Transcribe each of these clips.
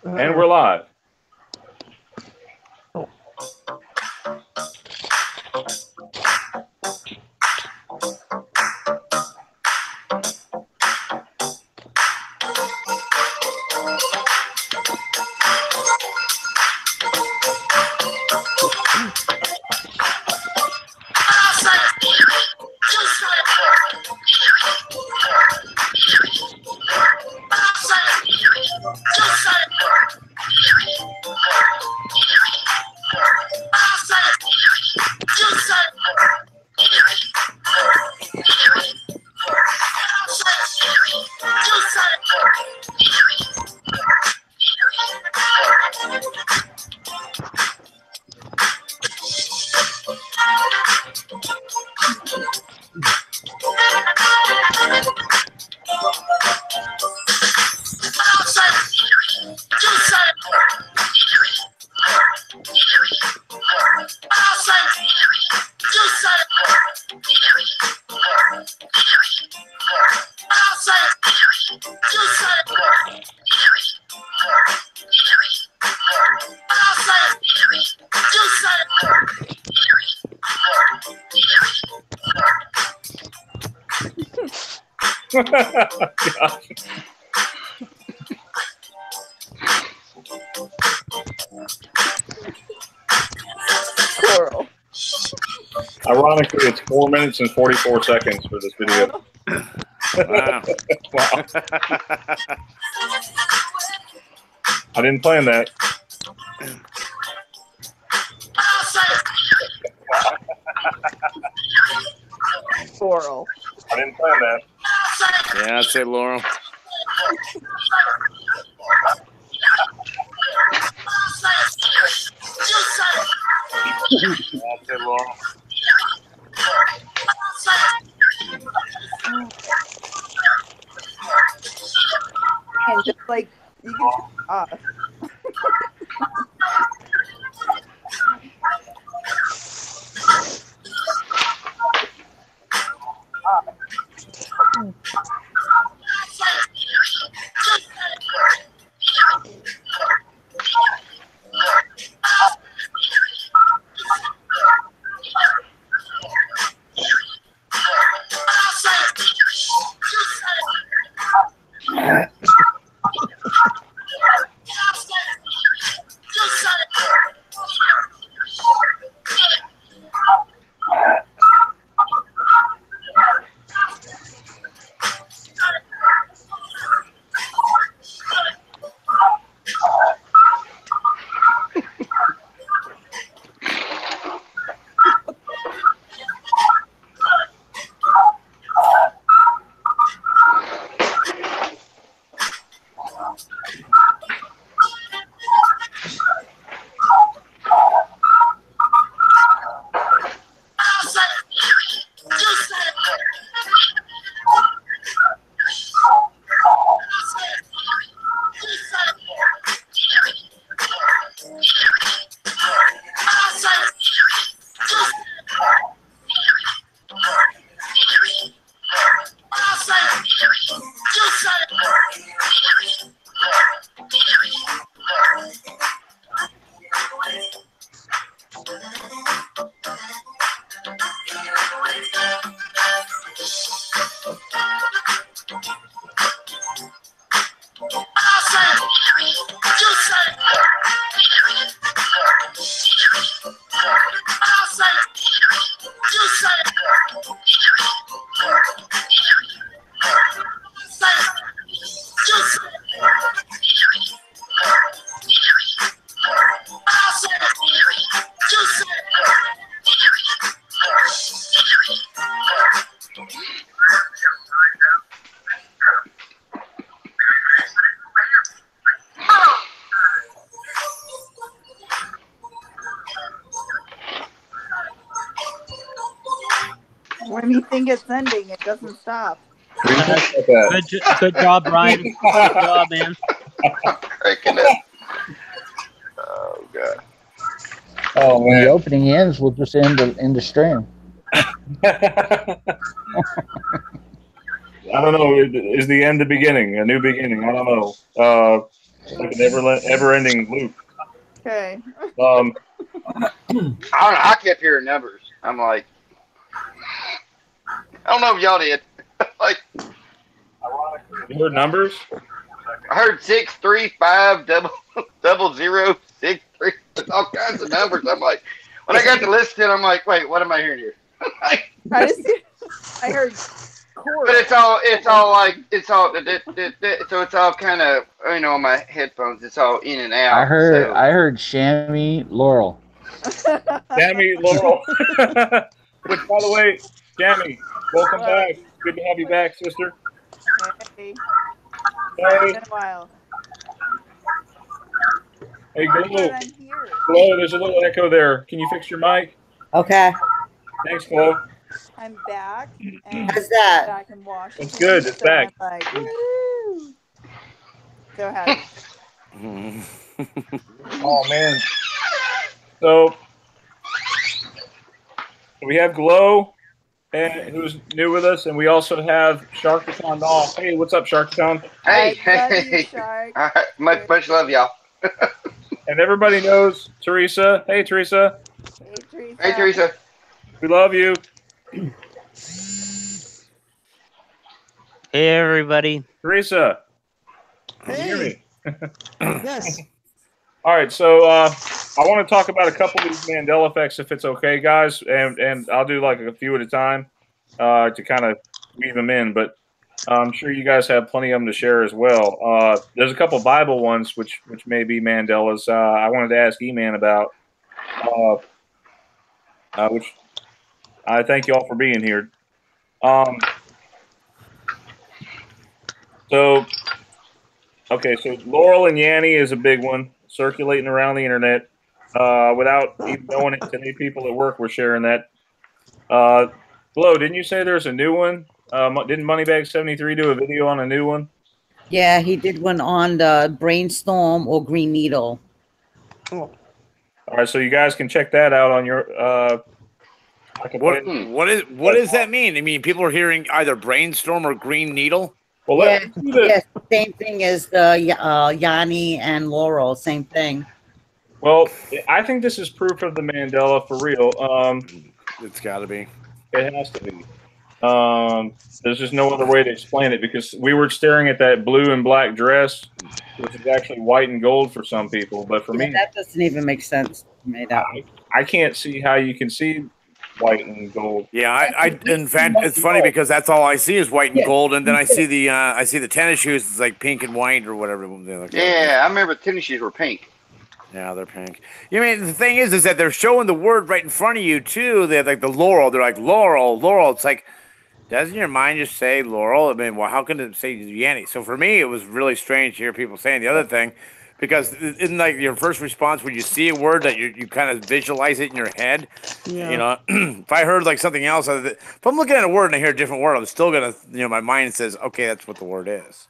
And we're live. Ironically, it's 4 minutes and 44 seconds for this video. Wow. Wow. I didn't plan that. Laurel. I didn't plan that. Yeah, I'd say Laurel. I'd say Laurel. And just like you can turn it off. When you think it's ending, it doesn't stop. Good job, Brian. Good job, man. Breaking it. Oh, God. Oh, When man. the opening ends, we'll just end the stream. I don't know. Is the end the beginning? A new beginning? I don't know. like an ever-ending loop. Okay. I don't know. I kept hearing numbers. I'm like, I don't know if y'all did. Like, You heard numbers? I heard 635 double 063. There's all kinds of numbers. I'm like, when I got to listen, I'm like, wait, what am I hearing here? I just I heard chorus. But it's all like so it's all kind of on my headphones. It's all in and out. I heard Shammy Laurel. Jamie Laurel. Which, by the way, Jamie, welcome back. Good to have you back, sister. Hey. Hey. Been a while. Hey, Good, Glow. I'm here. Glow, there's a little echo there. Can you fix your mic? Okay. Thanks, Glow. I'm back. And How's that? back in Washington. It's good. It's back. I'm like, woo! So happy. Oh, man. So, we have Glow, and who's new with us, and we also have Sharkathon Off. Hey, what's up, Sharkathon? Hey, I love you, hey, Shark. all right, much love, y'all. And everybody knows Teresa. Hey, Teresa. Hey, Teresa. Hey, Teresa. We love you. Hey, everybody. Teresa. Can you hear me? Yes. All right, so I want to talk about a couple of these Mandela effects, if it's okay, guys, and I'll do like a few at a time to kind of weave them in. But I'm sure you guys have plenty of them to share as well. There's a couple Bible ones which may be Mandelas. I wanted to ask E-Man about, which I thank you all for being here. So Laurel and Yanni is a big one circulating around the internet without even knowing it. Many people at work were sharing that. Flo, didn't you say there's a new one? Didn't Moneybag73 do a video on a new one? Yeah, he did one on the Brainstorm or Green Needle. All right, so you guys can check that out on your. What does that mean? I mean, people are hearing either Brainstorm or Green Needle. Well, yes, same thing as the Yanni and Laurel, same thing. Well, I think this is proof of the Mandela for real. It's got to be. It has to be. There's just no other way to explain it because we were staring at that blue and black dress, which is actually white and gold for some people, but for me, that doesn't even make sense to me. I can't see how you can see white and gold. Yeah, I in fact, it's funny because that's all I see is white and gold, and then I see the tennis shoes. It's like pink and white or whatever. Yeah, I remember tennis shoes were pink. Yeah, they're pink. You mean the thing is that they're showing the word right in front of you too. They're like the Laurel. They're like Laurel. It's like, doesn't your mind just say Laurel? I mean, well, how can it say Yanni? So for me, it was really strange to hear people saying the other thing, because isn't like your first response when you see a word that you kind of visualize it in your head? Yeah. You know, if I heard like something else, if I'm looking at a word and I hear a different word, I'm still gonna, my mind says, okay, that's what the word is.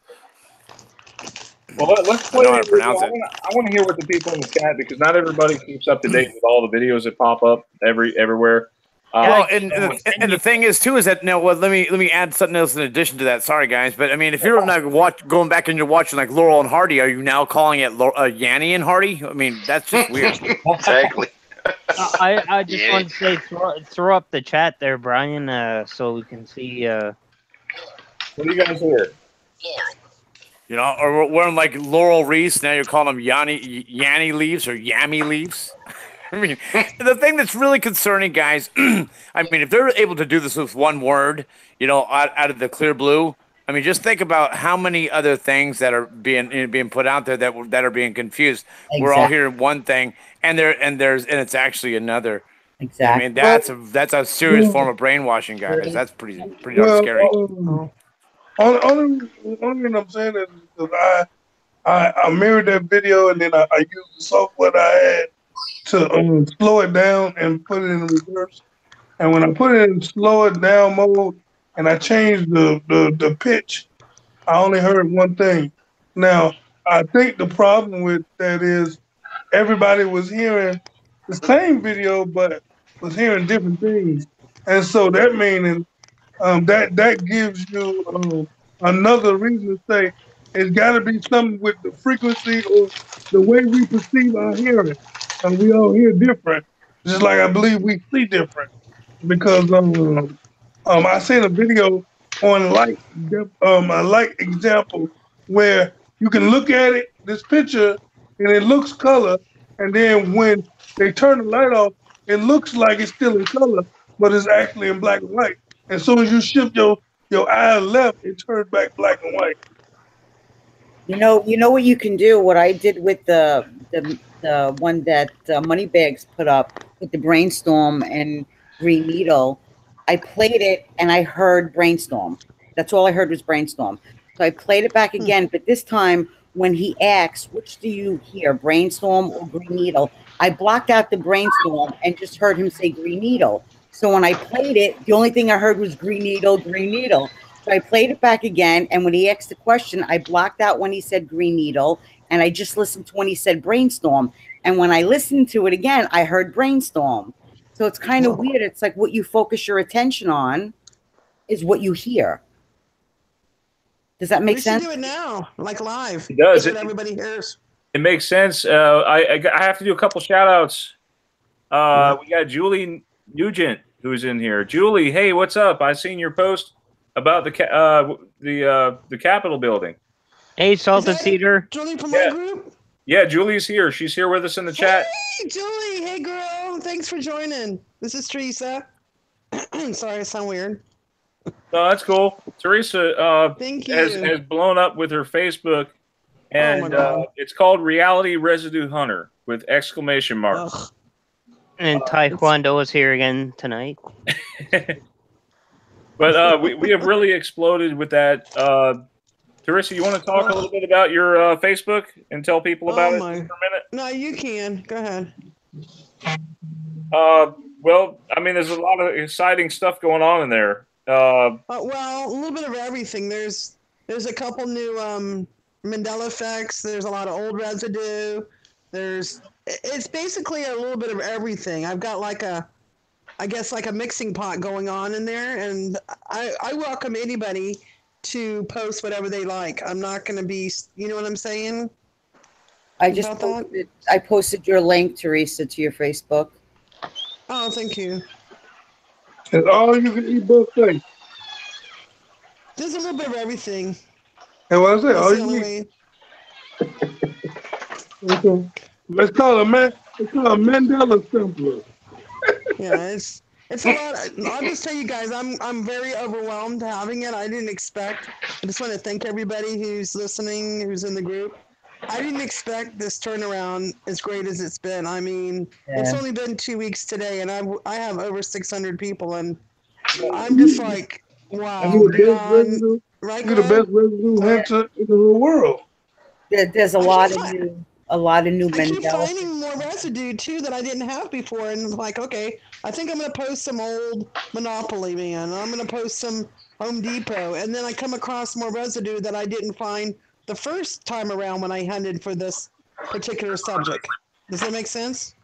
Well, let's play. I want to hear what the people in the chat, because not everybody keeps up to date with all the videos that pop up everywhere. Well, and the thing is too is that let me add something else in addition to that. Sorry guys, but I mean, if you're not going back and you're watching like Laurel and Hardy, are you now calling it Yanni and Hardy? I mean, that's just weird. Exactly. I just want to say throw up the chat there, Brian, so we can see. What do you guys hear? You know, or we're like Laurel Reese. Now you're calling them Yanni leaves or Yammy leaves. I mean, the thing that's really concerning, guys, I mean, if they're able to do this with one word, out of the clear blue, I mean, just think about how many other things that are being put out there that are being confused. Exactly. We're all hearing one thing, and it's actually another. Exactly. I mean, that's a serious form of brainwashing, guys. That's pretty darn scary. Only thing I'm saying is that I mirrored that video, and then I used the software that I had to slow it down and put it in reverse. And when I put it in slow it down mode and I changed the pitch, I only heard one thing. Now, I think the problem with that is everybody was hearing the same video, but was hearing different things. And so that meaning that gives you another reason to say, it's got to be something with the frequency or the way we perceive our hearing. And we all hear different, just like I believe we see different. Because I seen a video on a light example where you can look at it, this picture, and it looks color, and then when they turn the light off, it looks like it's still in color, but it's actually in black and white. As soon as you shift your eye left, it turns back black and white. You know what you can do. What I did with the one that Moneybags put up with the brainstorm and Green Needle. I played it and I heard brainstorm. That's all I heard was brainstorm. So I played it back again, but this time when he asks, which do you hear, brainstorm or Green Needle? I blocked out the brainstorm and just heard him say Green Needle. So when I played it, the only thing I heard was Green Needle, Green Needle. So I played it back again, and when he asked the question, I blocked out when he said Green Needle, and I just listened to when he said brainstorm. And when I listened to it again, I heard brainstorm. So it's kind of weird. It's like what you focus your attention on is what you hear. Does that make sense? We should do it now, like live. It does. That's what everybody hears. It makes sense. I have to do a couple shout outs. We got Julie Nugent who's in here. Julie, hey, what's up? I seen your post about the Capitol building. Hey, Salted Cedar. Julie from my group? Yeah, Julie's here. She's here with us in the chat. Hey, Julie. Hey, girl. Thanks for joining. This is Teresa. Sorry, I sound weird. No, that's cool. Teresa Thank you. has blown up with her Facebook, and it's called Reality Residue Hunter with exclamation marks. Ugh. And Taekwondo is here again tonight. But we have really exploded with that. Teresa, you want to talk a little bit about your Facebook and tell people about it for a minute? No, you can. Go ahead. Well, I mean, there's a lot of exciting stuff going on in there. Well, a little bit of everything. There's a couple new Mandela Effects. There's a lot of old residue. It's basically a little bit of everything. I've got like a mixing pot going on in there, and I welcome anybody to post whatever they like. I'm not going to be, you know what I'm saying? I posted your link, Teresa, to your Facebook. Oh, thank you. It's all you can eat buffet. There's a little bit of everything. And what I say, all you eat. Okay. Let's call it Mandela Simpler. Yeah, it's a lot. I'll just tell you guys, I'm very overwhelmed having it. I didn't expect. I just want to thank everybody who's listening, who's in the group. I didn't expect this turnaround as great as it's been. I mean, It's only been 2 weeks today, and I have over 600 people, and I'm just like, wow. You're the best residue hunter in the whole world. There's a lot of new Mandela. I keep finding more residue too that I didn't have before, and I'm like, okay, I think I'm gonna post some old Monopoly Man. I'm gonna post some Home Depot, and then I come across more residue that I didn't find the first time around when I hunted for this particular subject. Does that make sense?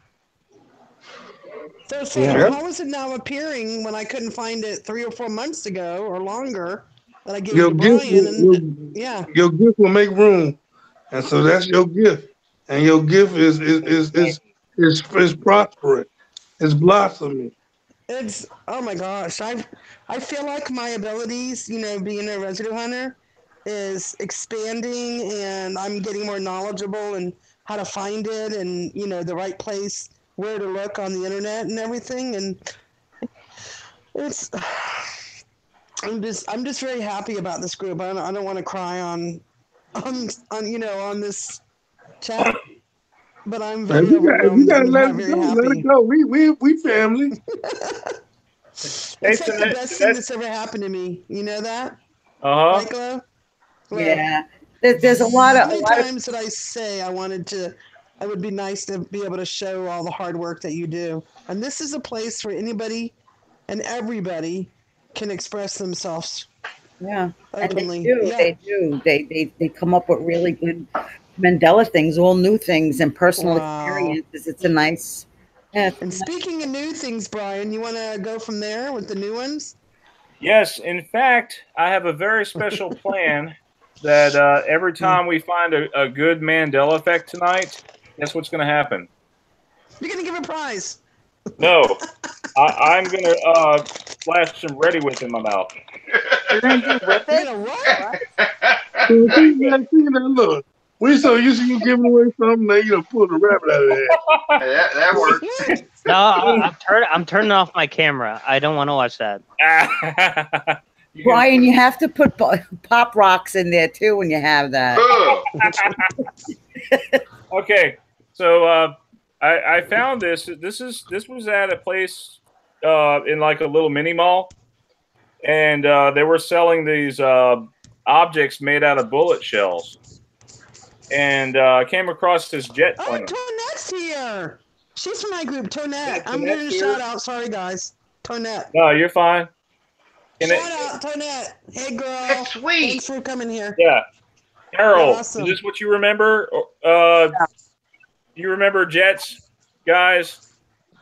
So it's like, how is it now appearing when I couldn't find it 3 or 4 months ago or longer that I gave it to Brian? Your gift will make room, and so that's your gift. And your gift is prospering. It's blossoming. It's, oh my gosh. I feel like my abilities, being a residue hunter, is expanding, and I'm getting more knowledgeable and how to find it, and the right place where to look on the internet and everything. And it's, I'm just very happy about this group. I don't want to cry on this chat, but I'm very overwhelmed. You gotta let it go. Happy. Let it go. We family. It's like the best thing that's ever happened to me. You know that? Yeah. There's a lot of times that I say I would be nice to be able to show all the hard work that you do. And this is a place where anybody and everybody can express themselves. Yeah. Openly. And they do. They come up with really good Mandela things, all new things and personal experiences. It's a nice. Yeah, and speaking of new things, Brian, you want to go from there with the new ones? Yes. In fact, I have a very special plan that every time we find a good Mandela effect tonight, guess what's going to happen? You're gonna give a prize. No, I'm going to splash some Ready Whip in my mouth. You're gonna do whip You're it? gonna what? See that, look. We so used to you giving away something, now you done pulled the rabbit out of there. that works. No, I'm turning off my camera. I don't want to watch that. Brian, you have to put pop rocks in there too when you have that. Okay, so I found this. This was at a place in like a little mini mall, and they were selling these objects made out of bullet shells. And I came across this jet plane. Oh, Tonette's here. She's from my group, Tonette. I'm giving a shout out. Sorry, guys. Tonette. No, you're fine. Shout out, Tonette. Hey, girl. That's sweet. Thanks for coming here. Yeah. Harold, Awesome. is this what you remember? You remember jets, guys?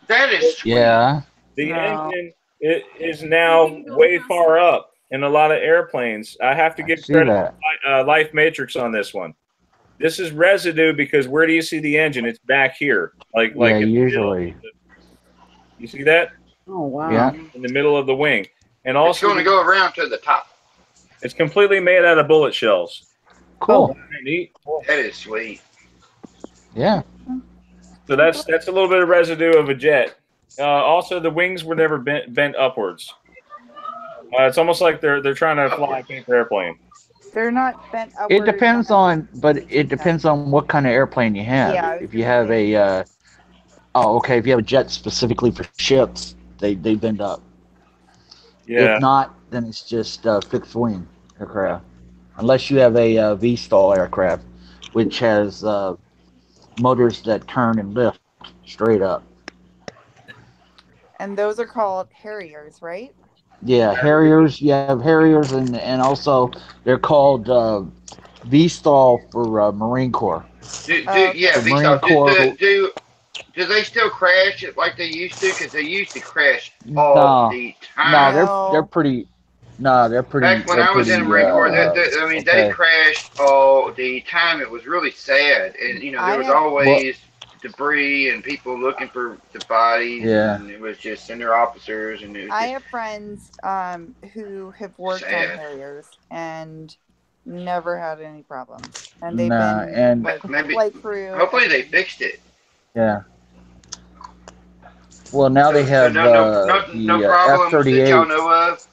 That is sweet. Yeah. The engine is now way far up in a lot of airplanes. I have to give credit to Life Matrix on this one. This is Residue because where do you see the engine? It's back here. Like usually. You see that? Oh, wow. Yeah. In the middle of the wing. And also, it's going to go around to the top. It's completely made out of bullet shells. Cool. Neat. That is sweet. Yeah. So that's a little bit of residue of a jet. Also, the wings were never bent upwards. It's almost like they're trying to fly a paper airplane. They're not bent upward. It depends on what kind of airplane you have. Yeah, if you have a, if you have a jet specifically for ships, they bend up. Yeah. If not, then it's just fixed wing aircraft. Unless you have a V-stall aircraft, which has motors that turn and lift straight up. And those are called Harriers, right? Yeah, Harriers. You have Harriers, and also they're called V-stall for Marine Corps. Yeah, Marine Corps. Do they still crash it like they used to? Because they used to crash all the time. No, they're pretty. No, they're pretty. Back when I was in the Marine Corps, they crashed all the time. It was really sad, and there was always debris and people looking for the bodies. Yeah. And it was just and their officers and it was I have friends who have worked on Harriers and never had any problems, and they've been like crew. Hopefully they fixed it. Yeah. Well, now they have no the problems that y'all know of.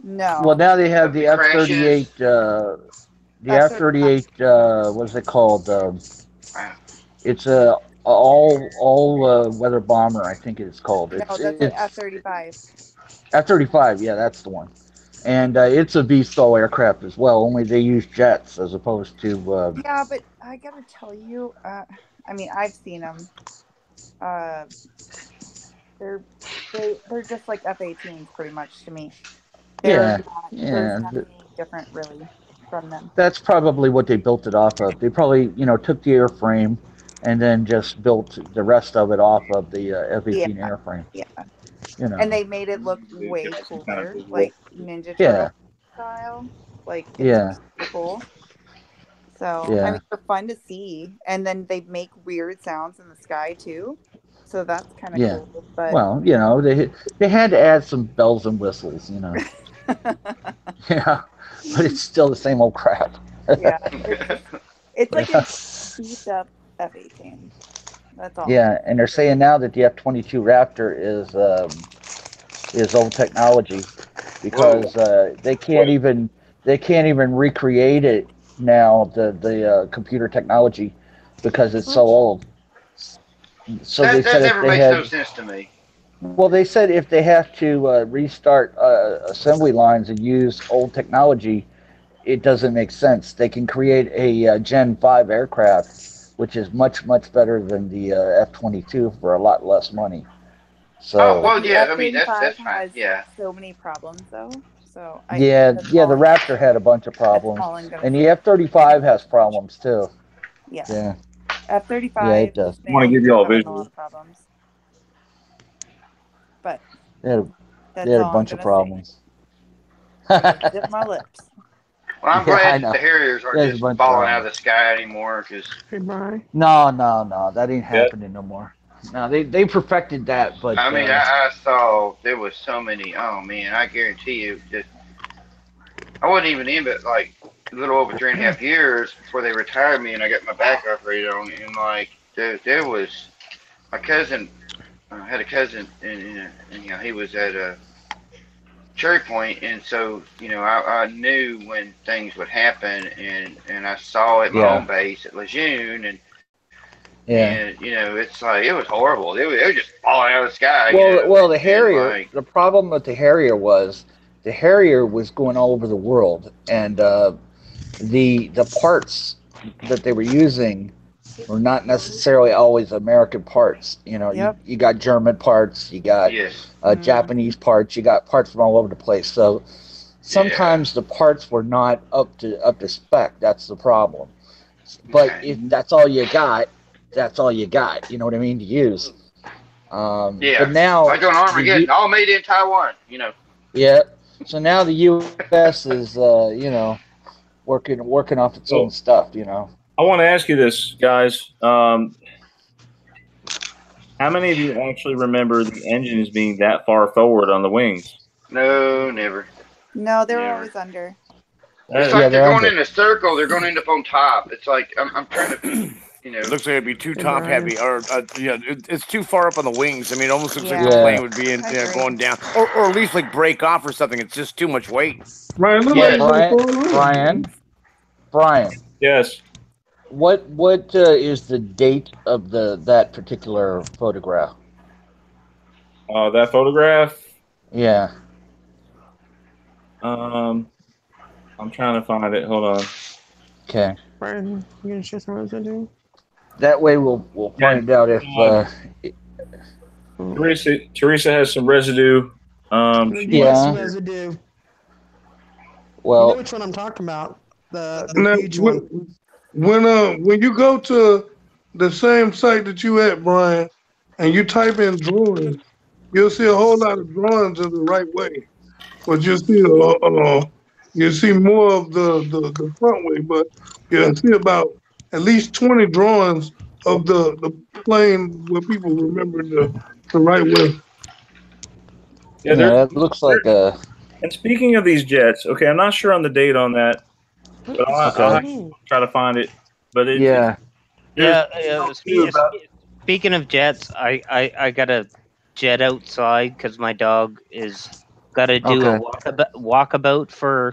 No. Well, now they have the F-38. The F-38. What's it called? It's a all weather bomber. I think it's called. No, that's an F-35. F-35. Yeah, that's the one. And it's a V-stall aircraft as well. Only they use jets as opposed to. Yeah, but I gotta tell you, I mean, I've seen them. They're just like F-18s pretty much to me. There's nothing different really from them. That's probably what they built it off of. They probably took the airframe and then just built the rest of it off of the F-18 airframe. Yeah. And they made it look way cooler, like Ninja Turtle style. Like it's super cool. So I mean, they're fun to see, and then they make weird sounds in the sky too. So that's kind of cool. But well, they had to add some bells and whistles, Yeah, but it's still the same old crap. Yeah, it's like a beat up F-18. That's all. Yeah, and they're saying now that the F-22 Raptor is old technology because they can't even recreate it now, the computer technology, because it's so old. So that they said never makes no sense to me. Well, they said if they have to restart assembly lines and use old technology, it doesn't make sense. They can create a Gen 5 aircraft, which is much, much better than the F-22 for a lot less money. So, I mean, that's fine. Yeah. So many problems, though. So the Raptor had a bunch of problems, and the F-35 has problems too. Yeah. F-35. Yeah, it does. I want to give you all a visual. Problems. But they had a bunch of problems. Zip my lips. Well, I'm Yeah, I glad that know. the Harriers aren't There's a just bunch of falling them. out of the sky anymore. Because Goodbye. No, that ain't happening no more. No, they perfected that, but I mean, I saw there was so many. Oh man, I guarantee you, just I wasn't even in, but like a little over 3.5 years before they retired me, and I got my back operated on, and like there was my cousin. I had a cousin, and you know he was at a Cherry Point, and so you know I knew when things would happen, and I saw at my Yeah. home base at Lejeune, yeah. and you know it's like it was horrible. They were just falling out of the sky. Well, You know, well, the and Harrier. like The problem with the Harrier was going all over the world, and the parts that they were using were not necessarily always American parts. You know, Yep. you got German parts, you got yes, Japanese parts, you got parts from all over the place. So sometimes the parts were not up to spec. That's the problem. But okay. if that's all you got, that's all you got. You know what I mean, to use. Yeah, But now like on Armageddon, all made in Taiwan. You know. yeah. So now the U.S. is working off its own stuff. You know. I want to ask you this, guys. How many of you actually remember the engines being that far forward on the wings? No, never. No, they were Never. always under. It's like they're going in a circle. They're going to end up on top. It's like I'm trying to, you know. It looks like it'd be too top heavy, or yeah, it's too far up on the wings. I mean, it almost looks like Yeah. the plane would be in, I agree. going down, or at least like break off or something. It's just too much weight. Right, look Yes. like Brian. Yes. What is the date of that particular photograph? That photograph. Yeah. I'm trying to find it. Hold on. Okay. Brian, you gonna share some residue? That way we'll find out if Teresa has some residue. Yeah. Residue. Well, you know which one I'm talking about. The now, huge one. when you go to the same site that you at, Brian, and you type in drawings, you'll see a whole lot of drawings in the right way. But you'll see more of the front way, but you'll see about at least 20 drawings of the plane where people remember the right way. Yeah, it looks like a. And speaking of these jets, okay, I'm not sure on the date on that, but I'll have to try to find it. But Speaking of jets, I got a jet outside because my dog is got to do a walkabout for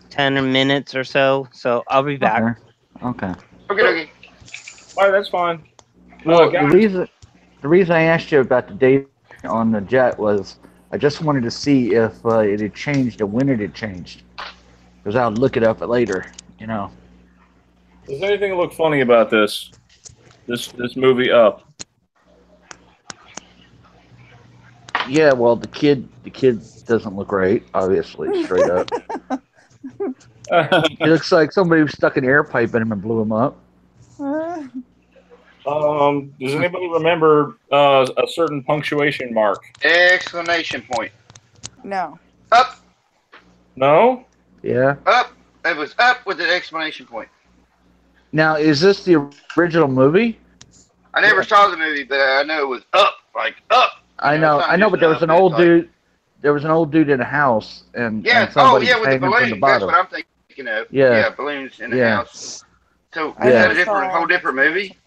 10 minutes or so. So I'll be back. Okay. Okay. All right, that's fine. Well, the reason I asked you about the date on the jet was I just wanted to see if it had changed and when it had changed, because I'll look it up later. You know. Does anything look funny about this movie Up? Yeah, well, the kid doesn't look right, obviously, straight up. He looks like somebody stuck an air pipe in him and blew him up. Does anybody remember a certain punctuation mark? Exclamation point. No. Up. No? Yeah. Up. It was up with an exclamation point. Now, is this the original movie? I never saw the movie, but I know it was up, like up. I know, but there was an old dude. There was an old dude in a house, and somebody with the hanging balloons. from the bottom. That's what I'm thinking of. Yeah, balloons in the house. So is Yeah. that a whole different movie?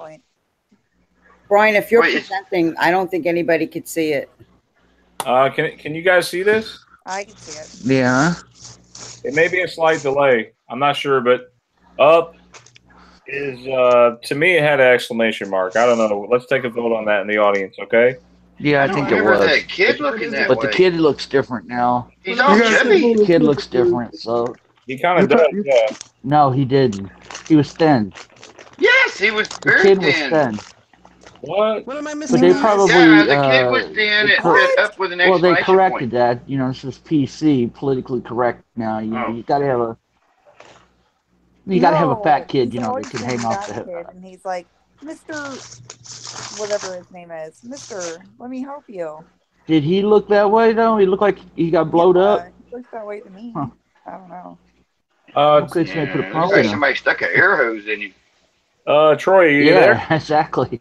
Brian, if you're presenting, I don't think anybody could see it. Can you guys see this? I can see it. Yeah. It may be a slight delay. I'm not sure, but up is to me it had an exclamation mark. I don't know. Let's take a vote on that in the audience, okay? Yeah, I think it was. That kid looking that But way. the kid looks different now. He's all chubby. The kid looks different, so. He kind of does, yeah. No, he didn't. He was thin. Yes, he was very The kid thin. was thin. What? What am I missing? But they probably. The kid was thin. It said up with an exclamation Well, they corrected point. that. You know, this is PC, politically correct now. You got to have a. You got to have a fat kid, you know, that can hang off the hip. And he's like, Mr. whatever his name is. Mr. Let me help you. Did he look that way, though? He looked like he got blowed up? He looks that way to me. Huh. I don't know. Okay, so they put a Yeah, pump looks like in 'em. somebody stuck an air hose in you. Troy, are you Yeah, there? exactly.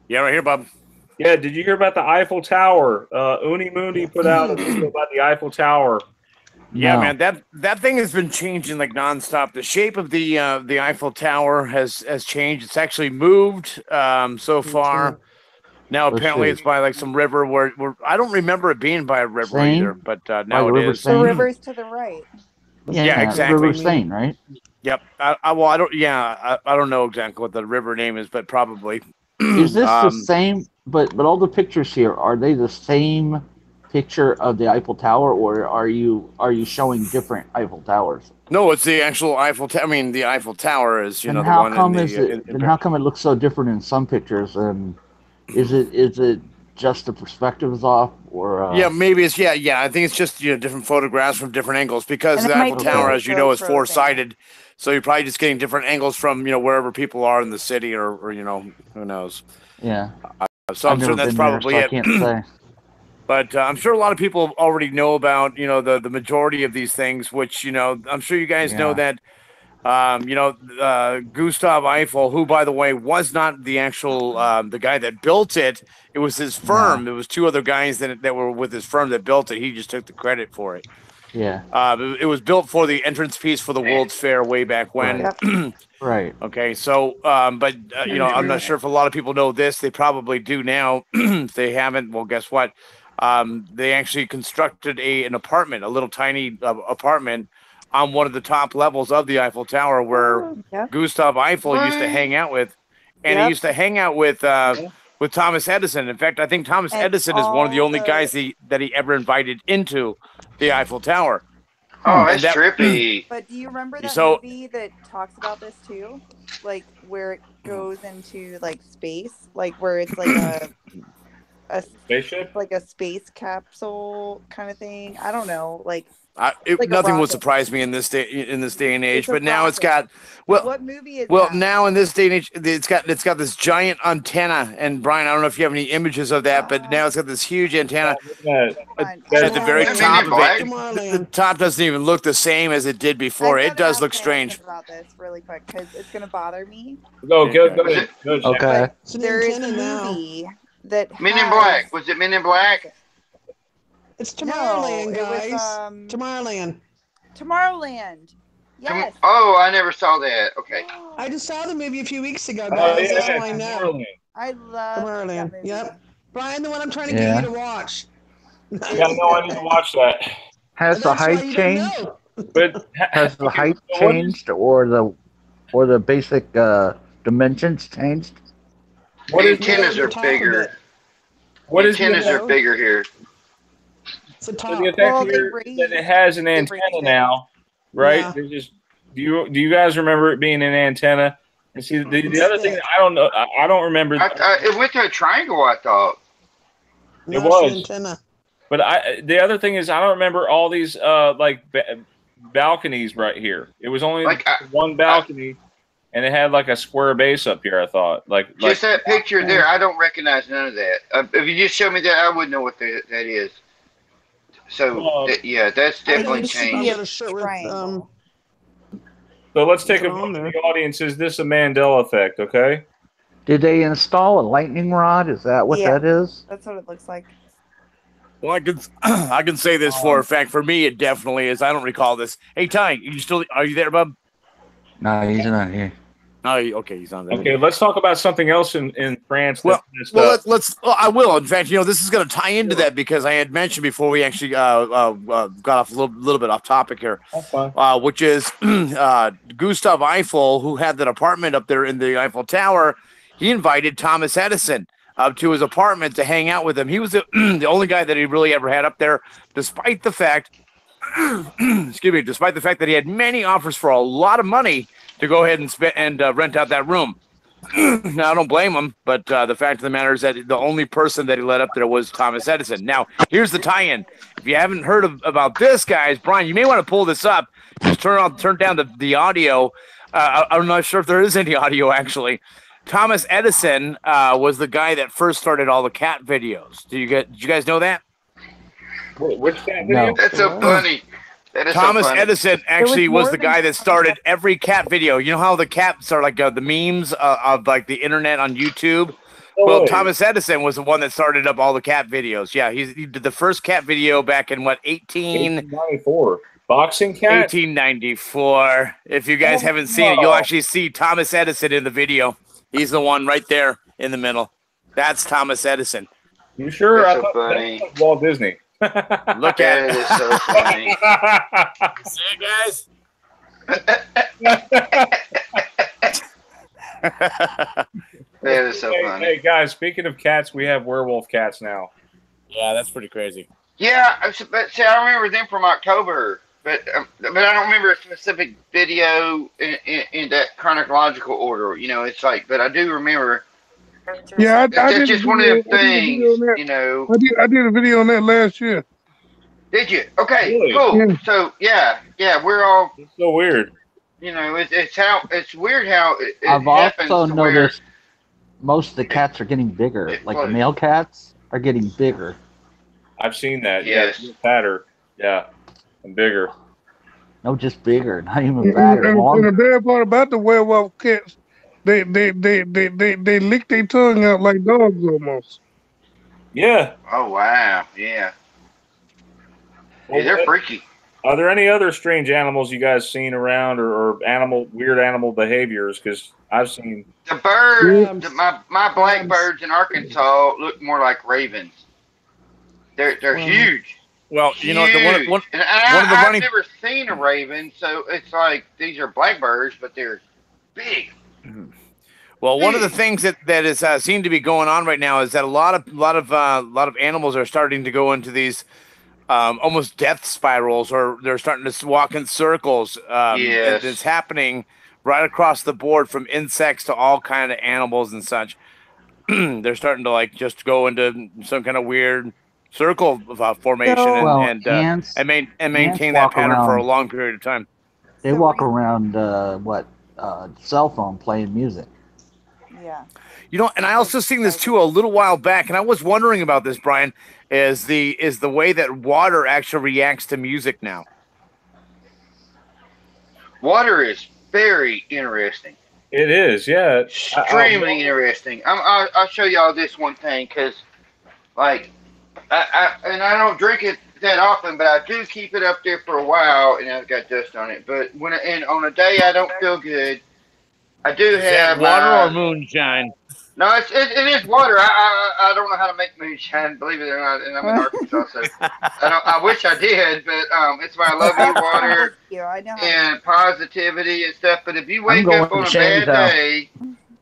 Yeah, right here, Bob. Yeah, did you hear about the Eiffel Tower? Uni Mundi put out a video about the Eiffel Tower. Yeah, No. man, that thing has been changing like nonstop. The shape of the Eiffel Tower has changed. It's actually moved so far. Now Let's apparently see. it's by like some river where I don't remember it being by a river Seine? either, but now Like it River is. The Seine? river's to the right. Yeah, exactly. River Seine, right? Yep. I don't. Yeah, I don't know exactly what the river name is, but probably. Is this the same? But all the pictures here, are they the same picture of the Eiffel Tower, or are you showing different Eiffel Towers? No, it's the actual Eiffel Tower. I mean, the Eiffel Tower is And the how one come in is the. it? And how come it looks so different in some pictures? And is it just the perspective is off, or yeah, maybe it's yeah. I think it's just different photographs from different angles because And the it might Eiffel be Tower, a as you know, is GoPro four-sided, so you're probably just getting different angles from wherever people are in the city, or who knows. Yeah. So I'm sure that's probably there, so it. I can't say. But I'm sure a lot of people already know about the majority of these things, which I'm sure you guys know that. Gustav Eiffel, who, by the way, was not the actual the guy that built it. It was his firm. No. It was two other guys that were with his firm that built it. He just took the credit for it. Yeah. It was built for the entrance piece for the World's Fair way back when. Right. Right. Okay, so but I'm not sure if a lot of people know this. They probably do now. If they haven't, well, guess what? They actually constructed an apartment, a little tiny apartment on one of the top levels of the Eiffel Tower where Gustav Eiffel used to hang out with, and he used to hang out with Thomas Edison. In fact, I think Thomas Edison is one of the only guys that he ever invited into the Eiffel Tower. Oh, that's trippy. But do you remember that So- movie that talks about this too? Like where it goes into like space, like where it's like a spaceship, like a space capsule kind of thing. I don't know, like. Nothing would surprise me in this day and age, but now it's got what movie is well that? now in this day and age it's got this giant antenna. And Brian, I don't know if you have any images of that, but now it's got this huge antenna at the very top of it. The top doesn't even look the same as it did before. It does look strange. About this really quick because it's gonna bother me. Go ahead. Okay. There is a movie that Men in Black. Was it Men in Black? It's Tomorrowland, No, guys. it was, Tomorrowland. Tomorrowland. Yes. Oh, I never saw that. Okay. I just saw the movie a few weeks ago, guys. That's how I know. I love Tomorrowland. that movie. Yep. Brian, the one I'm trying to get you to watch. Yeah, no, I need to watch that. Has the height changed? But has the height changed, or the basic dimensions changed? The antennas are bigger. What is antennas are bigger here? So the effect here is that it has an antenna now, right? Yeah. There's just do you guys remember it being an antenna? And see the other thing I don't know, I don't remember. It went to a triangle, I thought. It was antenna. But the other thing is I don't remember all these balconies right here. It was only one balcony, and it had like a square base up here. I thought just that picture there. I don't recognize none of that. If you just show me that, I wouldn't know what that is. So yeah, that's definitely changed. So let's take a vote from the audience. Is this a Mandela effect? Okay. Did they install a lightning rod? Is that what that is? That's what it looks like. Well, I can say this for a fact. For me, it definitely is. I don't recall this. Hey, Ty, are you there, bub? No, he's not here. Oh, okay, he's on there. Okay, let's talk about something else in France. Let's. I will. In fact, this is going to tie into that because I had mentioned before we actually got off a little bit off topic here, which is Gustav Eiffel, who had that apartment up there in the Eiffel Tower. He invited Thomas Edison up to his apartment to hang out with him. He was the only guy that he really ever had up there, despite the fact, despite the fact that he had many offers for a lot of money to go ahead and spend and rent out that room. Now, I don't blame him, but the fact of the matter is that the only person that he let up there was Thomas Edison. Now, here's the tie-in. If you haven't heard about this, guys, Brian, you may want to pull this up. Just turn down the audio. I'm not sure if there is any audio, actually. Thomas Edison was the guy that first started all the cat videos. Did you guys know that? Which cat video? That's so funny. That is Thomas so funny. Edison actually was the guy that started every cat video. You know how the cats are like the memes of like the internet on YouTube? Well, Thomas Edison was the one that started up all the cat videos. Yeah, he did the first cat video back in what, 1894. Boxing cat? 1894. If you guys haven't seen it, you'll actually see Thomas Edison in the video. He's the one right there in the middle. That's Thomas Edison. You sure? That's so funny. That's Walt Disney. Look at it. It's so funny. See it, guys? That is so funny. Hey, guys, speaking of cats, we have werewolf cats now. Yeah, that's pretty crazy. Yeah, but see, I remember them from October, but I don't remember a specific video in that chronological order. You know, it's like, but I do remember. Yeah, It's just one of them things, you know. I did a video on that last year. Did you? Okay, Really? cool. Yeah. So yeah, we're all. It's so weird. You know, it's weird how it I've happens also to where noticed most of the cats are getting bigger. Like the male cats are getting bigger. I've seen that. Yes. Yeah, fatter. Yeah, and bigger. No, just bigger, not even fatter. And the Longer. bad part about the werewolf cats, they lick their tongue out like dogs almost. Yeah. Oh wow, yeah. Well, They're freaky. Are there any other strange animals you guys seen around, or weird animal behaviors? Because I've seen The birds, my blackbirds in Arkansas look more like ravens. They're huge. Well, you know, Huge. one And of the I've running. never seen a raven, so it's like these are blackbirds, but they're big. Well, one of the things that is seemed to be going on right now is that a lot of animals are starting to go into these almost death spirals, or they're starting to walk in circles. Yes. It's happening right across the board, from insects to all kind of animals and such. They're starting to like just go into some kind of weird circle formation and maintain that pattern for a long period of time. They walk around cell phone playing music. Yeah. You know, and I also seen this too a little while back, and I was wondering about this, Brian, is the way that water actually reacts to music now. Water is very interesting. it is. Yeah. Extremely interesting. I'll show y'all this one thing, because, like, I don't drink it that often, but I do keep it up there for a while, and I've got dust on it. But on a day I don't feel good, I do have water or moonshine. No, it is water. I don't know how to make moonshine, believe it or not, and I'm in Arkansas, so I wish I did, but it's why I love you, water, and positivity and stuff. But if you wake up on a bad day,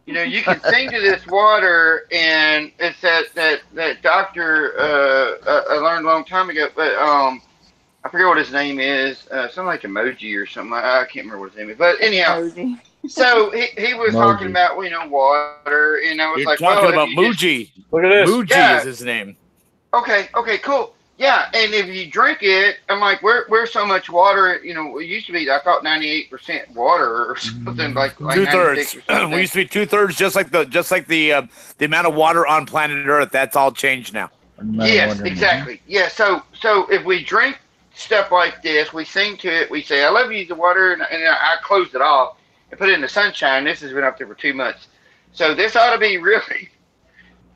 you know, you can sing to this water, and it's that doctor I learned a long time ago, but I forget what his name is, something like Emoji or something. I can't remember what his name is, but anyhow. So he was talking about, you know, water, and I was like, talking about Muji. Look at this. Muji is his name. Okay, cool. Yeah, and if you drink it, I'm like, we're so much water, you know, it used to be, I thought 98% water or something like 2/3. We used to be 2/3, just like the amount of water on planet Earth. That's all changed now. Yes, exactly. Yeah, so if we drink stuff like this, we sing to it, we say, I love you, the water, and I closed it off and put it in the sunshine. This has been up there for 2 months. So this ought to be really,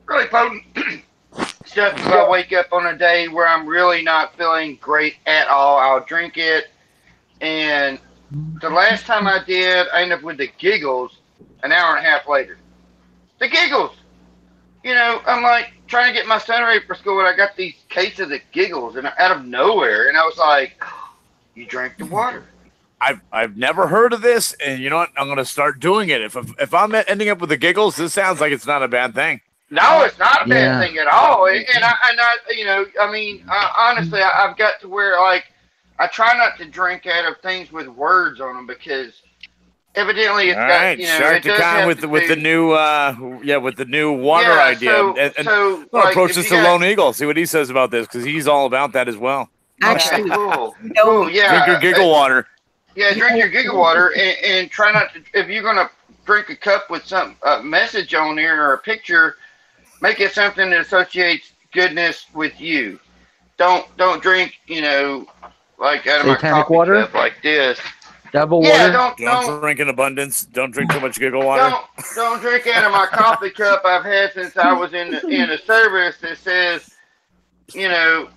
really potent stuff. If I wake up on a day where I'm really not feeling great at all, I'll drink it. And the last time I did, I ended up with the giggles an hour and a half later. The giggles! You know, I'm like trying to get my son ready for school, and I got these cases of giggles and out of nowhere. And I was like, you drank the water. I've never heard of this, and you know what? I'm going to start doing it. If I'm ending up with the giggles, this sounds like it's not a bad thing. No, it's not a bad thing at all. And I you know, I mean, honestly, I've got to where, like, I try not to drink out of things with words on them, because evidently it's got, you know, Shark to con with the new water idea. So I'll approach this to Lone Eagle, see what he says about this, because he's all about that as well. Actually, cool. Yeah. Drink your giggle water. Yeah, drink your giggle water, and try not to. If you're gonna drink a cup with some message on there or a picture, make it something that associates goodness with you. Don't drink, you know, like out of my Satanic coffee water? cup like this. Devil Yeah, water? Don't drink in abundance. Don't drink too much giggle water. Don't drink out of my coffee cup I've had since I was in the service that says, you know,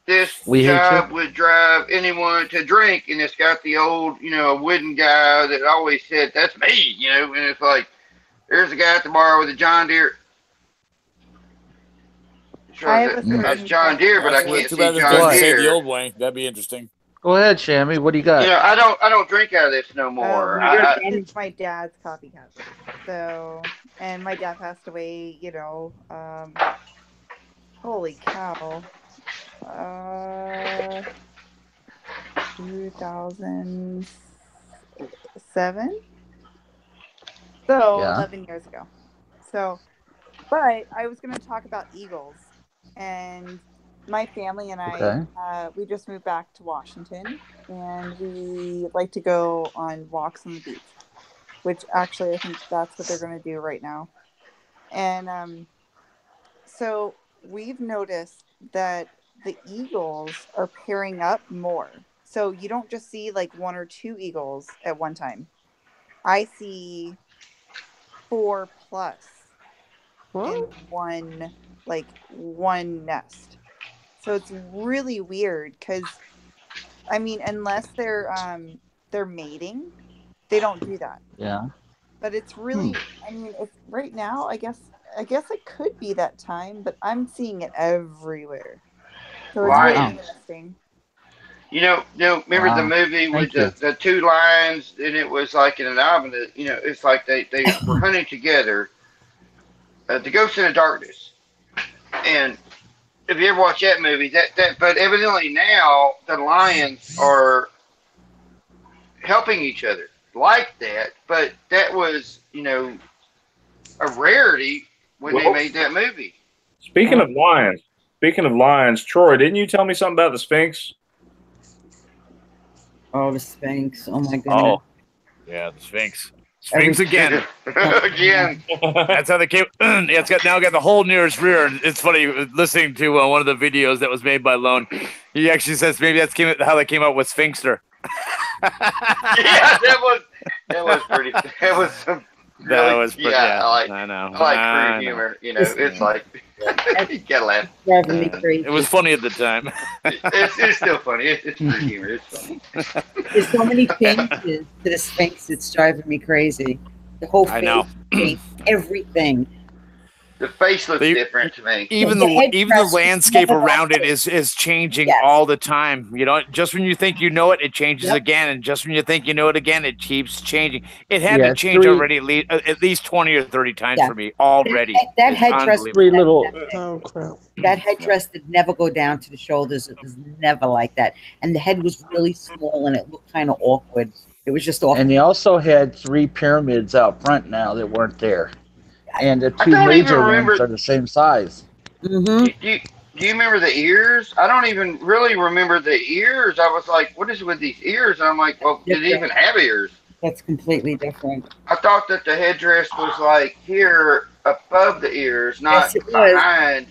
this job would drive anyone to drink, and it's got the old, you know, wooden guy that always said, "That's me," you know, and it's like, there's a guy at the bar with a John Deere. That's John Deere, but I can't see John Deere. Say the old way. That'd be interesting. Go ahead, Shammy. What do you got? You know, I don't drink out of this no more. It's my dad's coffee cup. So, and my dad passed away, you know, holy cow. 2007. So, 11 years ago. So, but I was going to talk about eagles, and my family and I, we just moved back to Washington, and we like to go on walks on the beach, which actually I think that's what they're going to do right now. And so we've noticed that the eagles are pairing up more. So you don't just see like 1 or 2 eagles at one time. I see 4+ in one nest. So it's really weird because, I mean, unless they're mating, they don't do that. Yeah. But it's really, I mean, it's right now. I guess it could be that time, but I'm seeing it everywhere. So it's really interesting. You know, remember the movie with the 2 lions, and it was like in an album that, you know, it's like they were hunting together. The Ghost in the Darkness. And if you ever watch that movie, but evidently now the lions are helping each other like that. But that was, you know, a rarity when they made that movie. Speaking of lions, Troy, didn't you tell me something about the Sphinx? Oh, the Sphinx! Oh my goodness! Oh, yeah, the Sphinx. Sphinx again. Again. That's how they came. Yeah, it's now got the hole near his rear. It's funny listening to one of the videos that was made by Lone. He actually says maybe that's how they came up with Sphinxter. Yeah, that was pretty. That was some. Really, that was pretty. Yeah, I know. I like crude humor. You know, it's like you gotta laugh. Driving me crazy. It was funny at the time. It's still funny. It's crude humor. It's funny. There's so many changes to the Sphinx. It's driving me crazy. The whole face, everything. The face looks different to me. Even the landscape around it is changing all the time. You know, just when you think you know it, it changes again, and just when you think you know it again, it keeps changing. It had to change already at least 20 or 30 times for me already. That headdress, that headdress did never go down to the shoulders. It was never like that, and the head was really small, and it looked kind of awkward. It was just awkward. And they also had 3 pyramids out front now that weren't there. And the 2 major ones are the same size. Mm-hmm. Do you remember the ears? I don't even really remember the ears. I was like, what is with these ears? And I'm like, well, did it even have ears? That's completely different. I thought that the headdress was like here above the ears, not behind.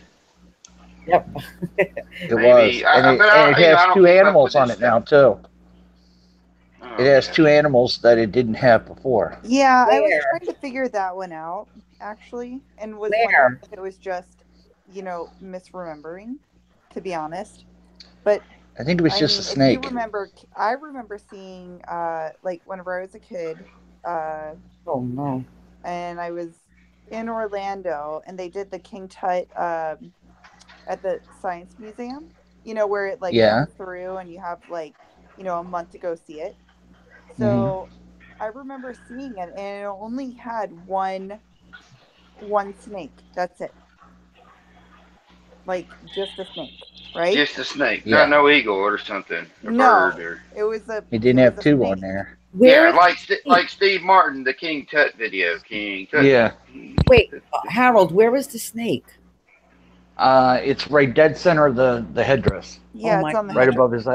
It was. And it has 2 animals on it now, too. It has 2 animals that it didn't have before. Yeah, I was trying to figure that one out, actually, and was wondering if it was just, you know, misremembering, to be honest. But I think it was just a snake. If you remember, I remember seeing, like, whenever I was a kid. Oh no! And I was in Orlando, and they did the King Tut at the Science Museum. You know, where it like goes through, and you have like, you know, a month to go see it. So I remember seeing it, and it only had one snake. That's it. Like just a snake, right? Just a snake, not no eagle or something. Bird or... it was a. He didn't have 2 on there. Like Steve Martin, the King Tut video. King Tut. Yeah. Wait, Harold, where was the snake? It's right dead center of the headdress. Yeah, it's on the right above his.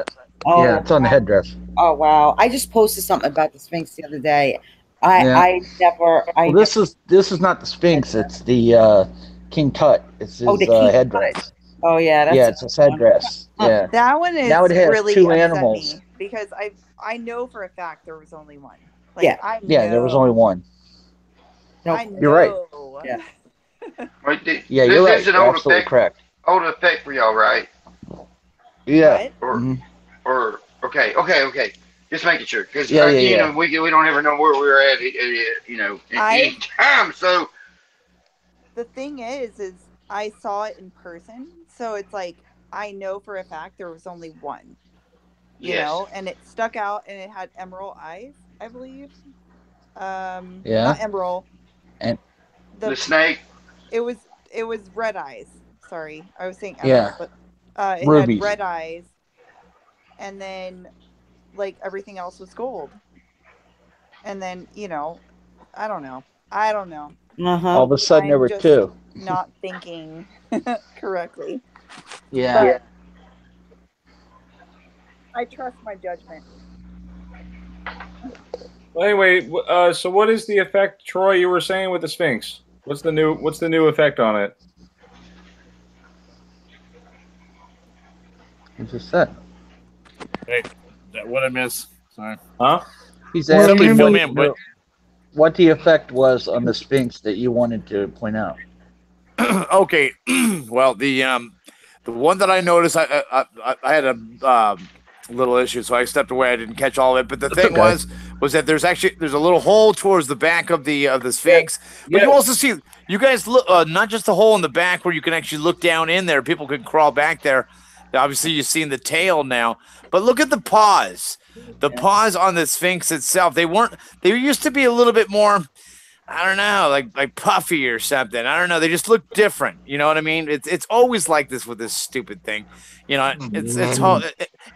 Yeah, it's on the headdress. Oh wow! I just posted something about the Sphinx the other day. This is not the Sphinx. It's the King Tut. It's his headdress. Oh yeah, that's Yeah, it's its headdress. Yeah. That one is Now it has really 2 upset animals. me because I know for a fact there was only one. Like, Yeah. I Yeah, there was only one. I You're right. know. Yeah. Wait, Yeah, this you're right. is an You're old absolutely effect. correct. Old effect for y'all, right? Yeah. What? Or okay. Just making sure, because Yeah, yeah, you yeah. know we don't ever know where we're at, you know, at any time. So The thing is I saw it in person, so it's like I know for a fact there was only one. You yes, know, and it stuck out and it had emerald eyes, I believe. Yeah. Not emerald. And the snake. It was red eyes. Sorry, I was saying Yeah. emerald, but it Rubies. had red eyes, and then like everything else was gold. And then I don't know. all of a sudden there were just 2. not thinking correctly. Yeah. But I trust my judgment. Well, anyway, so what is the effect, Troy? You were saying with the Sphinx. What's the new effect on it? He just said. Hey, what I miss? Sorry. Huh? He's Well, asking fill me in, but- what the effect was on the Sphinx that you wanted to point out. Okay, well, the one that I noticed, I had a little issue, so I stepped away. I didn't catch all of it, but the thing okay. was that there's a little hole towards the back of the Sphinx, but you also see, you guys look, not just the hole in the back where you can actually look down in there. People can crawl back there. Obviously, you've seen the tail now, but look at the paws. The paws on the Sphinx itself, they used to be a little bit more, I don't know, like puffy or something. I don't know. They just look different. You know what I mean? It's always like this with this stupid thing. You know, it's all,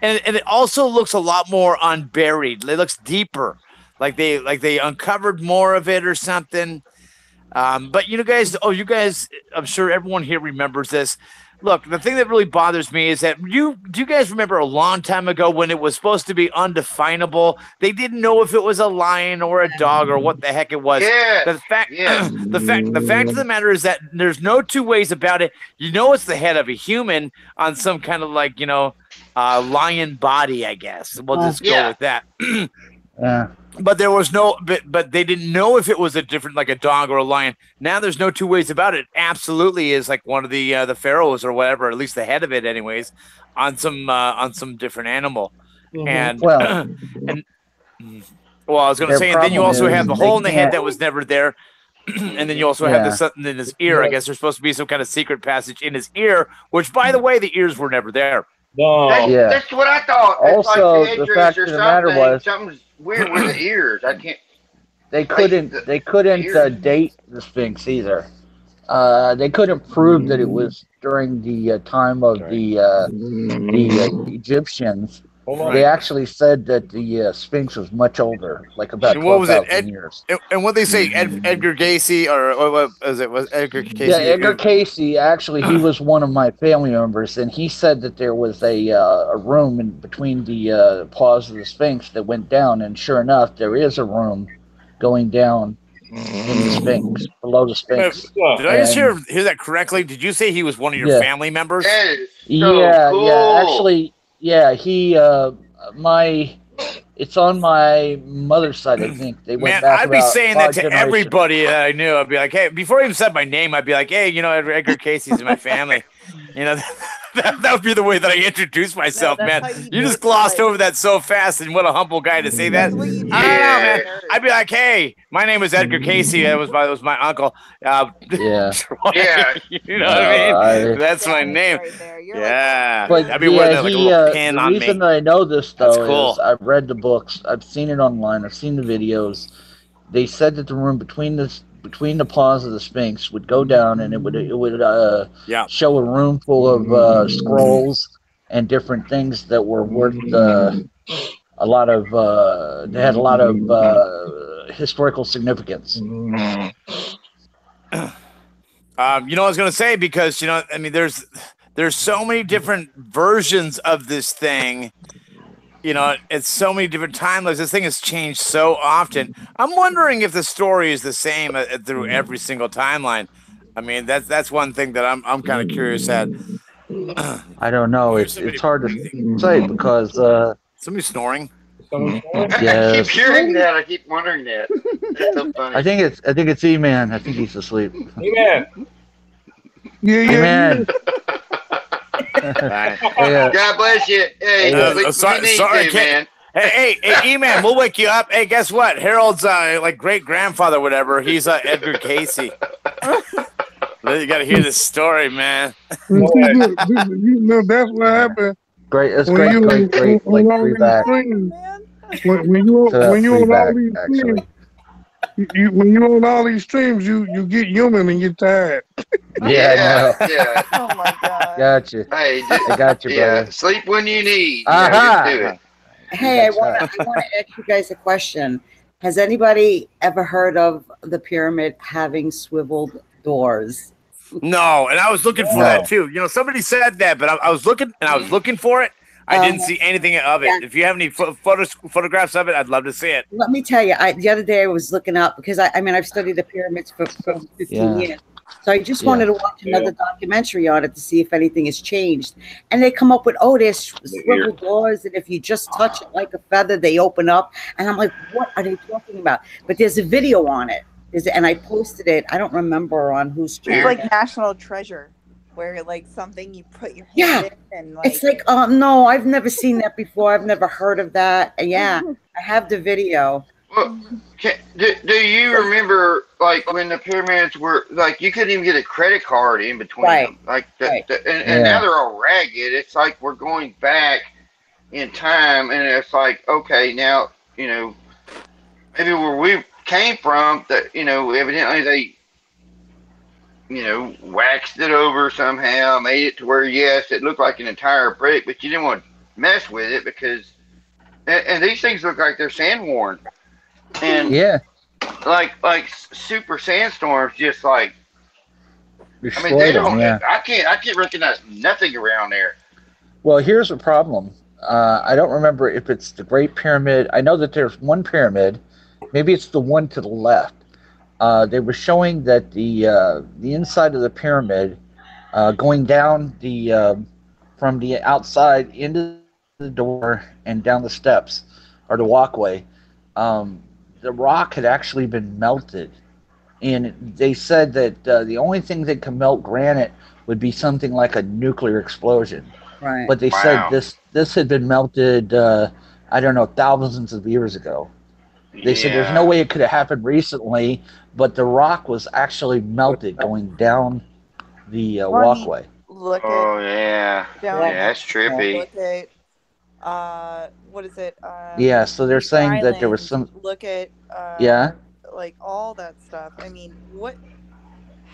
and it also looks a lot more unburied. It looks deeper, like they uncovered more of it or something. But you guys, I'm sure everyone here remembers this. Look, the thing that really bothers me is that do you guys remember a long time ago when it was supposed to be undefinable? They didn't know if it was a lion or a dog or what the heck it was. Yeah. The fact Yeah. the fact of the matter is that there's no two ways about it. You know it's the head of a human on some kind of like, lion body, I guess. We'll just go with that. Yeah. But there was but they didn't know if it was a different, like a dog or a lion. Now there's no two ways about it. Absolutely is like one of the pharaohs or whatever, at least the head of it, anyways, on some different animal. And Well, and well, I was going to say, and then you also have the hole in the head that was never there. And then you also have something in his ear. I guess there's supposed to be some kind of secret passage in his ear, which, by the way, the ears were never there. No. That's what I thought. It's Also, like the fact of the matter was something's weird with the ears. I can't. they couldn't date the Sphinx either. They couldn't prove that it was during the time of the Egyptians. They actually said that the Sphinx was much older, like about 12,000 years. And what they say, Edgar Cayce, or what was it? Was Edgar Cayce? Yeah, Edgar Cayce. Actually, he was one of my family members, and he said that there was a room in between the paws of the Sphinx that went down, and sure enough, there is a room going down in the Sphinx, below the Sphinx. Did I just hear that correctly? Did you say he was one of your family members? That is so Yeah, cool. yeah. Actually, yeah. He, it's on my mother's side, I think. They went back I'd be about saying 5 that to generations. everybody that I knew. I'd be like, hey, before I even said my name, I'd be like, hey, Edgar Cayce's in my family. That would be the way that I introduce myself, man. You just glossed over that so fast, and what a humble guy to say that. I don't know, man. I'd be like, hey, my name is Edgar Cayce. That was my uncle. Yeah. Yeah. You know what I mean? That's my name. Yeah. But I'd be wearing like a little pin the on me. reason that I know this, though, cool. is I've read the books, I've seen it online, I've seen the videos. They said that the room between the paws of the Sphinx would go down, and it would show a room full of scrolls and different things that were worth a lot of. They had a lot of historical significance. I was going to say, because there's so many different versions of this thing. It's so many different timelines. This thing has changed so often. I'm wondering if the story is the same through every single timeline. I mean, that's one thing that I'm kind of curious at. I don't know. It's hard to say because somebody's snoring. I keep hearing that. I keep wondering that. That's so funny. I think it's E-Man. I think he's asleep. E-Man. E-Man. God bless you. Hey, sorry, man. Hey, E-Man, we'll wake you up. Hey, guess what? Harold's like great grandfather, whatever. He's Edgar Casey. You got to hear this story, man. You know that's what happened. Great, it's great, like free back. When you on all these streams, when you on all these streams, you get human and get tired. Yeah. Oh my god. Gotcha. Hey, I got you, brother. Sleep when you need. Aha. Just do it. Hey, I want to ask you guys a question. Has anybody ever heard of the pyramid having swiveled doors? No, and I was looking for that too. You know, somebody said that, but I was looking for it. I didn't see anything of it. Yeah. If you have any photographs of it, I'd love to see it. Let me tell you, the other day I was looking up because I've studied the pyramids for 15 years. So I just wanted to watch another documentary on it to see if anything has changed. And they come up with, there's swivel doors, and if you just touch it like a feather, they open up. And I'm like, what are they talking about? But there's a video on it. And I posted it. I don't remember on whose channel. It's like National Treasure, where like something you put your hand in and like. It's like, no, I've never seen that before. I've never heard of that. Yeah, I have the video. Well, do you remember like when the pyramids were like you couldn't even get a credit card in between them, like and now they're all ragged. It's like we're going back in time, and it's like okay, now maybe where we came from, that evidently they waxed it over somehow, made it to where yes, it looked like an entire brick, but you didn't want to mess with it because and these things look like they're sand worn. And like super sandstorms, just like they don't. I can't recognize nothing around there. Well, here's the problem. I don't remember if it's the Great Pyramid. I know that there's one pyramid. Maybe it's the one to the left. They were showing that the inside of the pyramid, going down from the outside into the door and down the steps or the walkway. The rock had actually been melted, and they said that the only thing that can melt granite would be something like a nuclear explosion. Right. But they said this had been melted, I don't know, thousands of years ago. They said there's no way it could have happened recently, but the rock was actually melted going down the walkway. That's trippy. Look at what is it? So they're saying that there was some. Look at like all that stuff. I mean,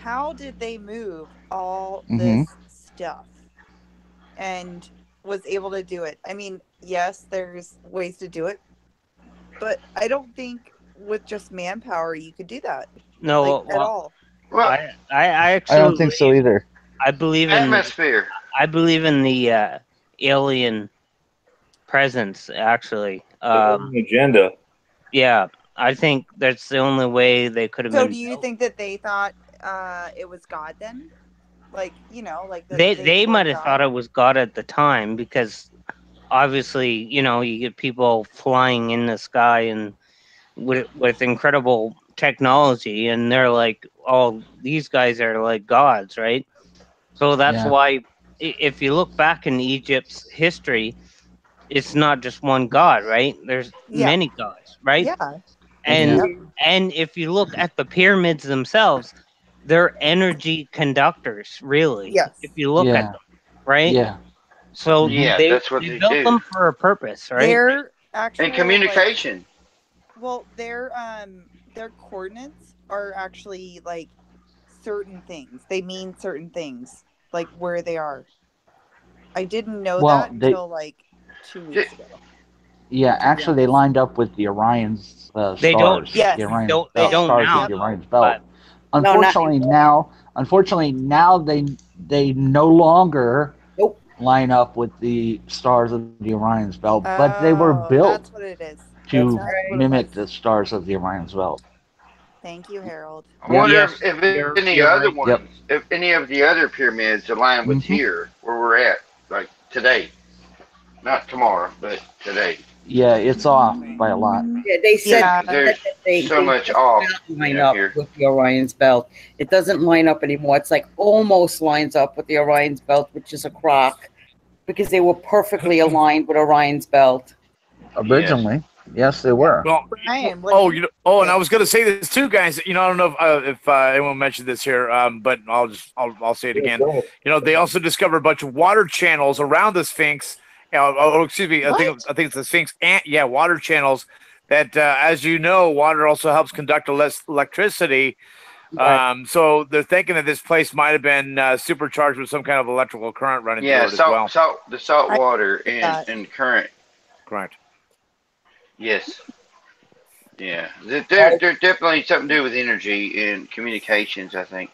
how did they move all this stuff and was able to do it? I mean, yes, there's ways to do it, but I don't think with just manpower you could do that. No, at all. Well, I actually don't think so either. I believe in atmosphere. I believe in the alien presence, actually. Agenda. Yeah, I think that's the only way they could have been. So do you think that they thought it was God then? Like, like they might have thought it was God at the time, because obviously, you get people flying in the sky and with incredible technology, and they're like, oh, these guys are like gods, right? So that's why if you look back in Egypt's history, it's not just one god, right? There's many gods, right? Yeah. And if you look at the pyramids themselves, they're energy conductors, really. Yes. If you look at them, right? Yeah. So that's what they built do. them for a purpose, right? They're actually and communication. Their coordinates are actually like certain things. They mean certain things, like where they are. I didn't know that until like 2 weeks ago. Yeah, actually, they lined up with the Orion's stars. They don't. Yes, the Orion, they don't stars now. of the Orion's belt. Unfortunately, now they no longer line up with the stars of the Orion's belt, but they were built that's what it is. to mimic the stars of the Orion's belt. Thank you, Harold. I wonder Yes, if you're any other right. ones, if any of the other pyramids align with here, where we're at, like today. Not tomorrow, but today. Yeah, it's off by a lot. Yeah, they said Yeah. There's they so much just off about line up here. with the Orion's belt. It doesn't line up anymore. It's like almost lines up with the Orion's belt, which is a crock, because they were perfectly aligned with Orion's belt. Originally, yes, they were. Well, Brian, what oh, do you know, oh, and I was going to say this too, guys. You know, I don't know if anyone mentioned this here, but I'll say it again. You know, they also discovered a bunch of water channels around the Sphinx. Excuse me, I think it's the Sphinx. And yeah, water channels that, as you know, water also helps conduct electricity. So they're thinking that this place might have been supercharged with some kind of electrical current running through it as well. The salt water and current. Correct. Yes. Yeah. There's definitely something to do with energy and communications, I think.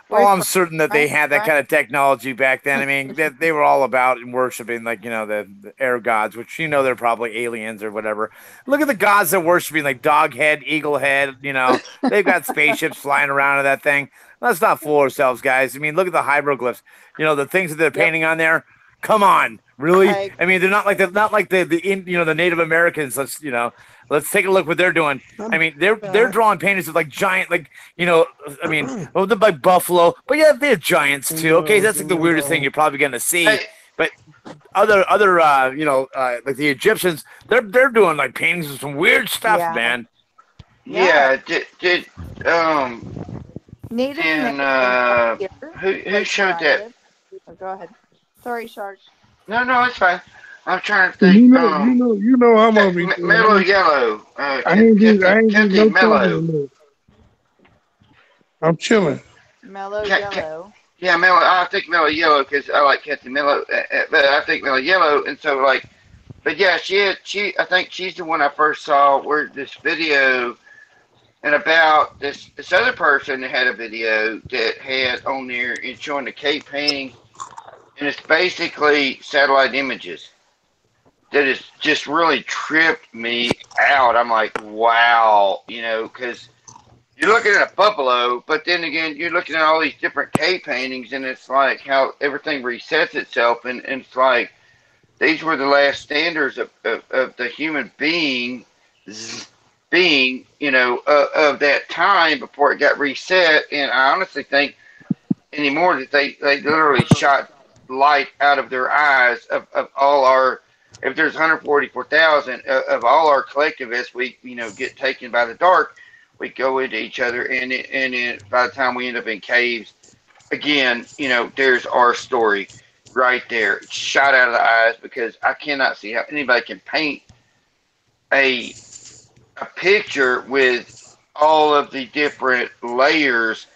Well, I'm certain that they had that kind of technology back then. I mean, they were all about worshiping, like, you know, the air gods, which, you know, they're probably aliens or whatever. Look at the gods that worshiping, like dog head, eagle head, you know, they've got spaceships flying around in that thing. Let's not fool ourselves, guys. I mean, look at the hieroglyphs, you know, the things that they're painting on there. Come on, really? I mean, they're not like the Native Americans. Let's take a look what they're doing. I mean, they're drawing paintings of like giant, like, you know, I mean, they're like buffalo, but yeah, they're giants too. Okay, that's like the weirdest thing you're probably gonna see. But other like the Egyptians, they're doing like paintings of some weird stuff, man. Yeah. Native and who showed that? Oh, go ahead. Sorry, Shark. No, it's fine. I'm trying to think. You know, I'm gonna be Mellow Yellow. I ain't do no Mellow. talking. I'm chilling. Mellow Yellow. Yeah, Mellow. I think Mellow Yellow because I like Captain Mellow, but I think Mellow Yellow, and so like, but yeah, I think she's the one I first saw where this video, and about this other person that had a video that had on there and showing the cave painting. And it's basically satellite images that has just really tripped me out. I'm like, wow, you know, because you're looking at a buffalo, but then again, you're looking at all these different cave paintings, and it's like how everything resets itself. And it's like these were the last standards of the human being, you know, of that time before it got reset. And I honestly think anymore that they literally shot light out of their eyes of all our, if there's 144,000 of all our collective as we, you know, get taken by the dark, we go into each other, and by the time we end up in caves again, you know, there's our story right there. It's shot out of the eyes, because I cannot see how anybody can paint a picture with all of the different layers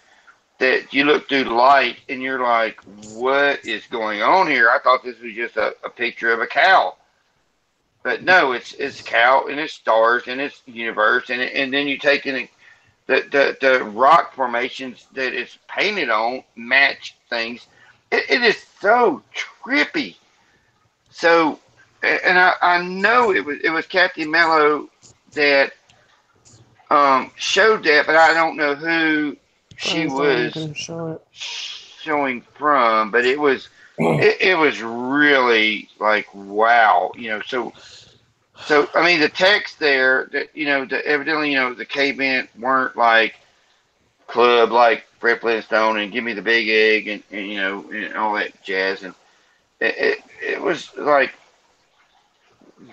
that you look through the light and you're like, what is going on here? I thought this was just a picture of a cow. But no, it's cow and it's stars and it's universe, and then you take in the rock formations that it's painted on match things. It is so trippy. So, and I know it was Captain Mellow that showed that, but I don't know who she was showing from, but it was really like, wow, you know. So I mean, the text there that, you know, evidently, you know, the cavemen weren't like club like Fred Flintstone and Give Me the Big Egg and you know, and all that jazz, and it was like,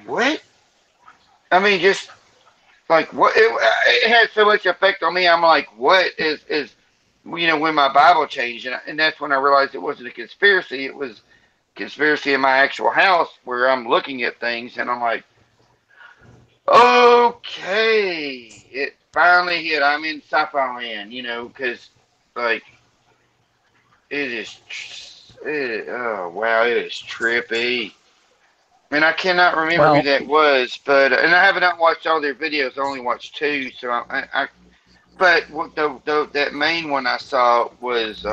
what? I mean, just like, what? It had so much effect on me. I'm like, what is you know, when my Bible changed, and that's when I realized it wasn't a conspiracy. It was a conspiracy in my actual house where I'm looking at things, and I'm like, okay, it finally hit. I'm in sci-fi land, you know, because like oh wow, it is trippy. And I cannot remember who that was, but and I have not watched all their videos. I only watched 2, so but that main one I saw was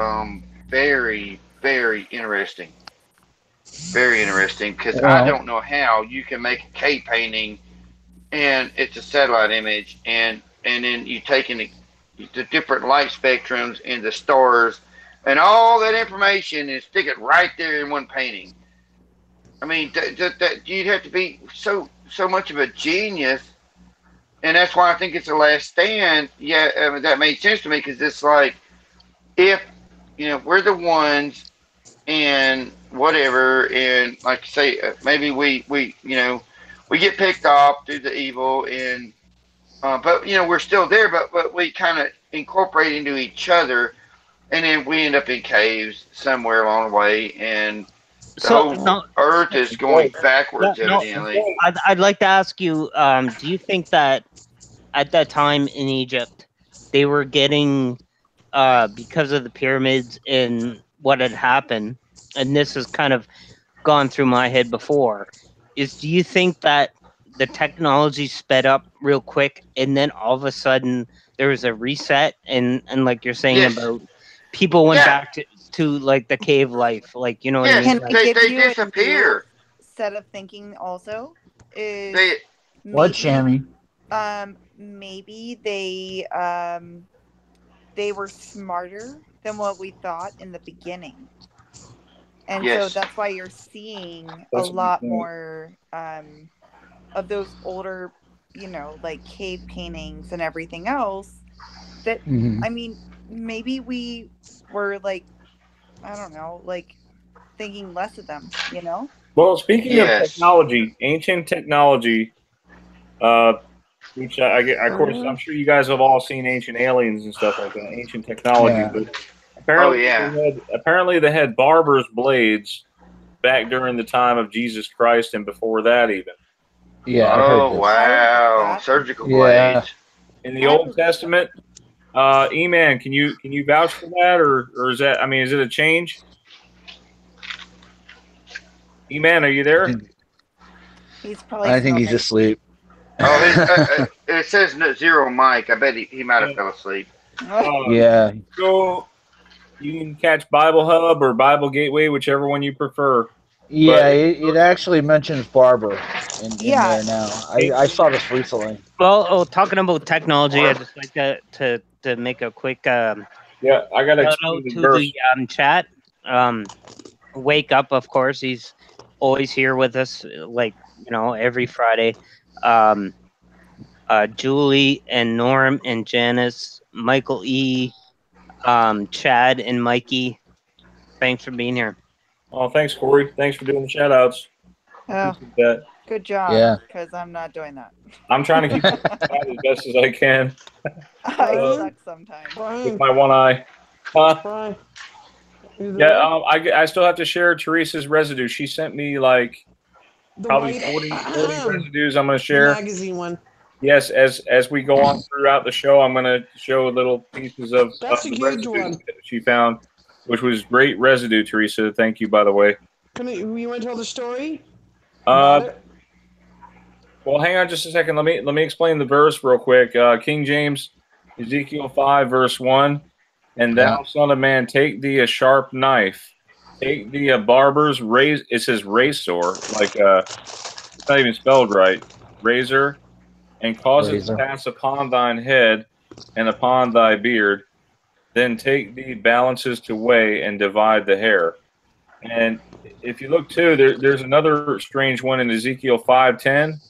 very, very interesting. Very interesting, because I don't know how you can make a cave painting and it's a satellite image, and and then you take in the different light spectrums and the stars and all that information and stick it right there in one painting. I mean, you'd have to be so much of a genius, and that's why I think it's The Last Stand. Yeah, I mean, that made sense to me because it's like if we're the ones and whatever, and like you say, maybe we get picked off through the evil, and but we're still there, but we kind of incorporate into each other, and then we end up in caves somewhere along the way, and the whole Earth is going backwards, evidently. I'd like to ask you, do you think that at that time in Egypt, they were getting, because of the pyramids and what had happened, and this has kind of gone through my head before, do you think that the technology sped up real quick and then all of a sudden there was a reset and like you're saying about people went back to like the cave life, like what I mean? Can I give you disappear. A set of thinking also is what, Shammy? Maybe they were smarter than what we thought in the beginning. And so that's why you're seeing a lot more of those older, like cave paintings and everything else that, I mean, maybe we were like, I don't know, like thinking less of them, Well, speaking of technology, ancient technology, which of course, I'm sure you guys have all seen Ancient Aliens and stuff like that, ancient technology, but apparently they had barber's blades back during the time of Jesus Christ and before that even. Yeah. Oh, wow. Surgical blades. In the Old Testament, E-Man, can you vouch for that, or is that? I mean, is it a change? E-Man, are you there? He's probably. I think he's asleep. Oh, it says zero mic. I bet he might have fell asleep. Yeah. So you can catch Bible Hub or Bible Gateway, whichever one you prefer. Yeah, it actually mentions barber in there now. I saw this recently. Well, talking about technology, I'd just like to make a quick I got to shout out to the chat. Wake Up, of course, he's always here with us, like every Friday. Julie and Norm and Janice, Michael E, Chad and Mikey. Thanks for being here. Oh, thanks, Corey. Thanks for doing the shout outs. Oh, good job. Yeah. Because I'm not doing that. I'm trying to keep it as best as I can. I suck sometimes. With my one eye. I still have to share Teresa's residue. She sent me like probably 40 residues I'm going to share. The magazine one. Yes, as we go on throughout the show, I'm going to show little pieces of That's a huge one that she found, which was great residue, Teresa. Thank you, by the way. You want to tell the story? Well, hang on just a second. Let me explain the verse real quick. King James, Ezekiel 5, verse 1. And thou, son of man, take thee a sharp knife, take thee a barber's razor. It says razor, like it's not even spelled right. Razor, and cause it to pass upon thine head and upon thy beard. Then take thee balances to weigh and divide the hair. And if you look too, there's another strange one in Ezekiel 5:10.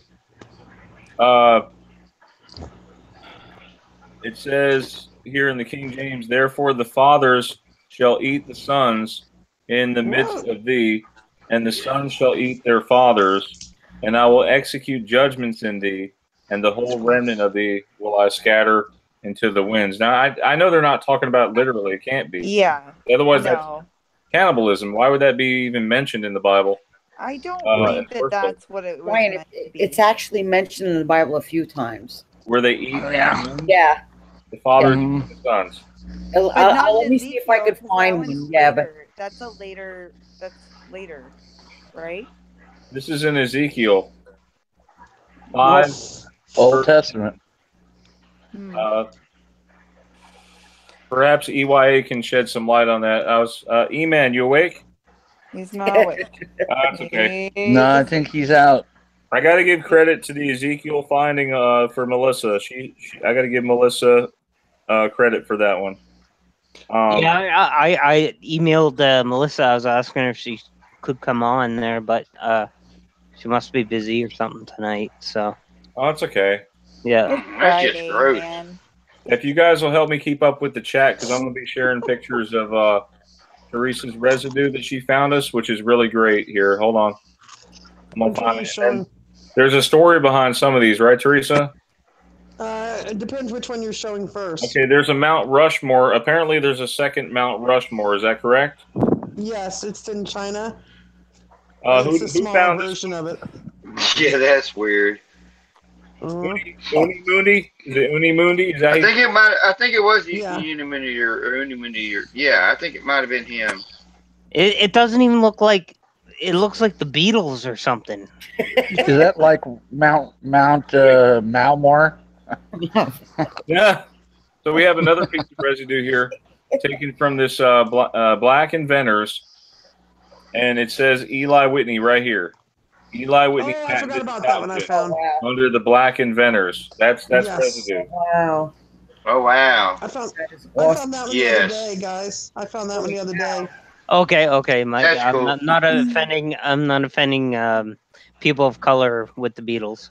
It says here in the King James, therefore the fathers shall eat the sons in the midst of thee, and the sons shall eat their fathers, and I will execute judgments in thee, and the whole remnant of thee will I scatter into the winds. Now, I know they're not talking about literally. It can't be. Yeah. Otherwise, that's cannibalism. Why would that be even mentioned in the Bible? I don't think that's what it was. Ryan, it's actually mentioned in the Bible a few times. Where they eat the fathers and the sons. Let me see if I could find one. Yeah, but that's later, right? This is in Ezekiel 5. Old Testament. Perhaps EYA can shed some light on that. E-Man, you awake? He's not awake. That's okay. No, I think he's out. I got to give credit to the Ezekiel finding for Melissa. I got to give Melissa credit for that one. Yeah, I emailed Melissa. I was asking her if she could come on there, but she must be busy or something tonight. So. Oh, it's okay. Yeah. It's That's just Friday, gross. man. If you guys will help me keep up with the chat, because I'm going to be sharing pictures of Teresa's residue that she found us, which is really great. Here, hold on. I'm gonna find it. And there's a story behind some of these, right, Teresa? It depends which one you're showing first. Okay, there's a Mount Rushmore. Apparently, there's a second Mount Rushmore. Is that correct? Yes, it's in China. Who found version of it? Yeah, that's weird. Uni Mundi? Is it Uni Mundi? Is that I think it was Unimundi or Unimundi. Yeah, I think it might have been him. It doesn't even look like. It looks like the Beatles or something. Is that like Mount Malmore? Yeah. So we have another piece of residue here, taken from this Black Inventors, and it says Eli Whitney right here. Eli Whitney. Oh, I forgot about that one. I found under the Black Inventors. That's residue. Wow. Oh wow. I found that one the other day, guys. I found that one the other day. Okay. That's I'm cool. not offending. I'm not offending people of color with the Beatles.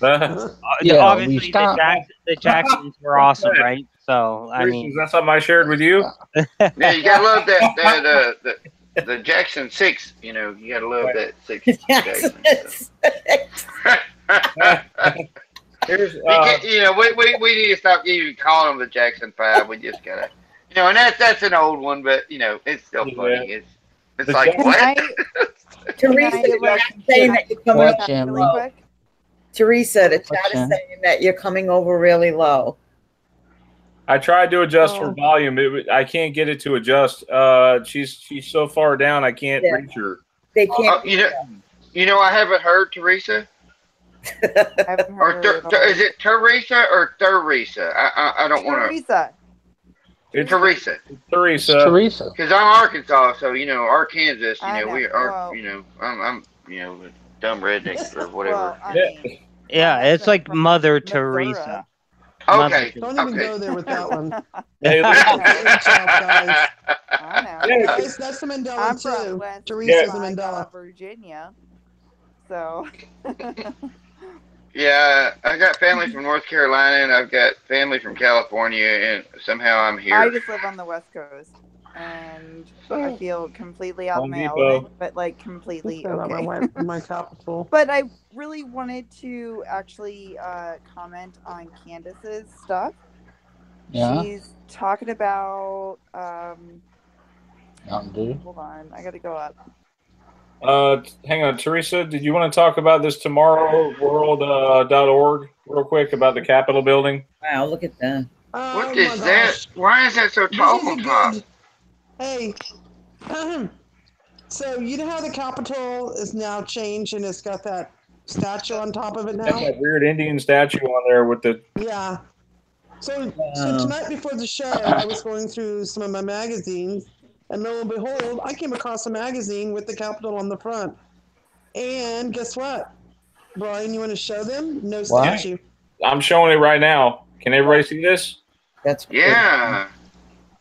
Obviously, the Jacksons were awesome, right? So I mean, is that something I shared with you? Yeah, you gotta love that the Jackson 6. You know, you gotta love that 6. Here's, we need to stop even calling them the Jackson 5. We just gotta, and that's an old one, but it's still funny. It's like what? Teresa, saying that you're coming over really quick. Teresa, the chat is saying that you're coming over really low. I tried to adjust her volume. I can't get it to adjust. She's so far down. I can't reach her. They can't. I haven't heard Teresa. I haven't heard is it Teresa or Theresa? I don't want to. Teresa. It's Teresa. Teresa. Because I'm Arkansas, so Arkansas. I'm a dumb redneck or whatever. Well, yeah, it's like Mother Teresa. Okay. Don't even go there with that one. Hey, I know. Guys, that's the Mandela I'm too. from West Teresa's the Mandela. Virginia. So. Yeah, I got family from North Carolina, and I've got family from California, and somehow I'm here. I just live on the West Coast, and I feel completely out of my element, but like completely okay. My capital. But I really wanted to actually comment on Candace's stuff. Yeah. She's talking about Mountain Dew. hold on, I gotta go up. Hang on, Teresa, did you want to talk about this tomorrowworld.org real quick about the Capitol building? Wow, look at that. What is that? Why is that so tall on top? Hey. So, you know how the Capitol is now changed and it's got that statue on top of it now? That's that weird Indian statue on there with the... Yeah. So tonight before the show, I was going through some of my magazines, and lo and behold, I came across a magazine with the Capitol on the front. And guess what? Brian, you want to show them? No statue. I'm showing it right now. Can everybody see this? That's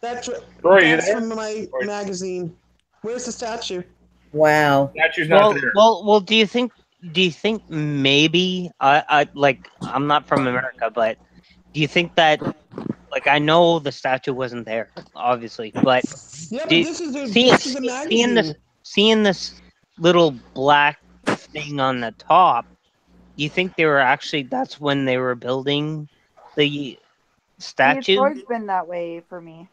That's Troy, from my magazine. Where's the statue? Wow. Statue's not there. Well, do you think maybe I'm not from America, but do you think that I know the statue wasn't there, obviously, but this is a magazine. Seeing this little black thing on the top, do you think they were actually that's when they were building the statue? It's always been that way for me.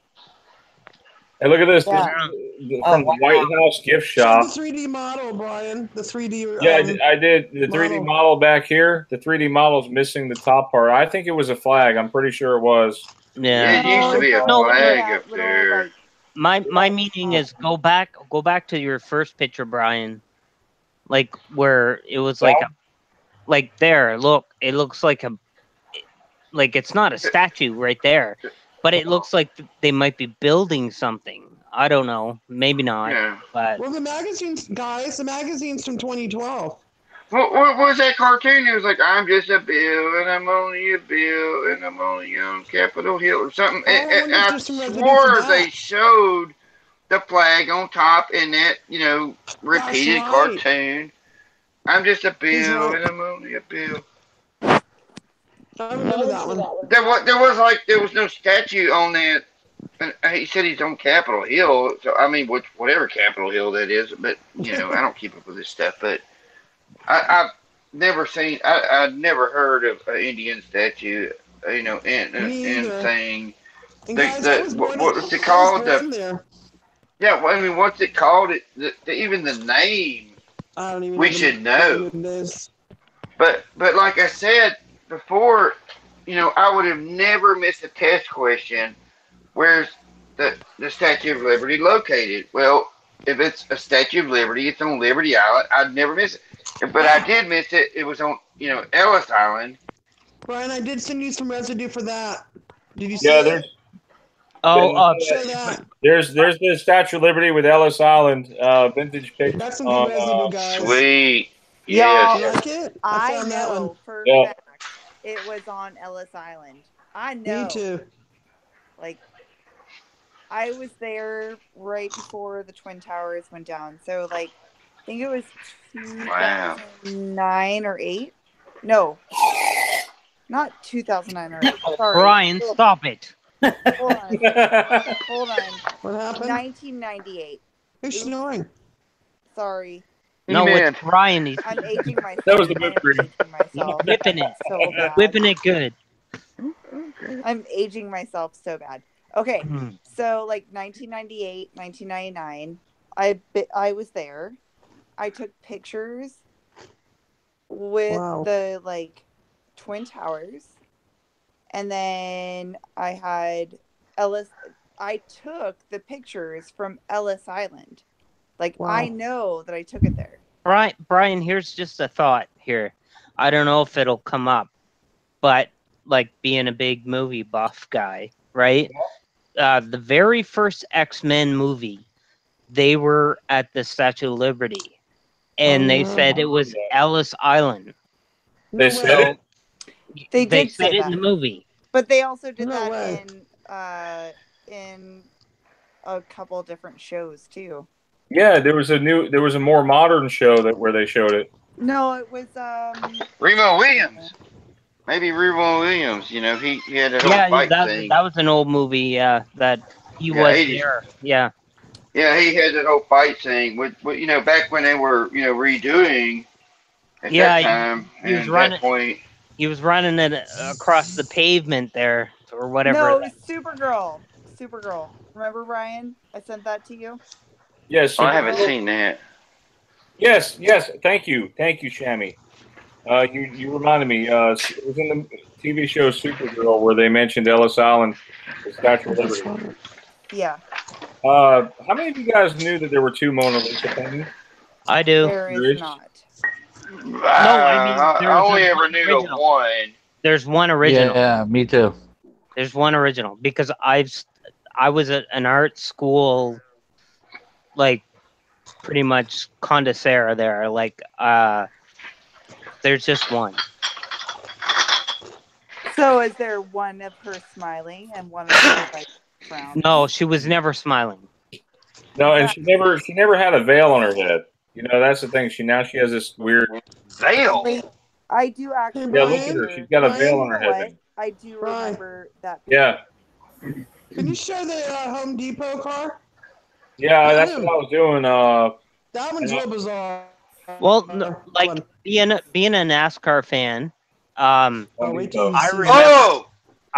Hey, look at this. Yeah. This is from the White House gift shop. The 3D model, Brian. The 3D. Yeah, I did. The 3D model back here. The 3D model's missing the top part. I think it was a flag. I'm pretty sure it was. Yeah. It used to be a flag up there. My meaning is go back to your first picture, Brian. Like where it was like there. Look, it looks like it's not a statue right there. But it looks like they might be building something. I don't know. Maybe not. Yeah. But the magazine's from 2012. What was that cartoon? It was like, I'm just a bill, and I'm only a bill, and I'm only on Capitol Hill or something. I And wonder if I there's some residue for swore that. they showed the flag on top in that, repeated right. cartoon. I'm just a He's bill, right. and I'm only a bill. I remember that one. There was no statue on that. And he said he's on Capitol Hill, so I mean, whatever Capitol Hill that is. But I don't keep up with this stuff. But I've never seen. I'd never heard of an Indian statue. Me And either. thing. And guys, I was born What was it I called? was born there. Yeah, well, I mean, what's it called? Even the name. I don't even We should know. what it is. But like I said before, I would have never missed a test question. Where's the Statue of Liberty located? Well, if it's a Statue of Liberty, it's on Liberty Island. I'd never miss it. But I did miss it. It was on, Ellis Island. Brian, I did send you some residue for that. Did you see Yeah, it? Show that. There's the Statue of Liberty with Ellis Island vintage picture. That's some good residue, guys. Sweet. Y'all, You like it? I found that one. For a fact it was on Ellis Island. I know. Me too. Like, I was there right before the Twin Towers went down. So, like, I think it was 2009 or 8. No. Not 2009 or 8. Sorry. Brian, stop it. Hold on. What happened? 1998. Who's snoring? Sorry. No, it's Brian. I'm aging myself. That was the whipping. He's whipping it. So bad. Whipping it good. I'm aging myself so bad. Okay, Hmm. so like 1998, 1999, I was there. I took pictures with the like Twin Towers, and then I had Ellis. I took the pictures from Ellis Island. Like I know that I took it there. Brian, here's just a thought here. I don't know if it'll come up, but like being a big movie buff guy, right? The very first X-Men movie, they were at the Statue of Liberty, and they said it was Ellis Island. They said it? They did said say it that. in the movie. But they also did that in a couple different shows too. Yeah, there was a more modern show where they showed it. No, it was Remo Williams. Maybe Remo Williams. He had a whole fight thing. That was an old movie. That he was there. Yeah. Yeah, he had that whole fight thing with back when they were redoing at that time. He was at running. That point. He was running it across the pavement there, or whatever. No, it was Supergirl. Supergirl. Remember, Ryan? I sent that to you. Yes. I haven't seen that. Yes. Thank you, Shammy. You reminded me. It was in the TV show Supergirl where they mentioned Ellis Island, the Statue of Liberty. Yeah. How many of you guys knew that there were 2 Mona Lisa paintings? I do. There is not. No, I mean, I only ever knew of one. There's one original. Yeah, me too. There's one original because I was at an art school, like pretty much connoisseur there. Like, there's just one. So is there one of her smiling and one of her like frowning? No, she was never smiling. No, and she never had a veil on her head. That's the thing. She has this weird veil. I do actually. Yeah, look at her. She's got a veil on her head. I do remember that. Yeah. Can you show the Home Depot car? Yeah, that's what I was doing. That one's real bizarre. Well, being a NASCAR fan, I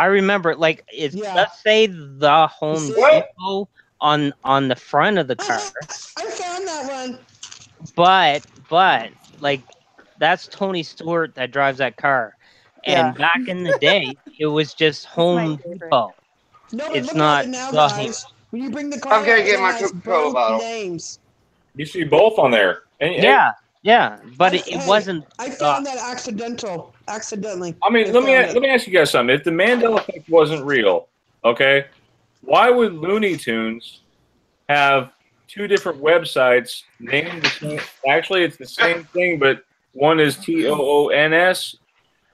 remember like let's say the Home Depot on the front of the car. I found that one. But like that's Tony Stewart that drives that car. And back in the day, it was just Home Depot. No, but it's look not at it now, the guys. When you bring the car, I'm gonna get my it has Coca-Cola both bottle. names. You see both on there. Yeah, but it wasn't. I found that accidentally. I mean, let me ask you guys something. If the Mandela Effect wasn't real, okay, why would Looney Tunes have 2 different websites named the same? Actually, it's the same thing, but one is TOONS,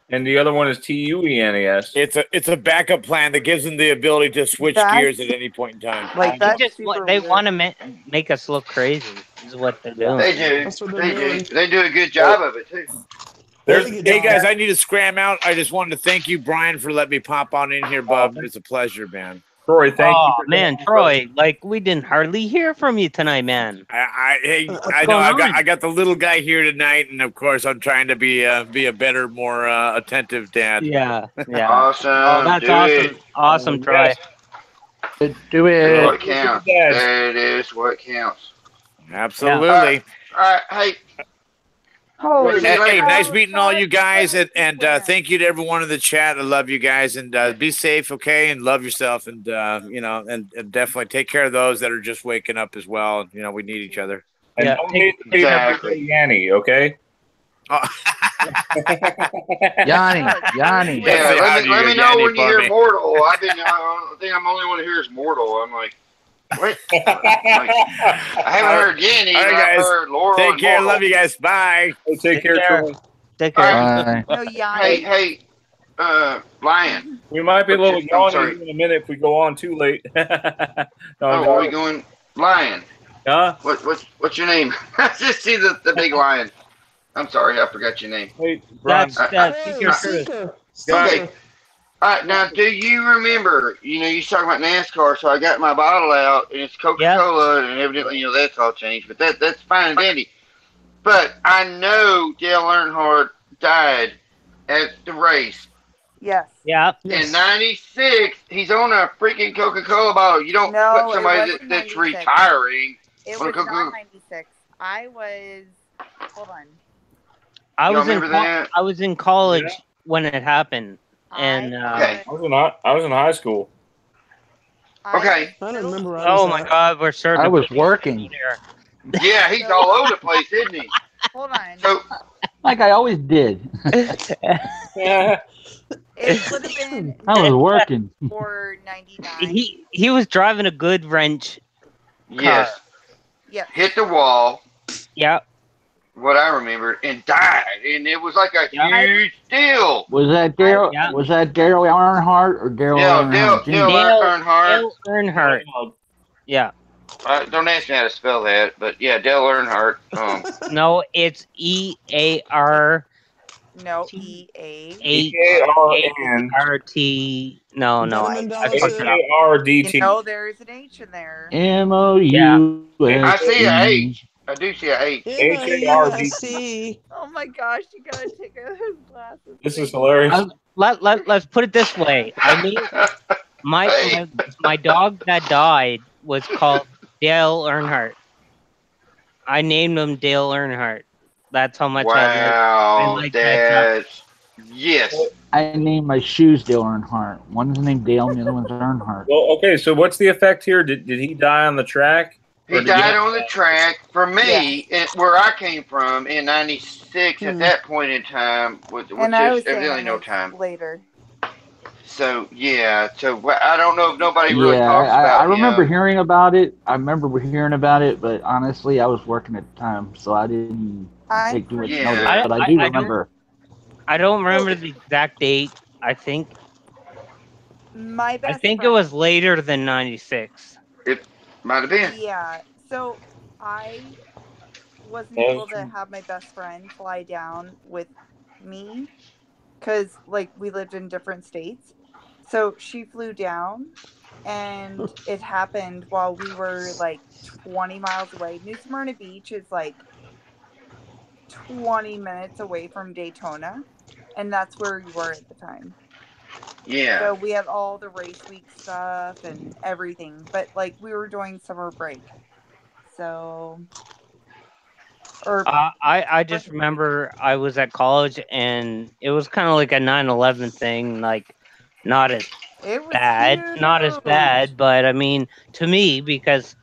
and the other one is TUENES. It's a backup plan that gives them the ability to switch gears at any point in time. Like They that's just super they weird. want to make us look crazy. Is what they're doing. They do. That's what They they're doing. do. They do a good job of it too. Hey guys, I need to scram out. I just wanted to thank you, Brian, for letting me pop on in here, bub. It's a pleasure, man. Troy, thank you. Man, Troy, like we didn't hardly hear from you tonight, man. I know I got the little guy here tonight, and of course I'm trying to be a better, more attentive dad. Yeah. Awesome. Oh, that's Do awesome. it. Awesome, Troy. Do That's it. what counts. That is what counts. Absolutely. All right. Hey. Hey, nice meeting all you guys, and thank you to everyone in the chat. I love you guys, and be safe, okay, and love yourself, and and definitely take care of those that are just waking up as well. You know, we need each other. And don't hate exactly. Yanni, okay? Yanni. Yeah, let me know when you hear mortal. I think I'm the only one who hears mortal. I'm like, what? I haven't heard Yanni. All right, I've guys. heard Laurel. Take and care. Mortal. Love you guys. Bye. Take care, Troy. Take care. Bye. No, Yanni. Hey, Lion. We might be a little I'm sorry. yawny in a minute if we go on too late. Are we going Lion? Huh? What's your name? I just see the big lion. I'm sorry, I forgot your name. Wait, That's Seeker. Okay. All right, now do you remember? You know, you talking about NASCAR, so I got my bottle out, and it's Coca-Cola, and evidently, that's all changed. But that's fine and dandy. But I know Dale Earnhardt died at the race. Yes. Yeah. In '96, he's on a freaking Coca-Cola bottle. You don't put somebody that's 96. retiring. It on a was not Coca-Cola. 96. I was. Hold on. I Y'all was in remember that? I was in college when it happened, and Okay. I was in high school. Okay. I don't remember. oh my God, we're starting. I to was put working. here. Yeah, he's all over the place, isn't he? Hold on. So, Like I always did. Yeah. It would have been I was working. or 99. He was driving a good wrench. yes. Yes. Hit the wall, Yeah. what I remember, and died. And it was like a huge deal. Was that Daryl? Yeah. Was that Daryl Earnhardt or Daryl Yeah, Earnhardt? Dale Earnhardt. Dale Earnhardt. Yeah. Don't ask me how to spell that, but yeah, Dale Earnhardt. No, it's EAR. No, EA. EARN. No. SARDT. You know, there's an H in there. MOU. I see an H. I do see an H. HARDT. Oh my gosh, you gotta take out his glasses. This is hilarious. Let's put it this way. I mean, my dog that died was called Dale Earnhardt. I named him Dale Earnhardt. That's how much I like that. Yes. I named my shoes Dale Earnhardt. One's named Dale and the other one's Earnhardt. Well, okay, so what's the effect here? Did he die on the track? He died on the track. For me, where I came from in '96, at that point in time, which is evidently no time. Later. So, yeah. So, I don't know if nobody really talks about I remember hearing about it. But honestly, I was working at the time, so I didn't take too much notice. But I do remember. I don't remember the exact date. I think it was later than '96. It might have been. Yeah. So I wasn't able to have my best friend fly down with me because, like, we lived in different states. So she flew down, and it happened while we were like 20 miles away. New Smyrna Beach is like 20 minutes away from Daytona, and that's where we were at the time. Yeah. So we had all the race week stuff and everything, but like we were doing summer break. So I just remember I was at college, and it was kind of like a 9/11 thing, like not as bad, but I mean, to me, because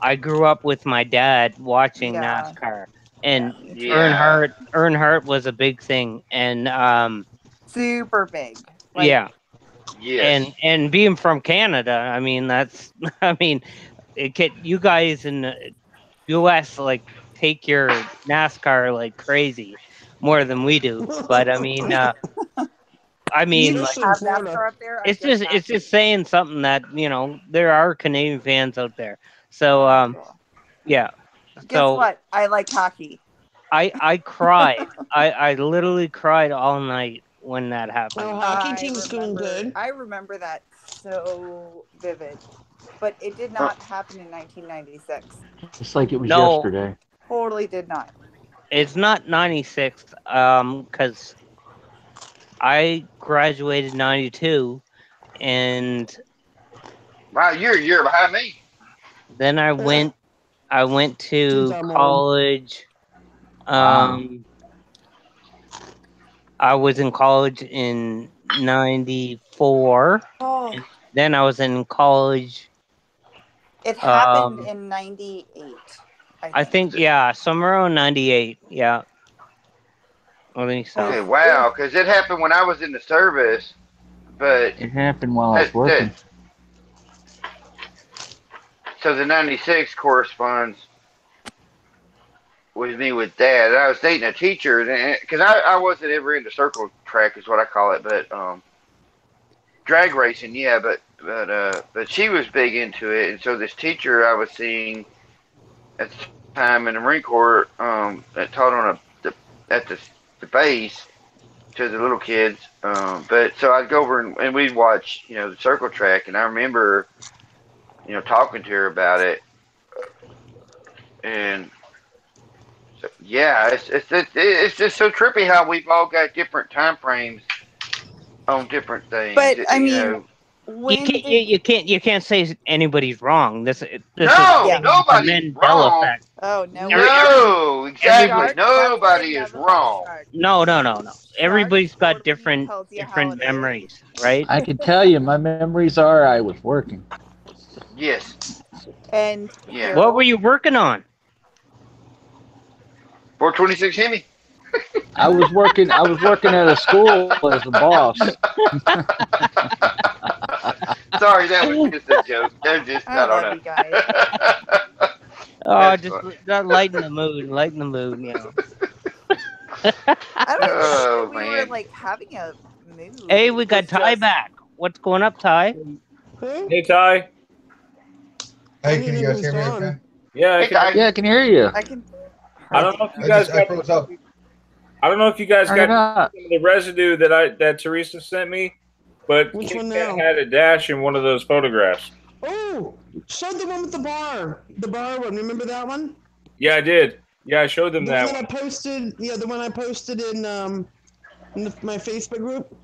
I grew up with my dad watching NASCAR, and Earnhardt was a big thing, and super big. Like, and being from Canada, I mean, you guys in the U.S., like, take your NASCAR like crazy, more than we do. But I mean, like, have NASCAR up there. it's just saying something that there are Canadian fans out there. So yeah. Guess what? I like hockey. I cried. I literally cried all night when that happened. Oh, hockey team's doing good. I remember that so vivid, but it did not happen in 1996. It's like it was yesterday. Totally did not. It's not 96, because I graduated 92, and wow, you're a year behind me. then I went to college. I was in college in 94. Oh. Then I was in college. It happened in 98. I think, yeah, somewhere around 98. Yeah. Okay, wow, because it happened when I was in the service, but it happened while I was working. So the 96 corresponds with me with Dad. And I was dating a teacher, because I wasn't ever into circle track, is what I call it, but drag racing, yeah, but she was big into it, and so this teacher I was seeing at the time in the Marine Corps that taught on at the base to the little kids, but so I'd go over and we'd watch the circle track, and I remember talking to her about it, and so, yeah, it's just so trippy how we've all got different time frames on different things. But I mean, you can't say anybody's wrong. This nobody's Mandela wrong. Effect. Oh no! No, exactly. Nobody is wrong. No. Everybody's got different memories, right? I can tell you, my memories are I was working. Yes. And yeah. What were you working on? 426 Hemi. I was working at a school as a boss. Sorry, that was just a joke. That was just I don't know. You guys. Oh, just lighten the mood. Lighten the mood. I don't know. We were like having a mood. Hey, we got Ty back. What's going up, Ty? Hey, Ty. Hey, can you guys hear me okay? Yeah, I can hear you. I don't know if you guys got. I don't know if you guys got the residue that Teresa sent me, but Which Kit one Kat now? had a dash in one of those photographs. Oh, show the one with the bar. The bar one. Remember that one? Yeah, I did. Yeah, I showed them The that one one. I posted. Yeah, the one I posted in my Facebook group.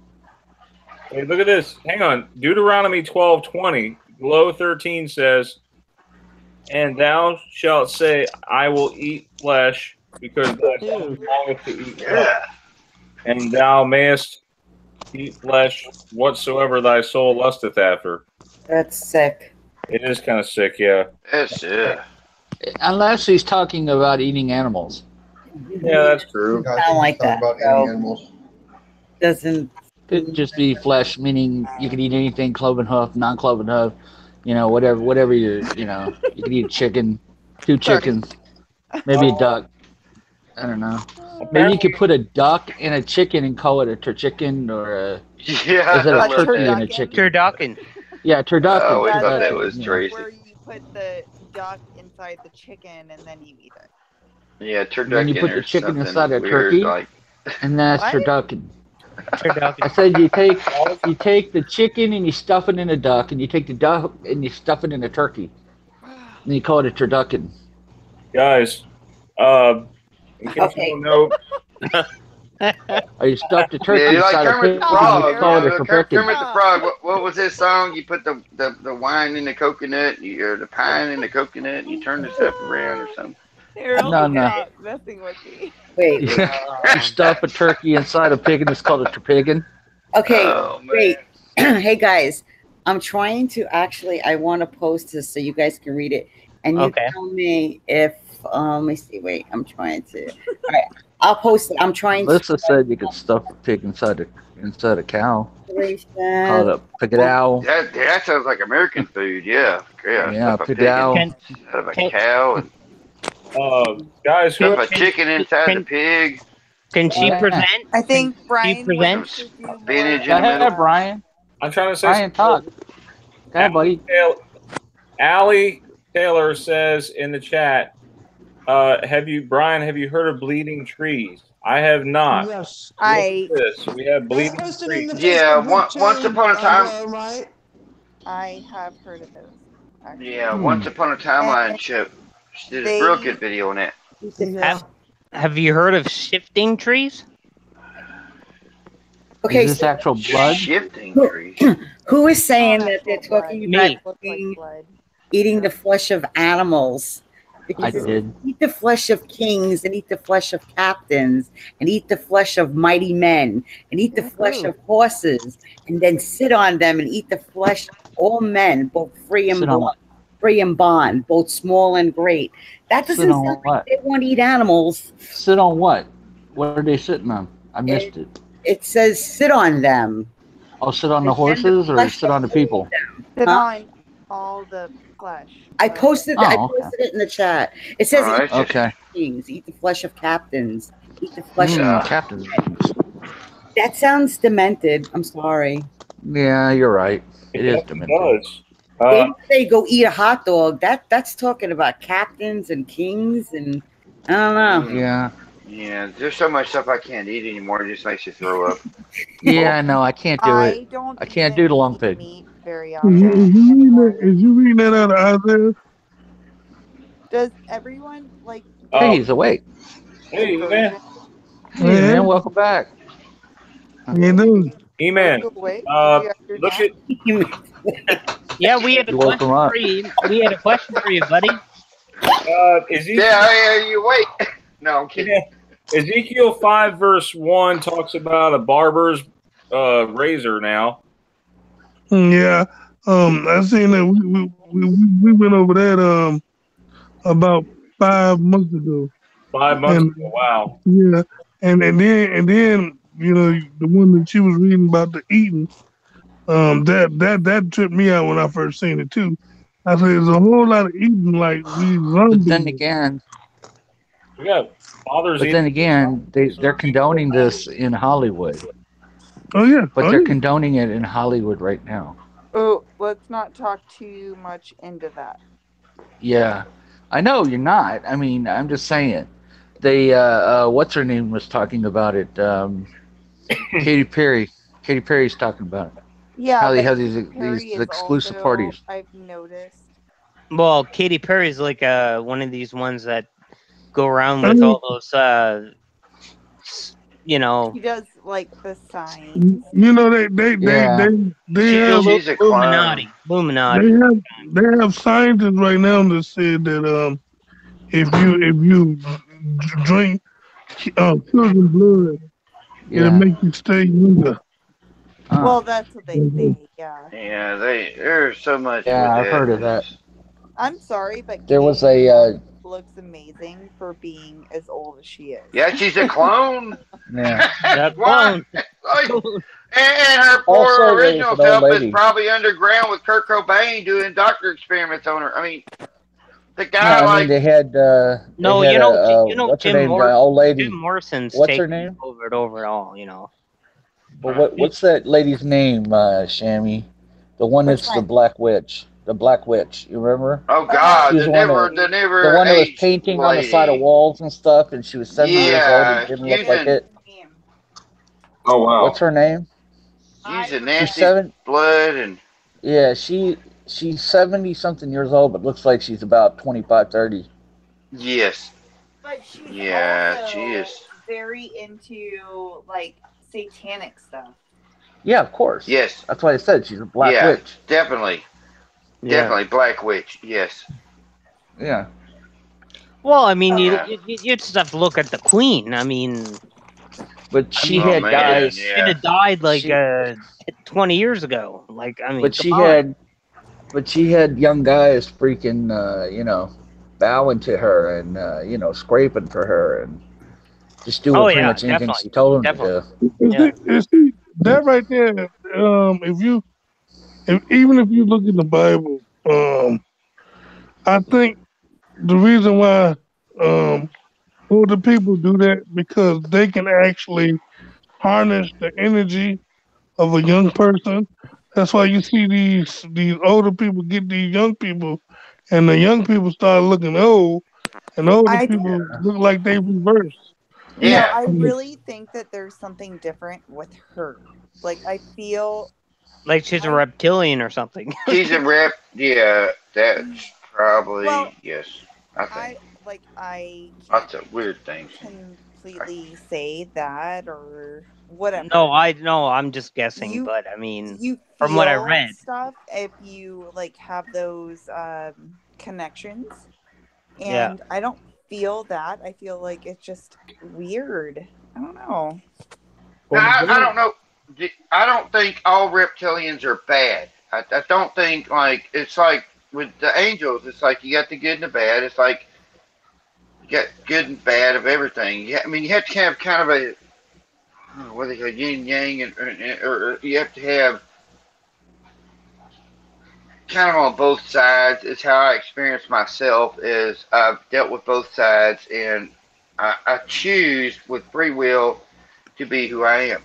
Hey, look at this. Hang on. Deuteronomy 12:20, below 13 says, "And thou shalt say, I will eat flesh, because thy soul longeth to eat flesh. And thou mayest eat flesh whatsoever thy soul lusteth after." That's sick. It is kind of sick, yeah. That's Unless he's talking about eating animals. Yeah, that's true. I don't like that. About eating animals. Doesn't. Could just be flesh, meaning you can eat anything, cloven hoof, non-cloven hoof, whatever you can eat a chicken, 2 chickens, maybe a duck. I don't know. Maybe you could put a duck in a chicken and call it a turchicken, or is it a turkey and a chicken? Turducken. Yeah, turducken. Oh, I thought that was Tracy. Where you put the duck inside the chicken and then you eat it. Yeah, turducken. Then you put the chicken inside a turkey, and that's What? turducken. Turducken. I said you take the chicken and you stuff it in a duck, and you take the duck and you stuff it in a turkey, and you call it a turducken. Guys, in case you don't know, or you stuff the turkey Yeah, like inside a Kermit pig, the and Frog. you call it a Kermit turducken. the Frog. What was his song? You put the wine in the coconut, or the pine in the coconut, and you turn the stuff around or something. Harold, No. stop messing with me. Wait. You stuff a turkey inside a pig, and it's called a turpigan. Okay. Oh, man. Wait. Hey guys, I'm trying to I want to post this so you guys can read it, and you tell me if. Let me see. Wait, I'm trying to. All right, I'll post it. I'm trying. Alyssa said you could stuff a pig inside a cow. Call it a pigadaw. That sounds like American food. Yeah. Yeah, Stuff a pig pigadaw. instead of a cow. Guys, Stuff a chicken inside the pig. Can she present? I think Brian presents? wants to do more. Spinach in the middle. Brian. I'm trying to say Brian, talk. Go ahead, buddy. Allie Taylor says in the chat, have you heard of bleeding trees? I have not. Yes. We have bleeding trees. Yeah, once upon a time. Right? I have heard of those. Actually. Yeah, once upon a time I did a real good video on it. Have you heard of shifting trees? Okay, is this actual blood? Shifting trees. Who is saying that they're talking Me. about eating the flesh of animals? Because I did. Eat the flesh of kings and eat the flesh of captains and eat the flesh of mighty men and eat the flesh of horses and then sit on them and eat the flesh of all men, both free and bond, both small and great. That doesn't sound like they want to eat animals. Sit on what? What are they sitting on? I missed it. It says sit on them. Oh, sit on the horses or sit on the people? Sit on all the flesh. I posted it in the chat. It says kings, eat the flesh of captains, eat the flesh of captains. That sounds demented. I'm sorry. Yeah, you're right. It is demented. They say go eat a hot dog. That's talking about captains and kings and I don't know. Yeah. Yeah, there's so much stuff I can't eat anymore. It just makes you throw up. Yeah, no, I can't do it. I can't do the long pig. Very Is you reading that out of Isaiah? Does everyone like? Hey, he's awake. Hey, man. Hey, man, welcome back. E-Man. Look at. Yeah, we had a question for you. We had a question for you, buddy. You wait. No, I'm kidding. Ezekiel 5 verse 1 talks about a barber's razor now. Yeah, I seen that we went over that about 5 months ago. 5 months ago, wow. Yeah, and then you know the one that she was reading about the eating, that tripped me out when I first seen it too. I said there's a whole lot of eating like we zombies. But then again, they're condoning this in Hollywood. Oh yeah, but they're condoning it in Hollywood right now. Oh, let's not talk too much into that. Yeah, I know you're not. I mean, I'm just saying. They, what's her name was talking about it. Katy Perry. Katy Perry's talking about it. Yeah, how they have these exclusive parties. I've noticed. Well, Katy Perry's like one of these ones that go around with all those, you know. He does like the signs. You know they have Illuminati. They have scientists right now that said that if you drink children's blood, it'll make you stay younger. Well, that's what they say. Yeah. Yeah, there's so much. Yeah, I've heard of that. I'm sorry, but there was a looks amazing for being as old as she is. Yeah, she's a clone. Yeah, that clone. And her poor original self is probably underground with Kurt Cobain doing doctor experiments on her. I mean, the guy they had what's her name? Old lady. Jim Morrison's what's her name? Over it overall, you know. But what's that lady's name, Shammy? The one that's the Black Witch. The Black Witch, you remember? Oh God, the one that was painting on the side of walls and stuff, and she was 7 years old and didn't look like it. Oh wow! What's her name? She's a nasty blood and. Yeah, she's 70-something years old, but looks like she's about 25, 30. Yes. But she's she is very into like satanic stuff. Yeah, of course. Yes. That's why I said she's a Black Witch. Definitely. Yeah. Definitely Black Witch, yes. Yeah. Well, I mean, you just have to look at the Queen. I mean, but she had guys. She had died like 20 years ago. Like, I mean, but she had young guys freaking, bowing to her and scraping for her and just doing pretty much anything she told them to do. See, that right there, even if you look in the Bible, I think the reason why older people do that because they can actually harness the energy of a young person. That's why you see these older people get these young people, and the young people start looking old, and the older I people look like they reverse. No, Yeah. I really think that there's something different with her. Like I feel like she's a reptilian or something. She's a rep. Yeah, that's probably well, yes. I think I can't lots of weird things. completely say that or whatever. No, I'm just guessing, but I mean, you from what I feel read, stuff if you like have those connections, yeah. and I don't feel that. I feel like it's just weird. I don't know. Now, I don't know. I don't think all reptilians are bad. I don't think like it's like with the angels. It's like you got the good and the bad. It's like you got good and bad of everything. I mean, you have to have kind of a what they call yin yang, or you have to have kind of on both sides. It's how I experience myself. Is I've dealt with both sides, and I choose with free will to be who I am.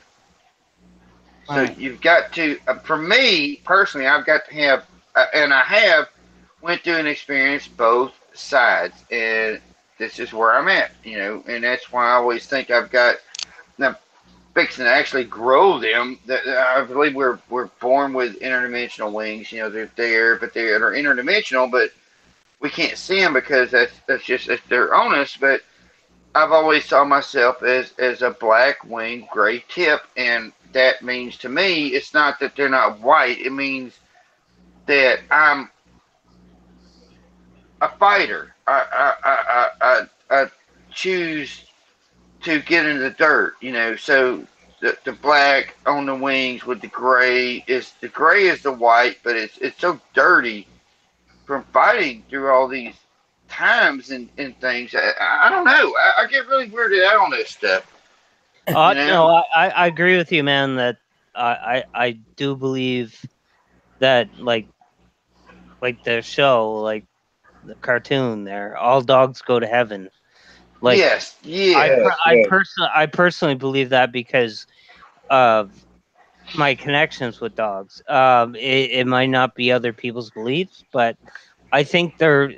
So Right. you've got to, for me personally, I've got to have, and I have went through and experienced both sides, and this is where I'm at, and that's why I always think I've got now fixing to actually grow them. That I believe we're born with interdimensional wings. They're there, but they are interdimensional, but we can't see them because that's just they're on us. But I've always saw myself as a black wing, gray tip, and that means to me, it's not that they're not white. It means that I'm a fighter. I choose to get in the dirt, So the black on the wings with the gray is the white, but it's so dirty from fighting through all these times and things. I don't know. I get really weirded out on this stuff. No, I agree with you, man. That I do believe that like the show, like the cartoon, there, all dogs go to heaven. Like, yes, yes. I personally believe that because of my connections with dogs. It might not be other people's beliefs, but I think they're,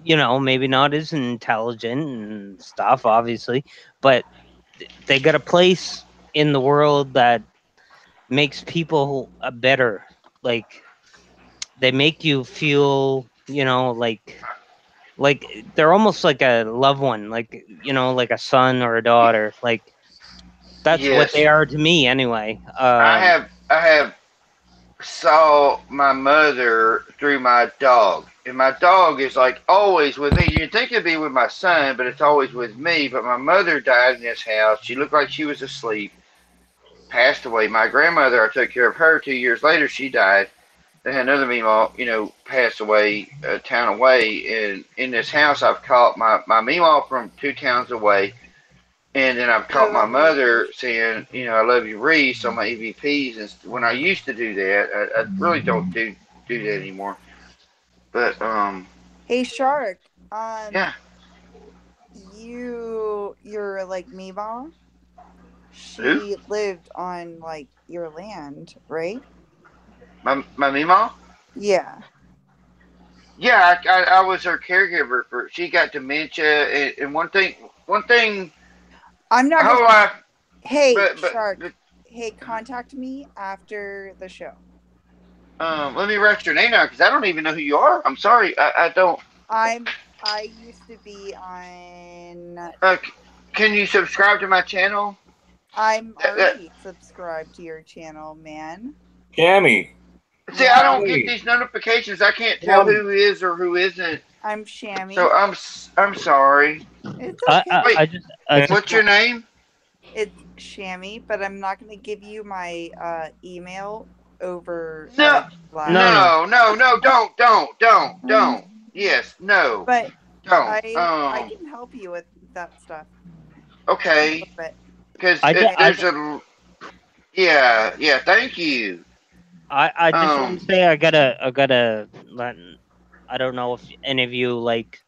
maybe not as intelligent and stuff, obviously, but they got a place in the world that makes people better. Like, they make you feel, like they're almost like a loved one, like, like a son or a daughter. Like, that's what Yes. they are to me anyway. I have saw my mother through my dog. And my dog is like always with me. You'd think it'd be with my son, but it's always with me. But my mother died in this house. She looked like she was asleep, passed away. My grandmother, I took care of her. 2 years later, she died. They had another Meemaw, pass away a town away. And in this house, I've caught my Meemaw from 2 towns away. And then I've caught my mother saying, I love you, Reese, on my EVPs. And when I used to do that, I really don't do that anymore. But Hey Shark, yeah. you're like Meemaw. Who? She lived on like your land, right? My Meemaw? Yeah. Yeah, I was her caregiver for. She got dementia, and one thing. I'm not Her gonna. life. Hey But Shark. Hey, contact me after the show. let me write your name down because I don't even know who you are. I'm sorry, I don't. I used to be on. Can you subscribe to my channel? I'm already subscribed to your channel, man. Cammy. See, I don't get these notifications. I can't tell who is or who isn't. I'm Shammy. So I'm sorry. It's okay. Wait, what's your name? It's Shammy, but I'm not going to give you my email over. No, don't. Yes, no. But don't. I can help you with that stuff. Okay. Because there's a. Yeah. Thank you. I just want to say I gotta. I don't know if any of you like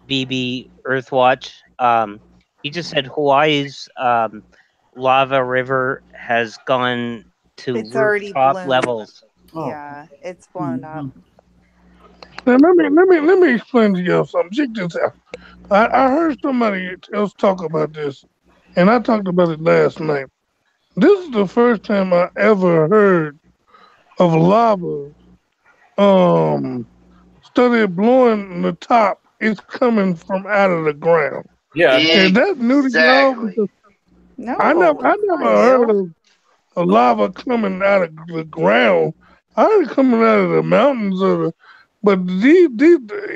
Beebe Earthwatch. He just said Hawaii's lava river has gone to It's already rooftop blown. levels. Yeah, it's blown up. Now let me explain to y'all something. Check this out. I heard somebody else talk about this, and I talked about it last night. This is the first time I ever heard of lava started blowing the top. It's coming from out of the ground. Yeah, And that's new to y'all because No, I never heard of a lava coming out of the ground. I heard it coming out of the mountains but these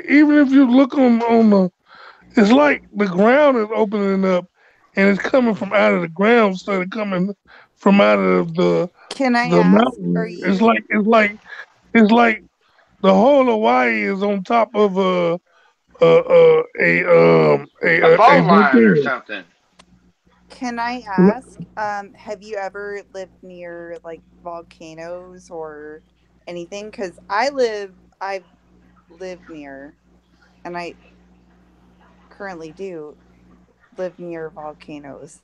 even if you look on the, it's like the ground is opening up and it's coming from out of the ground instead of coming from out of Can I the ask? mountain. Are It's you? like the whole Hawaii is on top of a fault line or volcano. something. Can I ask? Have you ever lived near like volcanoes or anything? Because I've lived near, and I currently do live near volcanoes.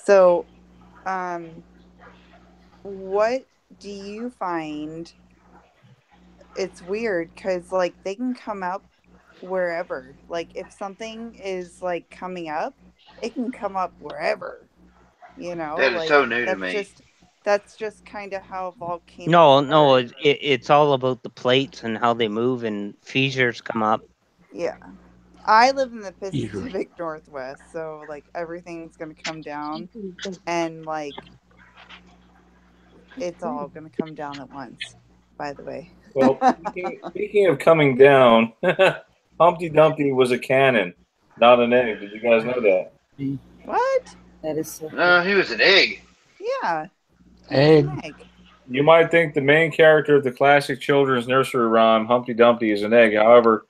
So, what do you find? It's weird because like they can come up wherever. Like if something is like coming up, it can come up wherever. That is Like so new to me. that's just kind of how volcanoes No, work. it's all about the plates and how they move, and fissures come up. Yeah. I live in the Pacific Northwest, so like everything's gonna come down, and like it's all gonna come down at once. By the way. Well, speaking of coming down, Humpty Dumpty was a cannon, not an egg. Did you guys know that? What? That is so. No, he was an egg. Yeah. Egg. You might think the main character of the classic children's nursery rhyme, Humpty Dumpty, is an egg. However,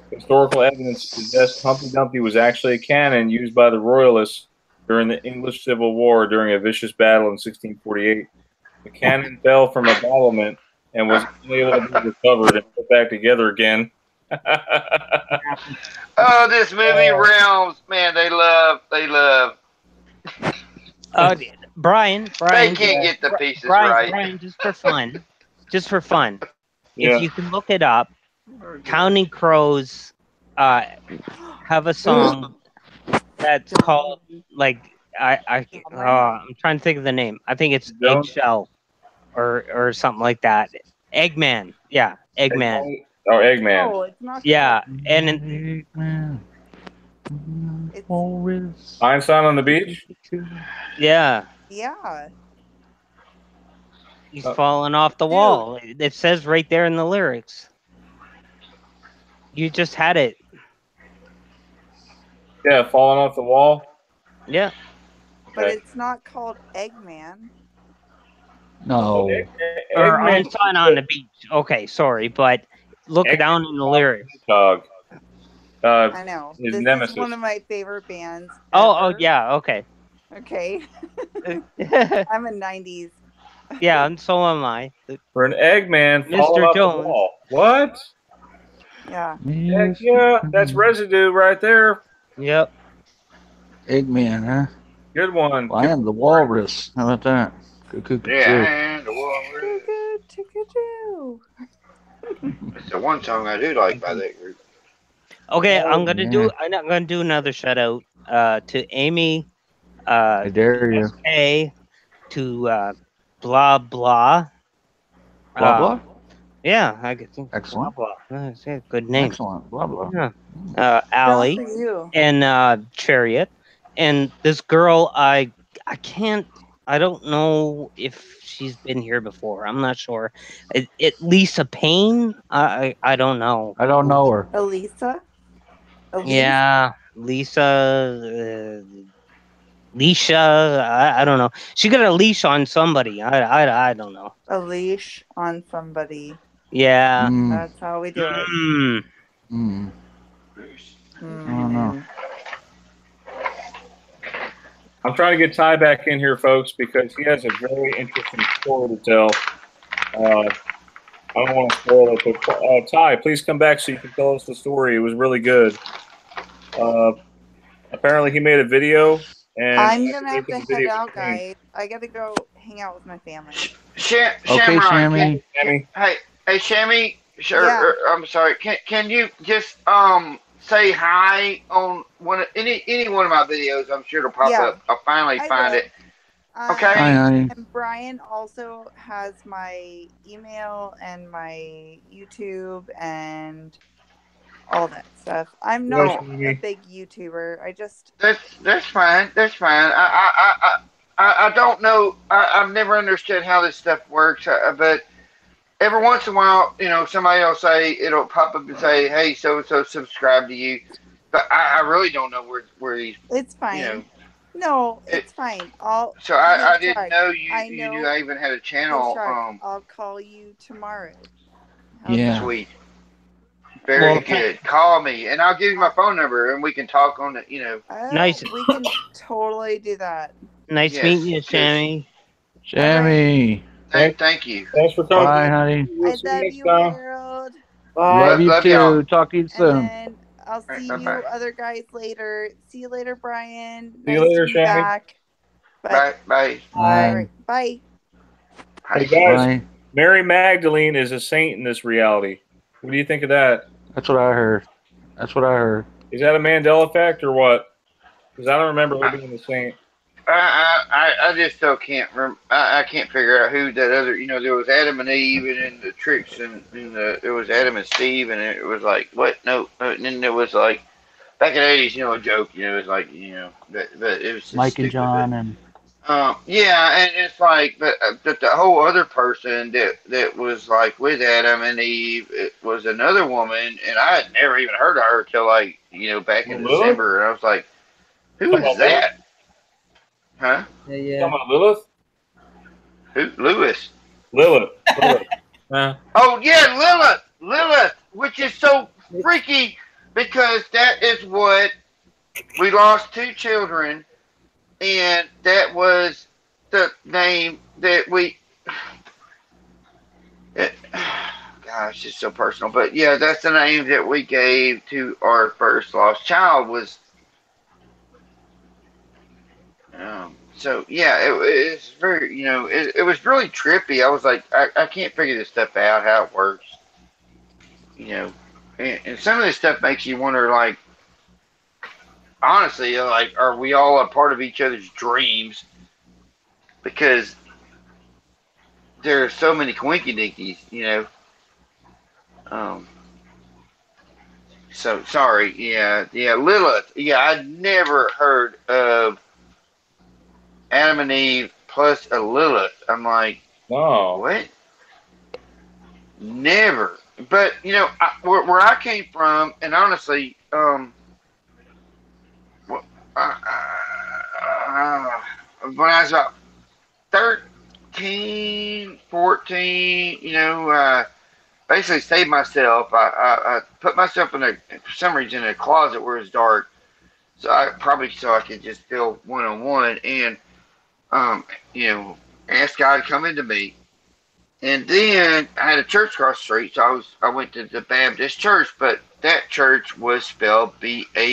historical evidence suggests Humpty Dumpty was actually a cannon used by the Royalists during the English Civil War during a vicious battle in 1648. The cannon fell from a battlement and was unable to be recovered and put back together again. Oh, this movie realms, man, they love. Brian, They can't get the pieces right. Brian, just for fun, Yeah. if you can look it up, Counting Crows have a song that's called like I'm trying to think of the name. I think it's Eggshell or something like that. Eggman, yeah, Eggman. Oh, Eggman. Oh, it's not. Yeah, and Einstein on the beach. Yeah, Yeah. he's falling off the wall. It says right there in the lyrics. You just had it. Yeah, falling off the wall. Yeah. But it's not called Eggman. No. Or Einstein on the beach. Okay, sorry, but look down in the lyrics. I know. His This nemesis. is one of my favorite bands. Oh, yeah, okay. Okay. I'm a 90s. Yeah, and so am I. For an Eggman, Mr. falling off Jones. the wall. What? Yeah. Heck yeah, that's Residue right there. Yep. Eggman, huh? Good one. Well, I am the walrus. How about that? Yeah, the walrus. It's the one song I do like by that group. Okay, I'm gonna do another shout out to Amy. I dare you. SK, to blah blah. Blah blah. Yeah, I could think. Excellent. Blah blah. That's a good name. Excellent. Blah blah. Yeah. Allie Good for you. and Chariot, and this girl. I don't know if she's been here before. I'm not sure. Lisa Payne. I don't know. I don't know her. Elisa? Yeah, Lisa. Leisha, I don't know. She got a leash on somebody. I don't know. A leash on somebody. Yeah. That's how we do it. I don't know. I'm trying to get Ty back in here, folks, because he has a very interesting story to tell. I don't want to spoil it, but Ty, please come back so you can tell us the story. It was really good. Apparently, he made a video, and I'm gonna have to head out, guys. I gotta go hang out with my family. Shamrock, hey, Shammy. Sure, Yeah. I'm sorry. Can you just say hi on any one of my videos? I'm sure it'll pop up. I'll finally find it. Okay. Hi, honey. And Brian also has my email and my YouTube and all that stuff. I'm not a big YouTuber. I just that's fine. That's fine. I don't know. I've never understood how this stuff works. But every once in a while, somebody will say it'll pop up and say, "Hey, so and so subscribe to you," but I really don't know where these. It's fine. No, it's fine. So I didn't know you even had a channel. I'll call you tomorrow. Yeah. Sweet. Very good. Call me, and I'll give you my phone number, and we can talk on it. Nice. We can totally do that. Nice meeting you, Sammy. Sammy. Thank you. Thanks for coming. Bye, honey. I love you, Harold. Love you too. Y'all. Talk to you soon. And then I'll see you other guys later. See you later, Brian. See you later, Shammy. Back. Bye. Bye. All right. Bye. Hey guys, Mary Magdalene is a saint in this reality. What do you think of that? That's what I heard. Is that a Mandela effect or what? Because I don't remember her being a saint. I just still can't I can't figure out who that other. There was Adam and Eve, and then the tricks, and it was Adam and Steve, and it was like what? No, and then there was like back in the 80s, a joke. It was like but it was just Mike and John and. Yeah, and it's like, but the whole other person that was like with Adam and Eve, it was another woman, and I had never even heard of her till back in December, and I was like, who is that? Huh? Yeah. Talking about Lilith? Who? Lewis? Lilith. Oh yeah, Lilith, which is so freaky because that is what we lost 2 children. And that was the name that gosh, it's so personal. But yeah, that's the name that we gave to our first lost child was. So yeah, it's very, it was really trippy. I was like, I can't figure this stuff out, how it works. And some of this stuff makes you wonder, like, honestly, like, are we all a part of each other's dreams? Because there are so many quinky dinkies, So sorry, yeah, Lilith. Yeah, I'd never heard of Adam and Eve plus a Lilith. I'm like, what? Never. But where I came from, and honestly, when I was about 13, 14, basically saved myself. I put myself for some reason in a closet where it's dark, so I could just feel one-on-one, and asked God to come into me. And then I had a church across the street, so I went to the Baptist church, but that church was spelled BABTIST.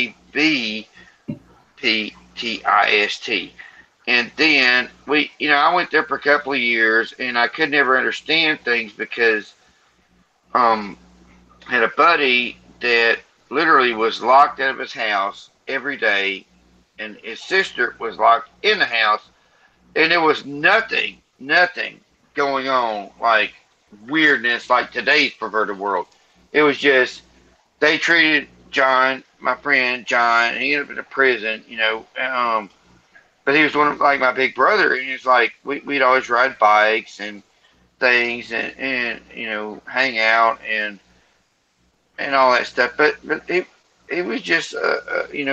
And then I went there for a couple of years, and I could never understand things because I had a buddy that literally was locked out of his house every day, and his sister was locked in the house, and there was nothing going on like weirdness like today's perverted world. It was just they treated John, my friend John, and he ended up in a prison, but he was one of like my big brother, and he's like we'd always ride bikes and things and hang out and all that stuff. But it was just he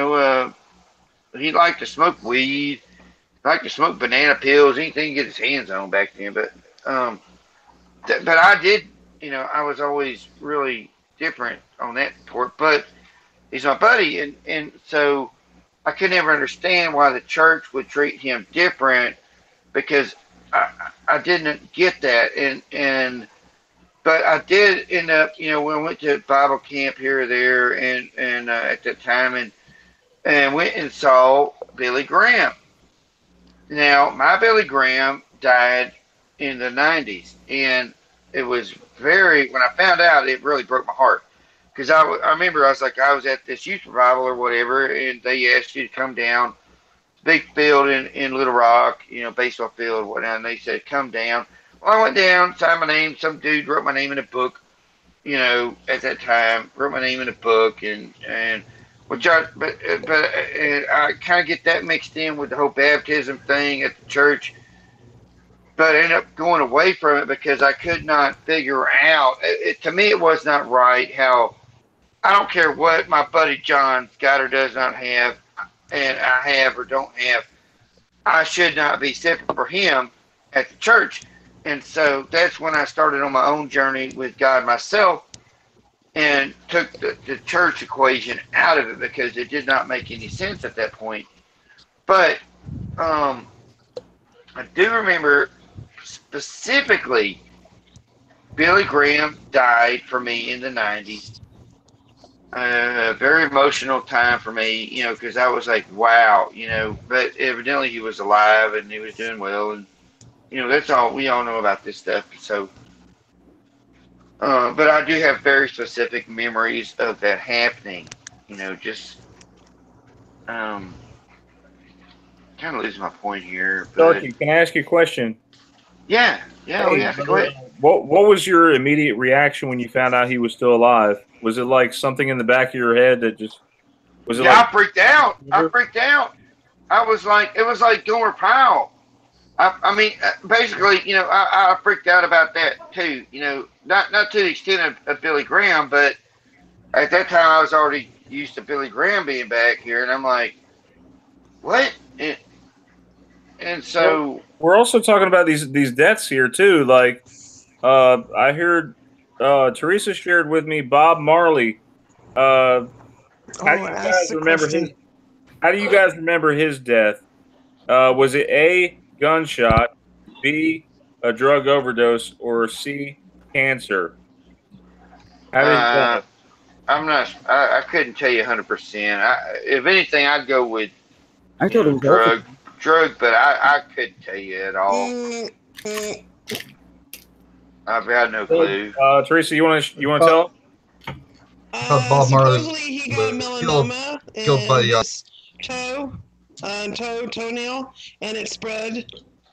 liked to smoke weed, liked to smoke banana pills, anything he could get his hands on back then. But I did, I was always really different on that part. But he's my buddy, and so I could never understand why the church would treat him different because I didn't get that, but I did end up, when I went to Bible camp here or there, and at that time, and and went and saw Billy Graham. Now, my Billy Graham died in the 90s, and it was when I found out, it really broke my heart. Because I remember I was at this youth revival or whatever, and they asked you to come down, big field in Little Rock, baseball field, whatnot, and they said, come down. Well, I went down, signed my name, some dude wrote my name in a book, at that time, wrote my name in a book, and which but I kind of get that mixed in with the whole baptism thing at the church, but I ended up going away from it because I could not figure out. To me, it was not right how I don't care what my buddy John's got or does not have, and I have or don't have. I should not be separate for him at the church, and so that's when I started on my own journey with God myself, and took the church equation out of it because it did not make any sense at that point. But I do remember specifically Billy Graham died for me in the 90s. A very emotional time for me, because I was like, wow, but evidently he was alive and he was doing well. And, that's all we all know about this stuff. So, but I do have very specific memories of that happening, just, kind of losing my point here. Darky, can I ask you a question? Yeah. Go ahead. What was your immediate reaction when you found out he was still alive? Was it like something in the back of your head that just was it? I freaked out. I was like, it was like Gomer Pyle. I mean, basically, I freaked out about that too. Not to the extent of Billy Graham, but at that time I was already used to Billy Graham being back here, and I'm like, what? And so we're also talking about these deaths here too. Like, I heard Teresa shared with me Bob Marley. How do you guys remember his death? Was it A, gunshot, B, a drug overdose, or C, cancer? I'm not. I couldn't tell you 100%. If anything, I'd go with drug, but I couldn't tell you at all. I've got no clue. Teresa, you want to tell? Bob Marley Supposedly he got melanoma killed by his toenail, and it spread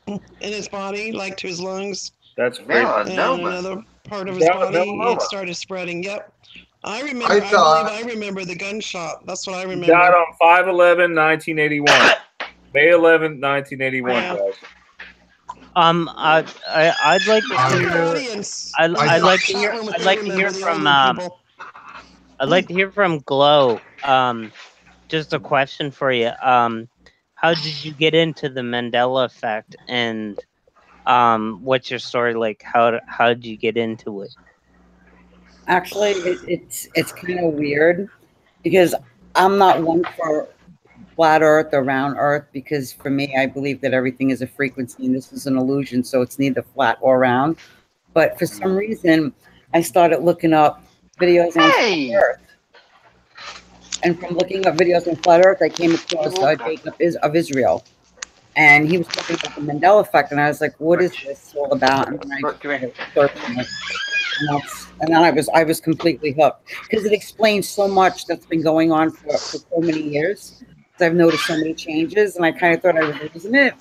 in his body, like to his lungs. That's crazy. And another part of his body, it started spreading. Yep. I remember. I remember the gunshot. That's what I remember. He died on 5/11/1981. May 11th, 1981, Wow. guys. I'd like to hear. I'd like to hear from. I'd like to hear from Glow. Just a question for you. How did you get into the Mandela Effect, and what's your story like? How did you get into it? Actually, it's kind of weird because I'm not one for flat Earth or round Earth, because for me, I believe that everything is a frequency and this is an illusion, so it's neither flat or round. But for some reason, I started looking up videos on flat Earth. And from looking up videos on flat Earth, I came across Jacob of Israel. And he was talking about the Mandela Effect, and I was like, what is this all about? And then I started searching it. And then I was completely hooked, because it explains so much that's been going on for so many years. I've noticed so many changes, and I kind of thought I was losing it,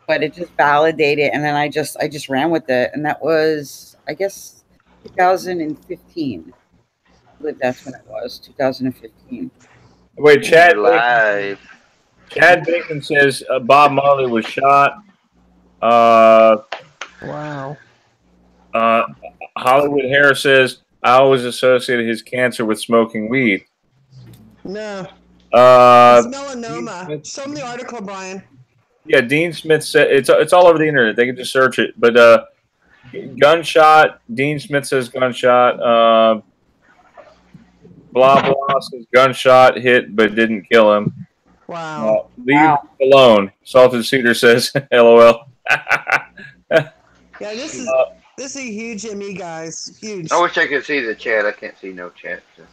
but it just validated, and then I just ran with it, and that was, I guess, 2015. I believe that's when it was, 2015. Wait, Chad Bacon says Bob Marley was shot. Wow. Hollywood Hair says I always associated his cancer with smoking weed. No. It's melanoma. Show me the article, Brian. Yeah, Dean Smith said it's all over the internet. They can just search it. But gunshot. Dean Smith says gunshot. Blah blah says gunshot hit but didn't kill him. Wow. Leave alone. Salted Cedar says LOL. Yeah, this is a huge ME, guys. Huge. I wish I could see the chat. I can't see no chat. So.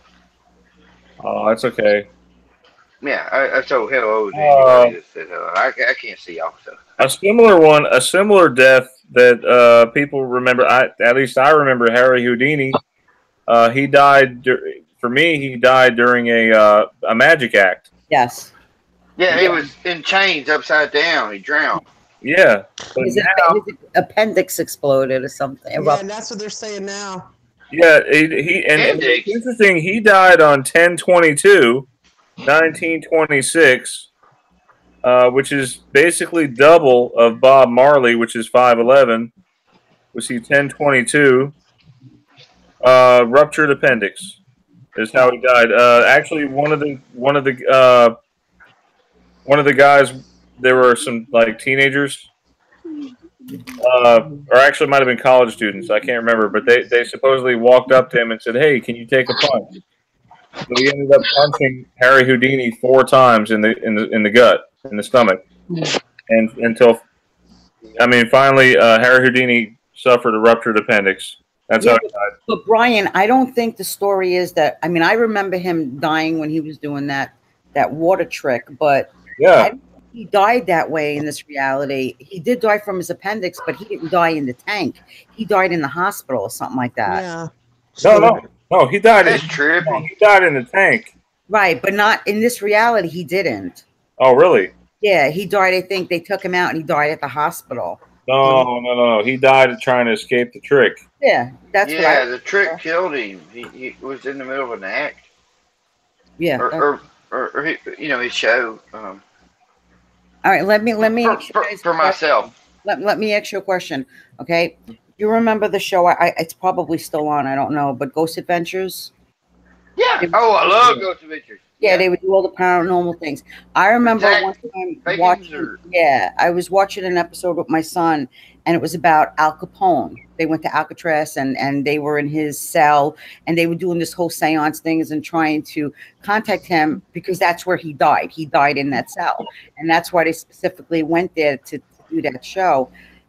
Oh, that's okay. Yeah, so hello to anybody that said hello. I can't see y'all, so. A similar death that people remember. At least I remember Harry Houdini. He died. For me, he died during a magic act. Yes. Yeah, he was in chains upside down. He drowned. Yeah. His appendix exploded or something. Yeah, that's what they're saying now. Yeah, and it's interesting. He died on 10/22/1926, which is basically double of Bob Marley, which is 5/11. We see 10/22. Ruptured appendix is how he died. Actually, one of the guys. There were some like teenagers. Or actually, it might have been college students. I can't remember, but they supposedly walked up to him and said, "Hey, can you take a punch?" So he ended up punching Harry Houdini 4 times in the gut, in the stomach, and until finally, Harry Houdini suffered a ruptured appendix. That's how he died. But Brian, I don't think the story is that. I mean, I remember him dying when he was doing that water trick, but yeah. He died that way in this reality. He did die from his appendix, but he didn't die in the tank. He died in the hospital or something like that. Yeah. No. He died. That's trippy. He died in the tank. Right, but not in this reality. He didn't. Oh, really? Yeah, he died. I think they took him out and he died at the hospital. No. He died trying to escape the trick. Yeah, that's what the trick killed him. He was in the middle of an act. Yeah. Or his show. All right, let me for myself. Let me ask you a question, okay? You remember the show? It's probably still on. I don't know, but Ghost Adventures. Yeah. I love Ghost Adventures. Yeah, they would do all the paranormal things. I remember one time watching. Yeah, I was watching an episode with my son, and it was about Al Capone. They went to Alcatraz, and they were in his cell, and they were doing this whole seance things and trying to contact him because that's where he died. He died in that cell, and that's why they specifically went there to do that show.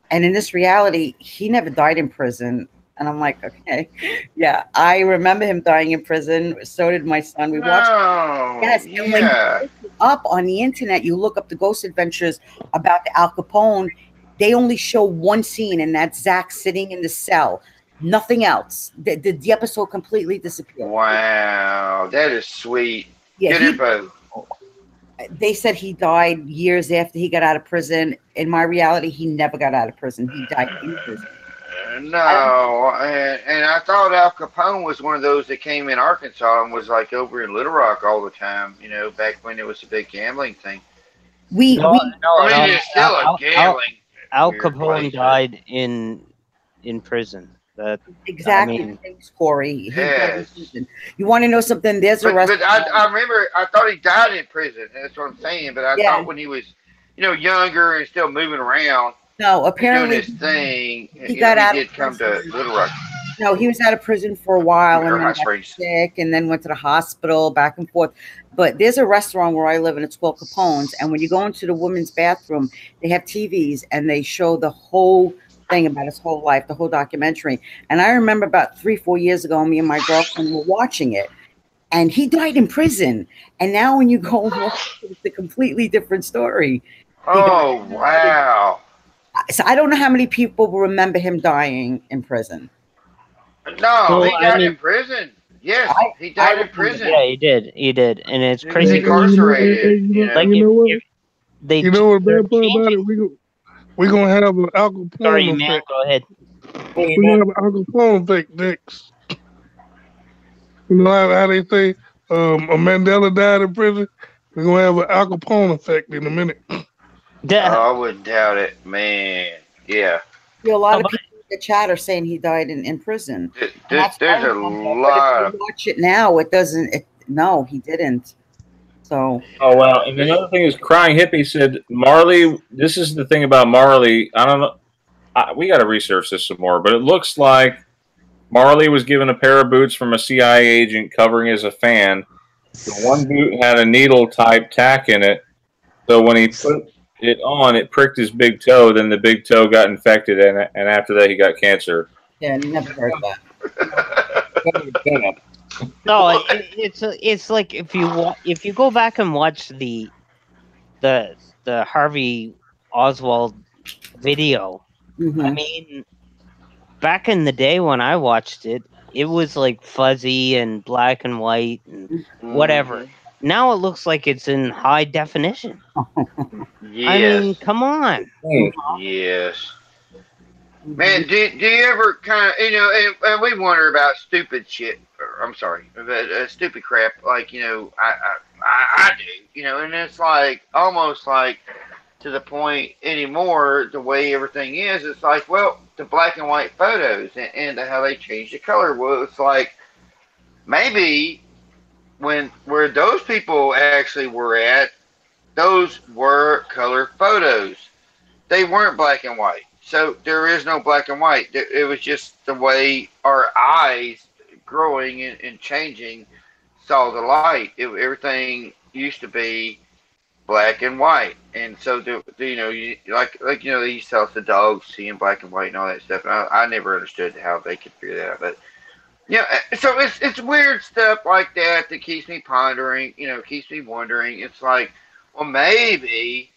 And in this reality, he never died in prison. And I'm like, okay, yeah, I remember him dying in prison. So did my son. We watched. Yes, and when you look up on the internet, you look up the Ghost Adventures about the Al Capone. They only show one scene, and that's Zach sitting in the cell. Nothing else. The episode completely disappeared. Wow, that is sweet. Yeah, good info. They said he died years after he got out of prison. In my reality, he never got out of prison. He died in prison. No, and I thought Al Capone was one of those that came in Arkansas and was like over in Little Rock all the time, back when it was a big gambling thing. It's still a gambling. Al Capone died in prison. Exactly. Thanks, Corey. Yes. You want to know something? There's a restaurant. But I remember, I thought he died in prison. That's what I'm saying. But I thought when he was, younger and still moving around. No, apparently doing his thing. He got out. He did come to Little Rock. No, he was out of prison for a while and then got sick and then went to the hospital, back and forth. But there's a restaurant where I live and it's called Capone's. And when you go into the women's bathroom, they have TVs and they show the whole thing about his whole life, the whole documentary. And I remember about 3-4 years ago, me and my girlfriend were watching it. And he died in prison. And now when you go watch it, it's a completely different story. Oh, wow. So I don't know how many people will remember him dying in prison. No, he died in prison. Yes, he died in prison. Yeah, he did. He did, and it's crazy. He was incarcerated. You know what the bad part about it? We're gonna have an Al Capone Sorry, effect. man. Go ahead. We're gonna have an Al Capone effect next. You know how they say a Mandela died in prison? We're gonna have an Al Capone effect in a minute. I wouldn't doubt it, man. Yeah. A lot of people in the chat are saying he died in prison. There's a lot. If you watch it now, it doesn't. No, he didn't. So. Oh wow! And another thing is, Crying Hippie said Marley. This is the thing about Marley. I don't know. We got to research this some more, but it looks like Marley was given a pair of boots from a CIA agent covering as a fan. The one boot had a needle-type tack in it, so when he put it on, it pricked his big toe. Then the big toe got infected, and after that, he got cancer. Yeah, never heard that. No, it's like if you go back and watch the Harvey Oswald video. I mean, back in the day when I watched it, it was like fuzzy and black and white and whatever. Now it looks like it's in high definition. Yes. I mean, come on. Yes. Man, do you ever kind of, you know, and we wonder about stupid shit. I'm sorry, but stupid crap. Like, you know, I do, you know, and it's like almost like to the point anymore. The way everything is, it's like, well, the black and white photos and how they change the color. Well, it's like maybe where those people actually were at, those were color photos. They weren't black and white. So there is no black and white. It was just the way our eyes growing and changing saw the light. Everything used to be black and white, and so you know, like you know, they used to tell us the dogs seeing black and white and all that stuff. And I never understood how they could figure that out, but yeah, so it's weird stuff like that that keeps me pondering. You know, keeps me wondering. It's like, well, maybe,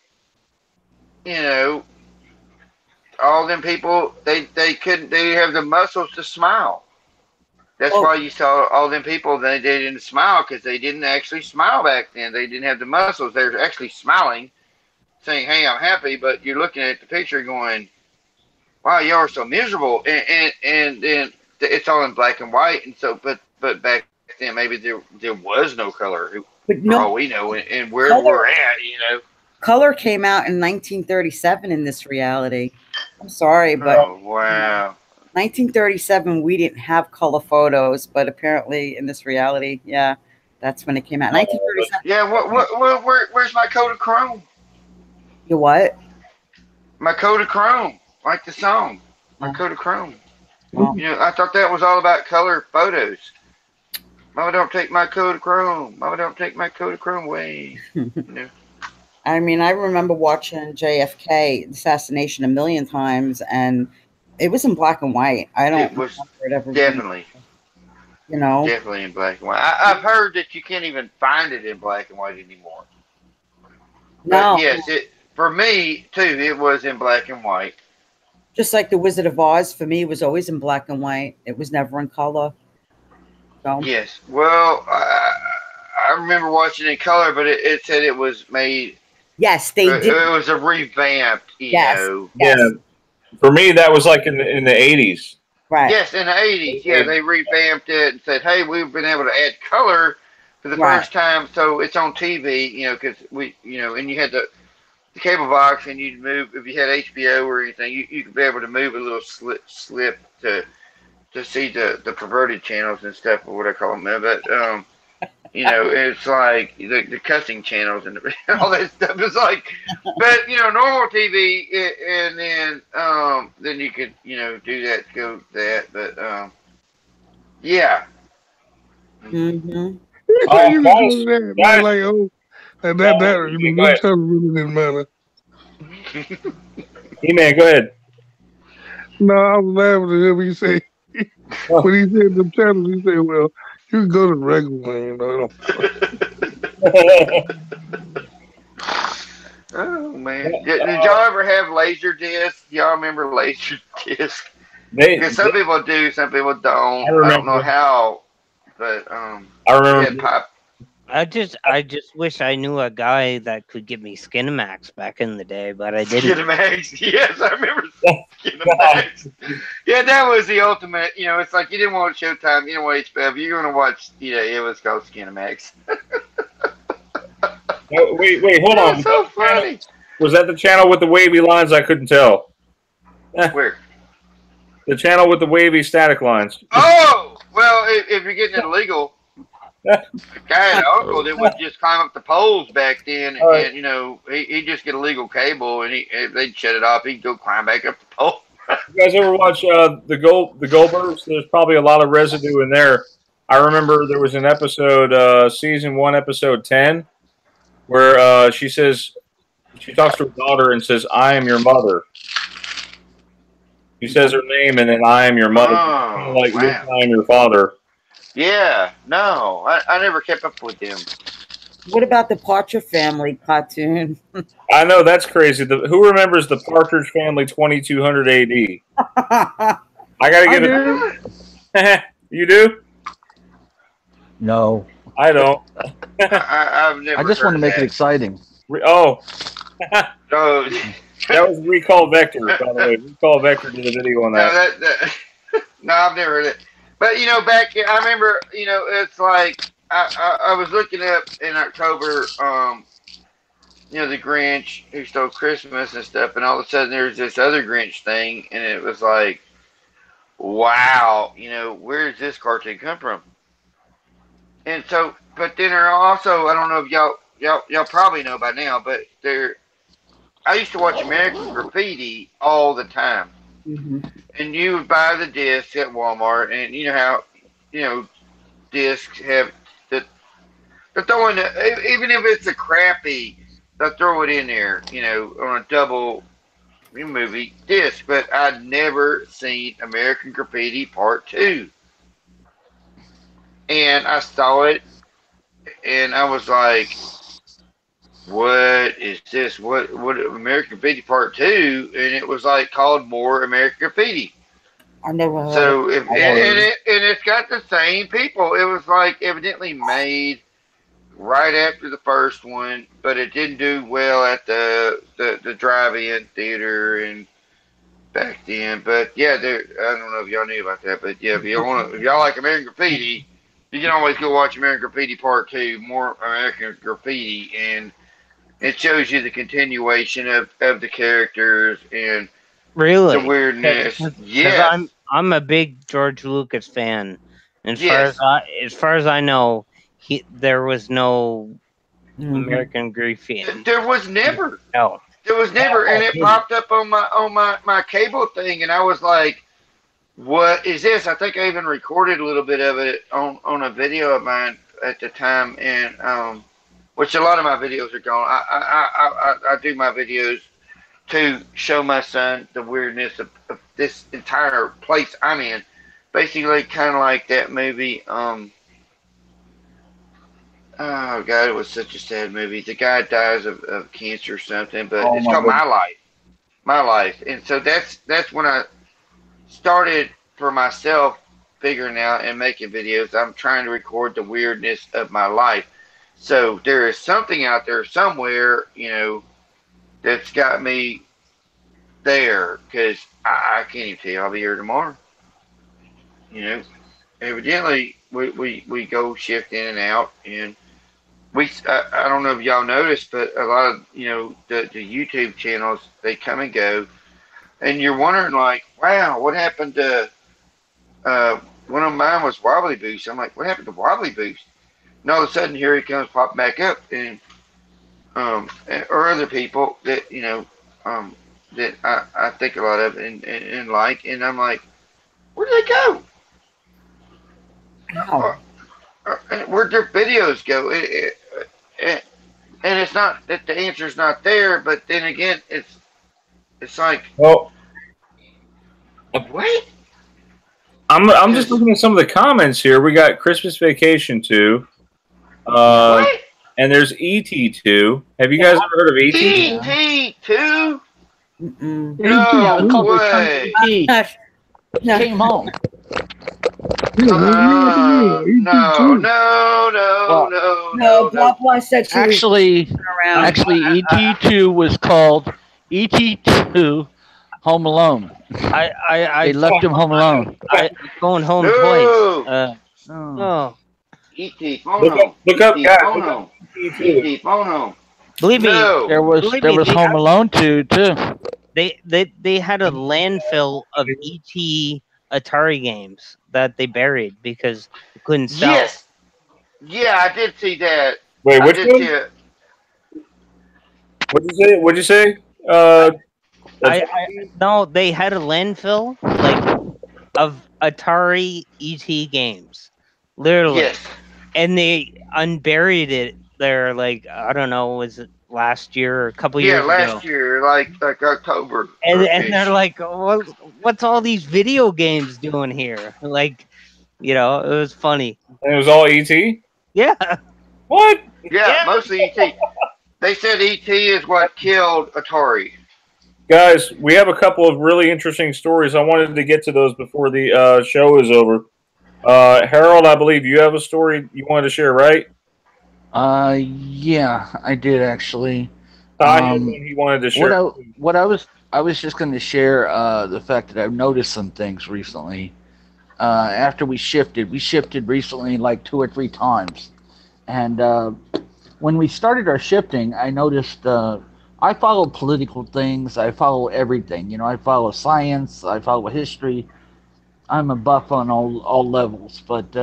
you know, all them people they didn't have the muscles to smile. That's why you saw all them people they didn't smile, because they didn't actually smile back then. They didn't have the muscles. They were actually smiling, saying, "Hey, I'm happy," but you're looking at the picture going, "Wow, y'all are so miserable," and then it's all in black and white. And so, but back then maybe there was no color. But no, for all we know, and where we're at, you know. Color came out in 1937 in this reality. I'm sorry, but wow. 1937, we didn't have color photos, but apparently in this reality, yeah, that's when it came out. 1937. Yeah, where's my Kodachrome? Your what? My Kodachrome, like the song. My Kodachrome. You know, I thought that was all about color photos. Mama, don't take my Kodachrome. Mama, don't take my Kodachrome away. You know. I mean, I remember watching JFK assassination a million times, and it was in black and white. I don't. It was remember it ever definitely. Being, you know, definitely in black and white. I've heard that you can't even find it in black and white anymore. No. But yes, for me too. It was in black and white. Just like the Wizard of Oz, for me, was always in black and white. It was never in color. So. Yes. Well, I remember watching it in color, but it said it was made. Yes, they did. It was a revamped, you know. Yes. Yeah. For me, that was like in the 80s. Right. Yes, in the 80s. Yeah, they revamped it and said, hey, we've been able to add color for the first time, so it's on TV, you know, because we, you know, and you had the cable box, and you'd move, if you had HBO or anything, you could be able to move a little slip to see the perverted channels and stuff, or what I call them. But, you know, it's like the cussing channels and all that stuff. It's like, but you know, normal TV, and then you could, you know, do that, go that. But yeah. Mm-hmm. That really didn't matter. E-Man, go ahead. No, I was laughing at him. He said, when he said the channels, he said, well, you can go to the regular one, you know. Oh, man. Did y'all ever have laser discs? Y'all remember laser discs? Because some people do, some people don't. I don't know how, but I remember. I just wish I knew a guy that could give me Skinamax back in the day, but I didn't. Skinamax, yes, I remember Skinamax. Yeah, that was the ultimate. You know, it's like you didn't want Showtime, you didn't want HBO, you're going to watch. You know, it was called Skinamax. Wait, hold on. So funny. Was that the channel with the wavy lines? I couldn't tell. Where? The channel with the wavy static lines. Oh, well, if you're getting it illegal. I had an uncle that would just climb up the poles back then, and you know, he'd just get a legal cable, and they'd shut it off. He'd go climb back up the pole. You guys ever watch the Goldbergs? There's probably a lot of residue in there. I remember there was an episode, season 1, episode 10, where she talks to her daughter and says, "I am your mother." She says her name, and then "I am your mother." Oh, like, wow. "I am your father." Yeah, no, I never kept up with them. What about the Partridge Family cartoon? I know that's crazy. Who remembers the Partridge Family 2200 AD? I gotta get it. You do? No. I don't. I've never. I just want to make it exciting. Oh. Oh. That was Recall Vector, by the way. Recall Vector did a video on that. No, I've never heard it. But back I remember, it's like I was looking up in October, the Grinch who stole Christmas and stuff, and all of a sudden there's this other Grinch thing, and it was like, wow, where does this cartoon come from? And so, but then there are also, I don't know if y'all probably know by now, but I used to watch American Graffiti all the time. Mm-hmm. And you would buy the discs at Walmart, and you know how, discs have they're throwing even if it's a crappy, they'll throw it in there, on a double movie disc. But I'd never seen American Graffiti Part 2. And I saw it, and I was like, what is this? What American Graffiti Part 2? And it was like called More American Graffiti. I never heard. So and it's got the same people. It was like evidently made right after the first one, but it didn't do well at the drive-in theater and back then. But yeah, I don't know if y'all knew about that, but yeah, if y'all like American Graffiti, you can always go watch American Graffiti Part 2, More American Graffiti, and it shows you the continuation of the characters and really the weirdness. Yes, I'm a big George Lucas fan. And as far as I know, there was no American Graffiti. There was never. No. There was never, and it popped up on my cable thing, and I was like, "What is this?" I think I even recorded a little bit of it on a video of mine at the time, and which a lot of my videos are gone. I do my videos to show my son the weirdness of this entire place I'm in. Basically, kind of like that movie. Oh God, it was such a sad movie. The guy dies of cancer or something, but it's called My Life. My Life. And so that's when I started for myself figuring out and making videos. I'm trying to record the weirdness of my life. So there is something out there somewhere, that's got me there, because I can't even tell you I'll be here tomorrow. Evidently we go shift in and out, and I don't know if y'all noticed, but a lot of the YouTube channels, they come and go, and you're wondering like, wow, what happened to one of mine was Wobbly Boost. I'm like, what happened to Wobbly Boost? And all of a sudden here he comes popping back up, and or other people that that I think a lot of and like, and I'm like, where did they go? Where'd their videos go? And it's not that the answer's not there, but then again, it's like, well, what? I'm just looking at some of the comments here. We got Christmas Vacation 2. What? And there's ET2. Have you guys ever heard of ET2? ET2? No way. Came home. No. Blah said actually, ET2 was called ET2 Home Alone. They left him home alone. Going home twice. ET Look up, guys. ET phone home. Believe me, there was Home Alone 2 too. They had a landfill of ET Atari games that they buried because they couldn't sell. Yes. Yeah, I did see that. Wait, which one? What'd you say? No, they had a landfill of Atari ET games, literally. Yes. And they unburied it there, I don't know, was it last year or a couple years ago? Yeah, last year, like October. And they're like, what's all these video games doing here? You know, it was funny. And it was all ET? Yeah. What? Yeah, mostly ET. They said ET is what killed Atari. Guys, we have a couple of really interesting stories. I wanted to get to those before the show is over. Harold, I believe you have a story you wanted to share, right? Yeah, I did actually. Ty had one he wanted to share. I was just going to share the fact that I've noticed some things recently. After we shifted recently like 2 or 3 times, and when we started our shifting, I noticed I follow political things. I follow everything. You know, I follow science. I follow history. I'm a buff on all levels, but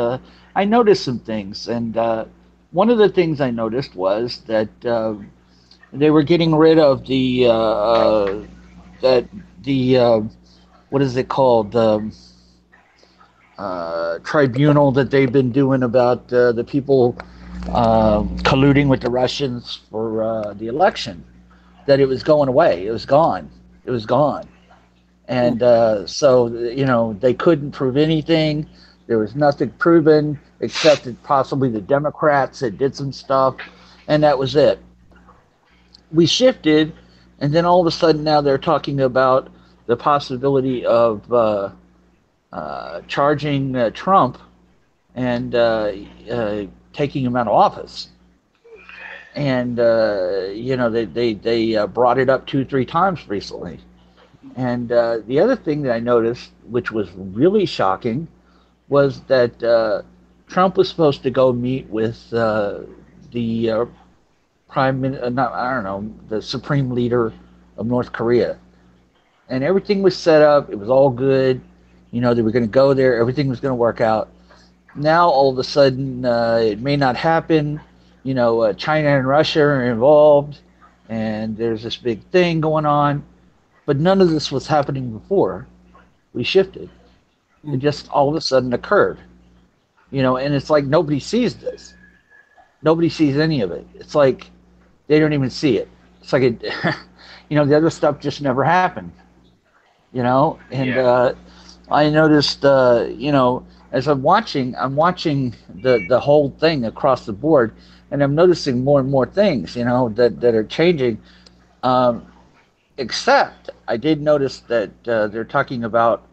I noticed some things, and one of the things I noticed was that they were getting rid of the what is it called, tribunal that they've been doing about the people colluding with the Russians for the election. That it was going away. It was gone. It was gone. And so, you know, they couldn't prove anything. There was nothing proven except that possibly the Democrats had did some stuff, and that was it. We shifted, and then all of a sudden now they're talking about the possibility of charging Trump and taking him out of office. And you know, they brought it up 2-3 times recently. And the other thing that I noticed, which was really shocking, was that Trump was supposed to go meet with the the supreme leader of North Korea, and everything was set up. It was all good. You know, they were going to go there. Everything was going to work out. Now all of a sudden, it may not happen. You know, China and Russia are involved, and there's this big thing going on. But none of this was happening before we shifted. It just all of a sudden occurred. You know, and it's like nobody sees this. Nobody sees any of it. It's like they don't even see it. It's like it, you know, the other stuff just never happened. You know, and I noticed, you know, as I'm watching the whole thing across the board, and I'm noticing more and more things, you know, that are changing. Except I did notice that they're talking about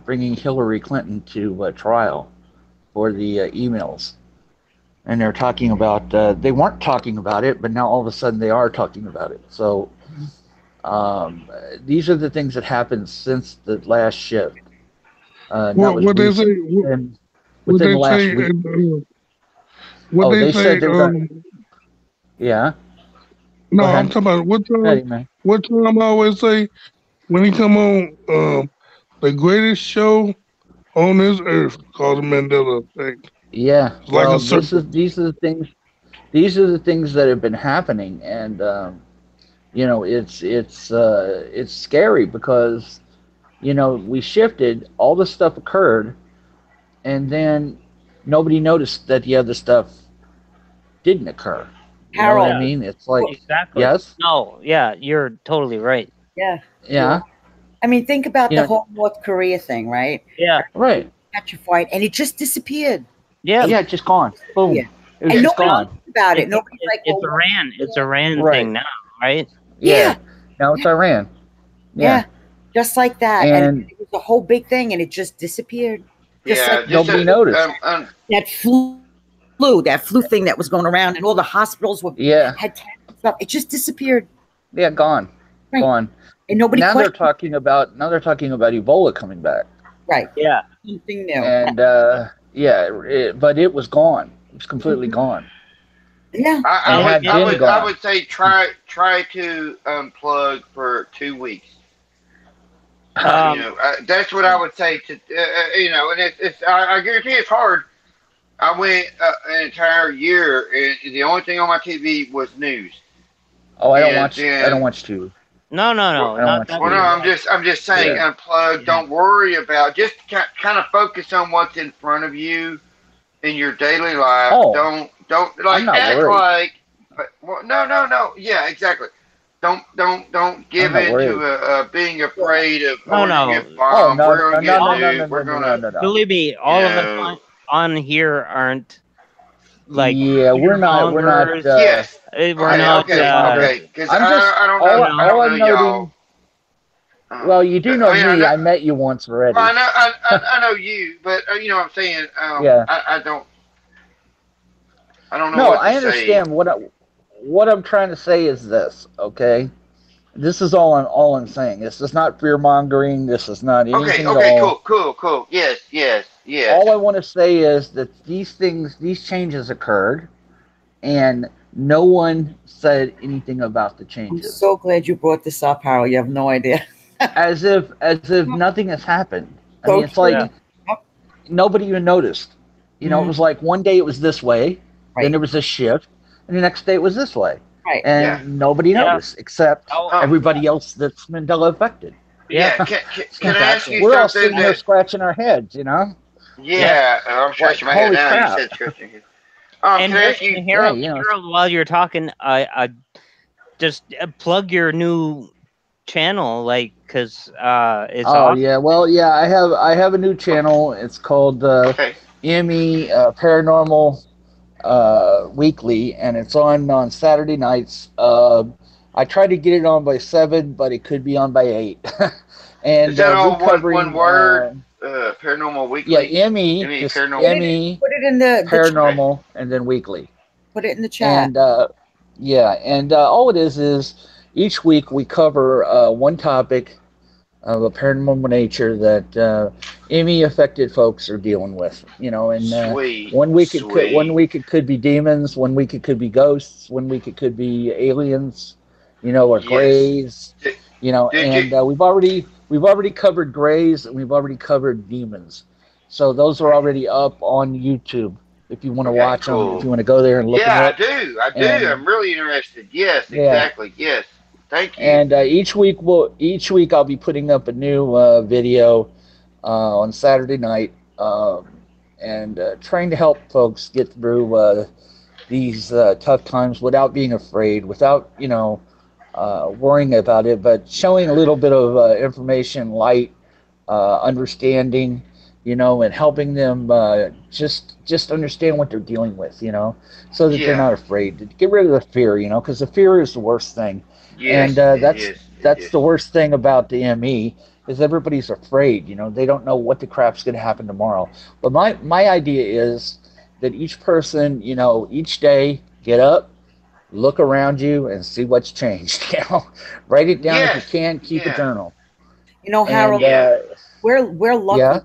bringing Hillary Clinton to trial for the emails. And they're talking about, they weren't talking about it, but now all of a sudden they are talking about it. So these are the things that happened since the last shift. What they say? Within the last week. What they say? Yeah. No, I'm talking about what time. What time I always say when he come on the greatest show on this earth called the Mandela Effect. Yeah. It's like well, a these are the things. These are the things that have been happening, and you know, it's scary because, you know, we shifted, all this stuff occurred, and then nobody noticed that the other stuff didn't occur. You know what I mean? It's like, exactly. Yes. No. Yeah, you're totally right. Yeah. Yeah. I mean, think about Yeah. the whole North Korea thing, right? Yeah. Right. Petrified, and it just disappeared. Yeah. Yeah, just gone. Boom. Yeah. It was And just nobody gone. thinks about it. Nobody's like, It's well, Iran. It's Iran Right. thing now, right? Yeah. Now it's Iran. Yeah. Just like that. And And it was a whole big thing, and it just disappeared. Just Yeah, like nobody noticed. that flu thing that was going around, and all the hospitals had tests and stuff. It just disappeared. Yeah, gone. Right. Gone. And nobody now questioned. they're talking about Ebola coming back. Right. Yeah. Something new. And but it was gone. It was completely gone. Yeah. I would say try to unplug for 2 weeks. You know, that's what I would say to you know, and it's I guarantee it's hard. I went an entire year, and the only thing on my TV was news. Oh, I don't watch TV. No. Well, no, I'm just saying, unplug. Don't worry about. Just kind of focus on what's in front of you in your daily life. Oh, don't like I'm not act worried. like. No. Yeah, exactly. don't give in to being afraid of No, gonna no. get bombed. no, We're gonna get no, nuked. We're gonna. no. Believe me, all of us on here aren't like Yeah, we're not. Yes. we're not. Okay. Because I don't all know. I don't know I'm noting. y'all. Well, you do know me. I met you once already. Well, I know you, but you know what I'm saying. Yeah. I don't know No, what to I understand. say. What I'm trying to say is this. Okay, this is all I'm saying. This is not fear mongering. This is not anything at all. Cool. Yes. All I want to say is that these changes occurred, and no one said anything about the I'm changes. so glad you brought this up, Harold. You have no idea. as if nothing has happened. I mean, it's like nobody even noticed. You know, it was like one day it was this way, then there was a shift, and the next day it was this way. Right. And nobody noticed except everybody else that's Mandela affected. Yeah. Can I ask you We're something? all sitting here scratching our heads, you know? Yeah. I'm scratching my head now. Crap. You said scratching your head. And Harold, while you're talking, I just plug your new channel, like, because it's awesome. Yeah, well, yeah, I have a new channel. It's called ME Paranormal Weekly, and it's on Saturday nights. I tried to get it on by 7, but it could be on by 8. And is that all covering, one word? Paranormal Weekly. Yeah, ME Paranormal. Put it in the Paranormal, and then Weekly. Put it in the chat. And all it is each week we cover one topic of a paranormal nature that ME affected folks are dealing with. You know, and one week it could be demons, one week it could be ghosts, one week it could be aliens, you know, or greys. You know, we've already covered greys and we've already covered demons. So those are already up on YouTube. If you want to watch them, if you want to go there and look them up. I do. I'm really interested. Yes, exactly. Yes. Thank you. And each week I'll be putting up a new video on Saturday night and trying to help folks get through these tough times without being afraid, without, you know, worrying about it, but showing a little bit of information, light, understanding, you know, and helping them just understand what they're dealing with, you know, so that they're not afraid. To get rid of the fear, you know, because the fear is the worst thing. Yes, and that's the worst thing about the ME is everybody's afraid, you know, they don't know what the crap's going to happen tomorrow. But my idea is that each person, you know, each day get up, look around you and see what's changed. You know, write it down if you can. Keep a journal. You know, Harold, we're lucky. Yeah.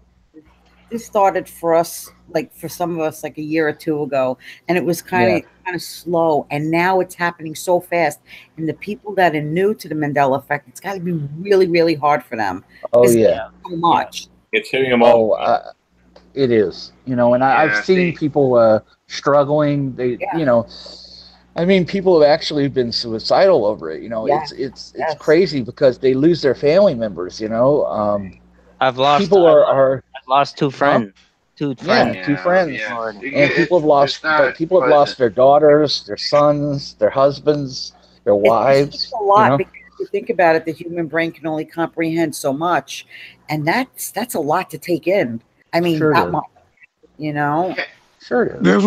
This started for us, like for some of us, like a year or two ago, and it was kind of slow. And now it's happening so fast. And the people that are new to the Mandela effect, it's got to be really, really hard for them. Oh yeah, so much. It's hitting them all. It is. You know, and I've seen people struggling. They, you know. I mean, people have actually been suicidal over it. You know, it's crazy because they lose their family members. You know, I've lost people I've lost two friends. Two friends. Yeah, 2 friends. Yeah. And people have lost their daughters, their sons, their husbands, their wives. It's a lot, because if you think about it, the human brain can only comprehend so much, and that's a lot to take in. I mean, not much. You know. Sure it is.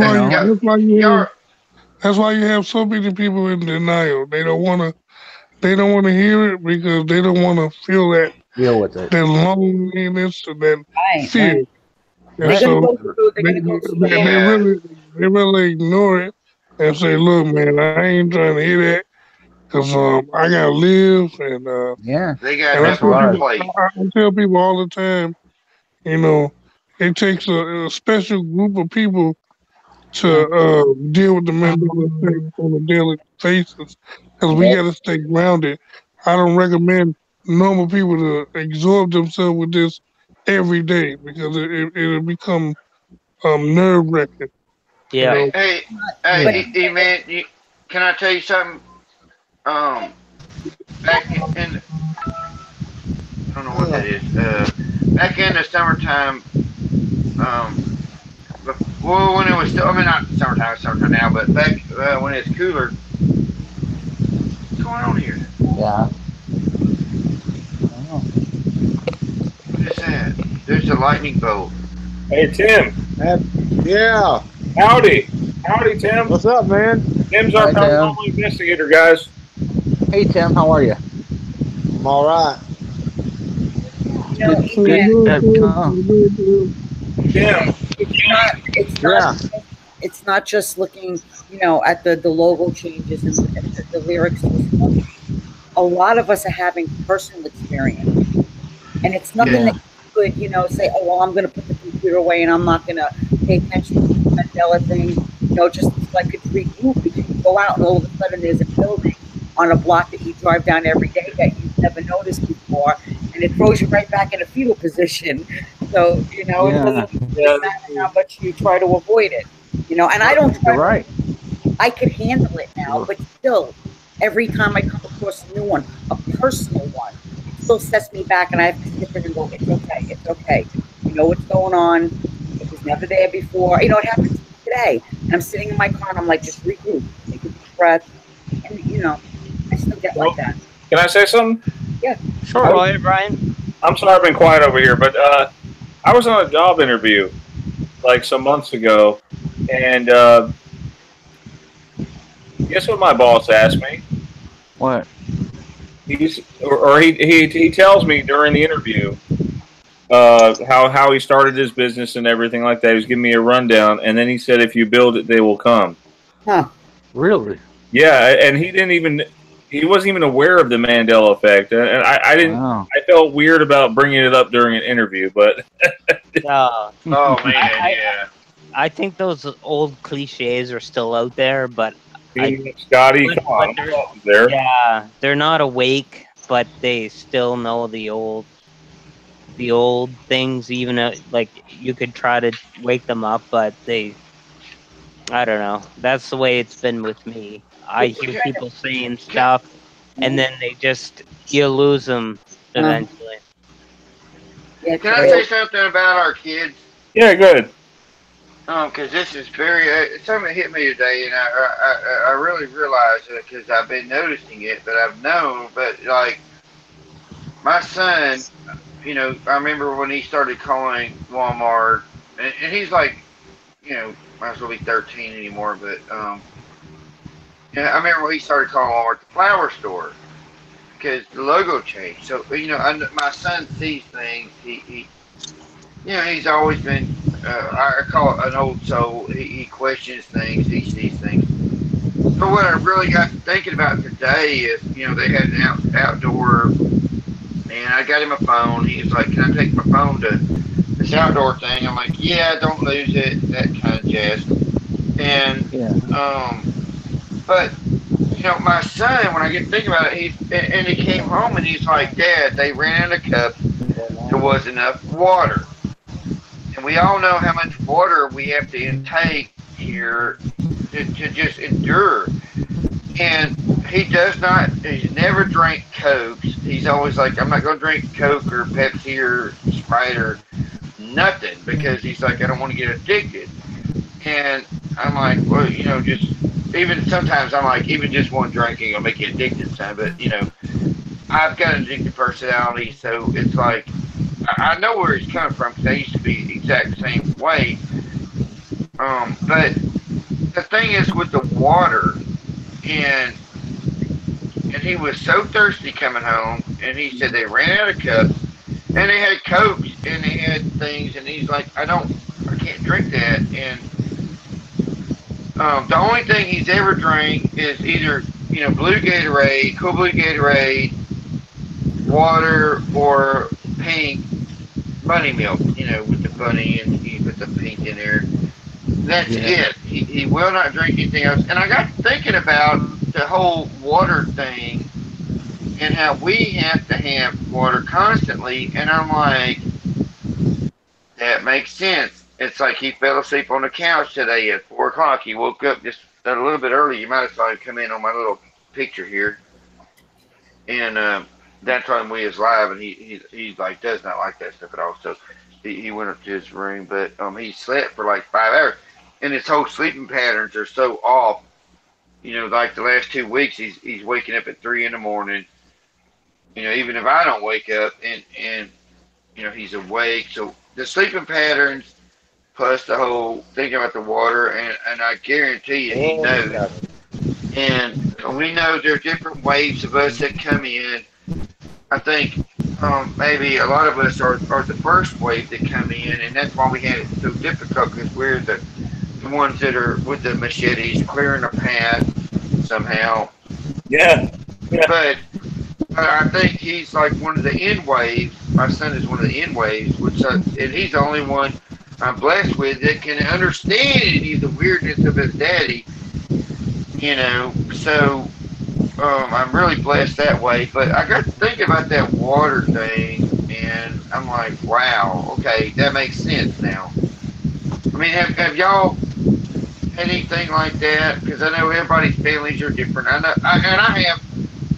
That's why you have so many people in denial. They don't want to hear it because they don't want to feel that deal with it. That loneliness and that fear. Right. And they really ignore it and say, "Look, man, I ain't trying to hear that because I gotta live." And they got enough on their plate. I tell people all the time, you know, it takes a special group of people to deal with the Mandela effect on a daily basis, because we got to stay grounded. I don't recommend normal people to absorb themselves with this every day because it'll become nerve-wracking. Yeah. You know? Hey, man, can I tell you something? Back in I don't know what that is. Back in the summertime, well, when it was still, I mean, not summertime now, but back when it's cooler. What's going on here? Yeah. What is that? There's a lightning bolt. Hey, Tim. Yeah. Howdy. Howdy, Tim. What's up, man? Tim's our Hi, Tim. paranormal investigator, guys. Hey, Tim. How are you? I'm all right. You know, Tim. it's not just looking, you know, at the logo changes and the lyrics to a song. A lot of us are having personal experience, and it's nothing that you could, you know, say, oh well, I'm going to put the computer away and I'm not going to pay attention to the Mandela thing, you know, just so I could regroup, because you go out and all of a sudden there's a building on a block that you drive down every day that you've never noticed before, and it throws you right back in a fetal position. So, you know, it doesn't matter how much you try to avoid it, you know, and I don't try I can handle it now, but still, every time I come across a new one, a personal one, it still sets me back, and I have to sit there and go, it's okay, it's okay. You know what's going on. It was never there before. You know, it happened to me today. And I'm sitting in my car, and I'm like, just regroup, take a deep breath. And, you know, I still get like that. Can I say something? Yeah. Sure. Go ahead, Brian. I'm sorry I've been quiet over here, but I was on a job interview like some months ago, and guess what my boss asked me? What? He tells me during the interview how he started his business and everything like that. He was giving me a rundown, and then he said, "If you build it, they will come." Huh? Really? Yeah, and he wasn't even aware of the Mandela effect, and I didn't. Wow. I felt weird about bringing it up during an interview, but Oh man, yeah. I think those old cliches are still out there, but Scotty, come on, I'm there. Yeah, they're not awake, but they still know the old things. Even like you could try to wake them up, but I don't know. That's the way it's been with me. I hear people saying stuff, and then you lose them eventually. Can I say something about our kids? Yeah, good. Because this is very something hit me today, and I really realized it because I've been noticing it, but I've known. But like my son, you know, I remember when he started calling Walmart, and he's like, you know, might as well be 13 anymore, but yeah, I remember when he started calling Walmart the flower store because the logo changed. So you know, my son sees things. He you know, he's always been, I call it an old soul. He questions things, he sees things. But what I really got thinking about today is, you know, they had an outdoor, and I got him a phone. He was like, can I take my phone to this outdoor thing? I'm like, yeah, don't lose it, that kind of jazz. And, but, you know, my son, when I get thinking about it, he came home and he's like, Dad, they ran out of cups. There was enough water. And we all know how much water we have to intake here to just endure. And he's never drank Cokes. He's always like, I'm not going to drink Coke or Pepsi or Sprite or nothing, because he's like, I don't want to get addicted. And I'm like, well, you know, just, even sometimes I'm like, even just one drinking will make you addicted son. But, you know, I've got an addictive personality, so it's like, I know where he's coming from because I used to be the exact same way. But the thing is with the water, and he was so thirsty coming home, and he said they ran out of cups, and they had Cokes, and they had things, and he's like, I can't drink that. And the only thing he's ever drank is either, you know, blue Gatorade, cool blue Gatorade, water, or pink bunny milk, you know, with the bunny, and he put the pink in there. That's it. He will not drink anything else. And I got thinking about the whole water thing and how we have to have water constantly. And I'm like, that makes sense. It's like he fell asleep on the couch today at 4 o'clock. He woke up just a little bit early. You might have saw him come in on my little picture here. And that time we was live, and he like does not like that stuff at all. So he went up to his room, but he slept for like 5 hours, and his whole sleeping patterns are so off. You know, like the last 2 weeks, he's waking up at 3 in the morning, even if I don't wake up and he's awake. So the sleeping patterns plus the whole thinking about the water, and I guarantee you he knows. And we know there are different waves of us that come in. I think maybe a lot of us are the first wave that come in, and that's why we had it so difficult because we're the ones that are with the machetes clearing a path somehow. Yeah. But I think he's like one of the end waves. My son is one of the end waves, and he's the only one I'm blessed with that can understand any of the weirdness of his daddy. So I'm really blessed that way. But I got to think about that water thing, and I'm like, wow, okay, that makes sense now. I mean, have y'all had anything like that? Because I know everybody's families are different. I know,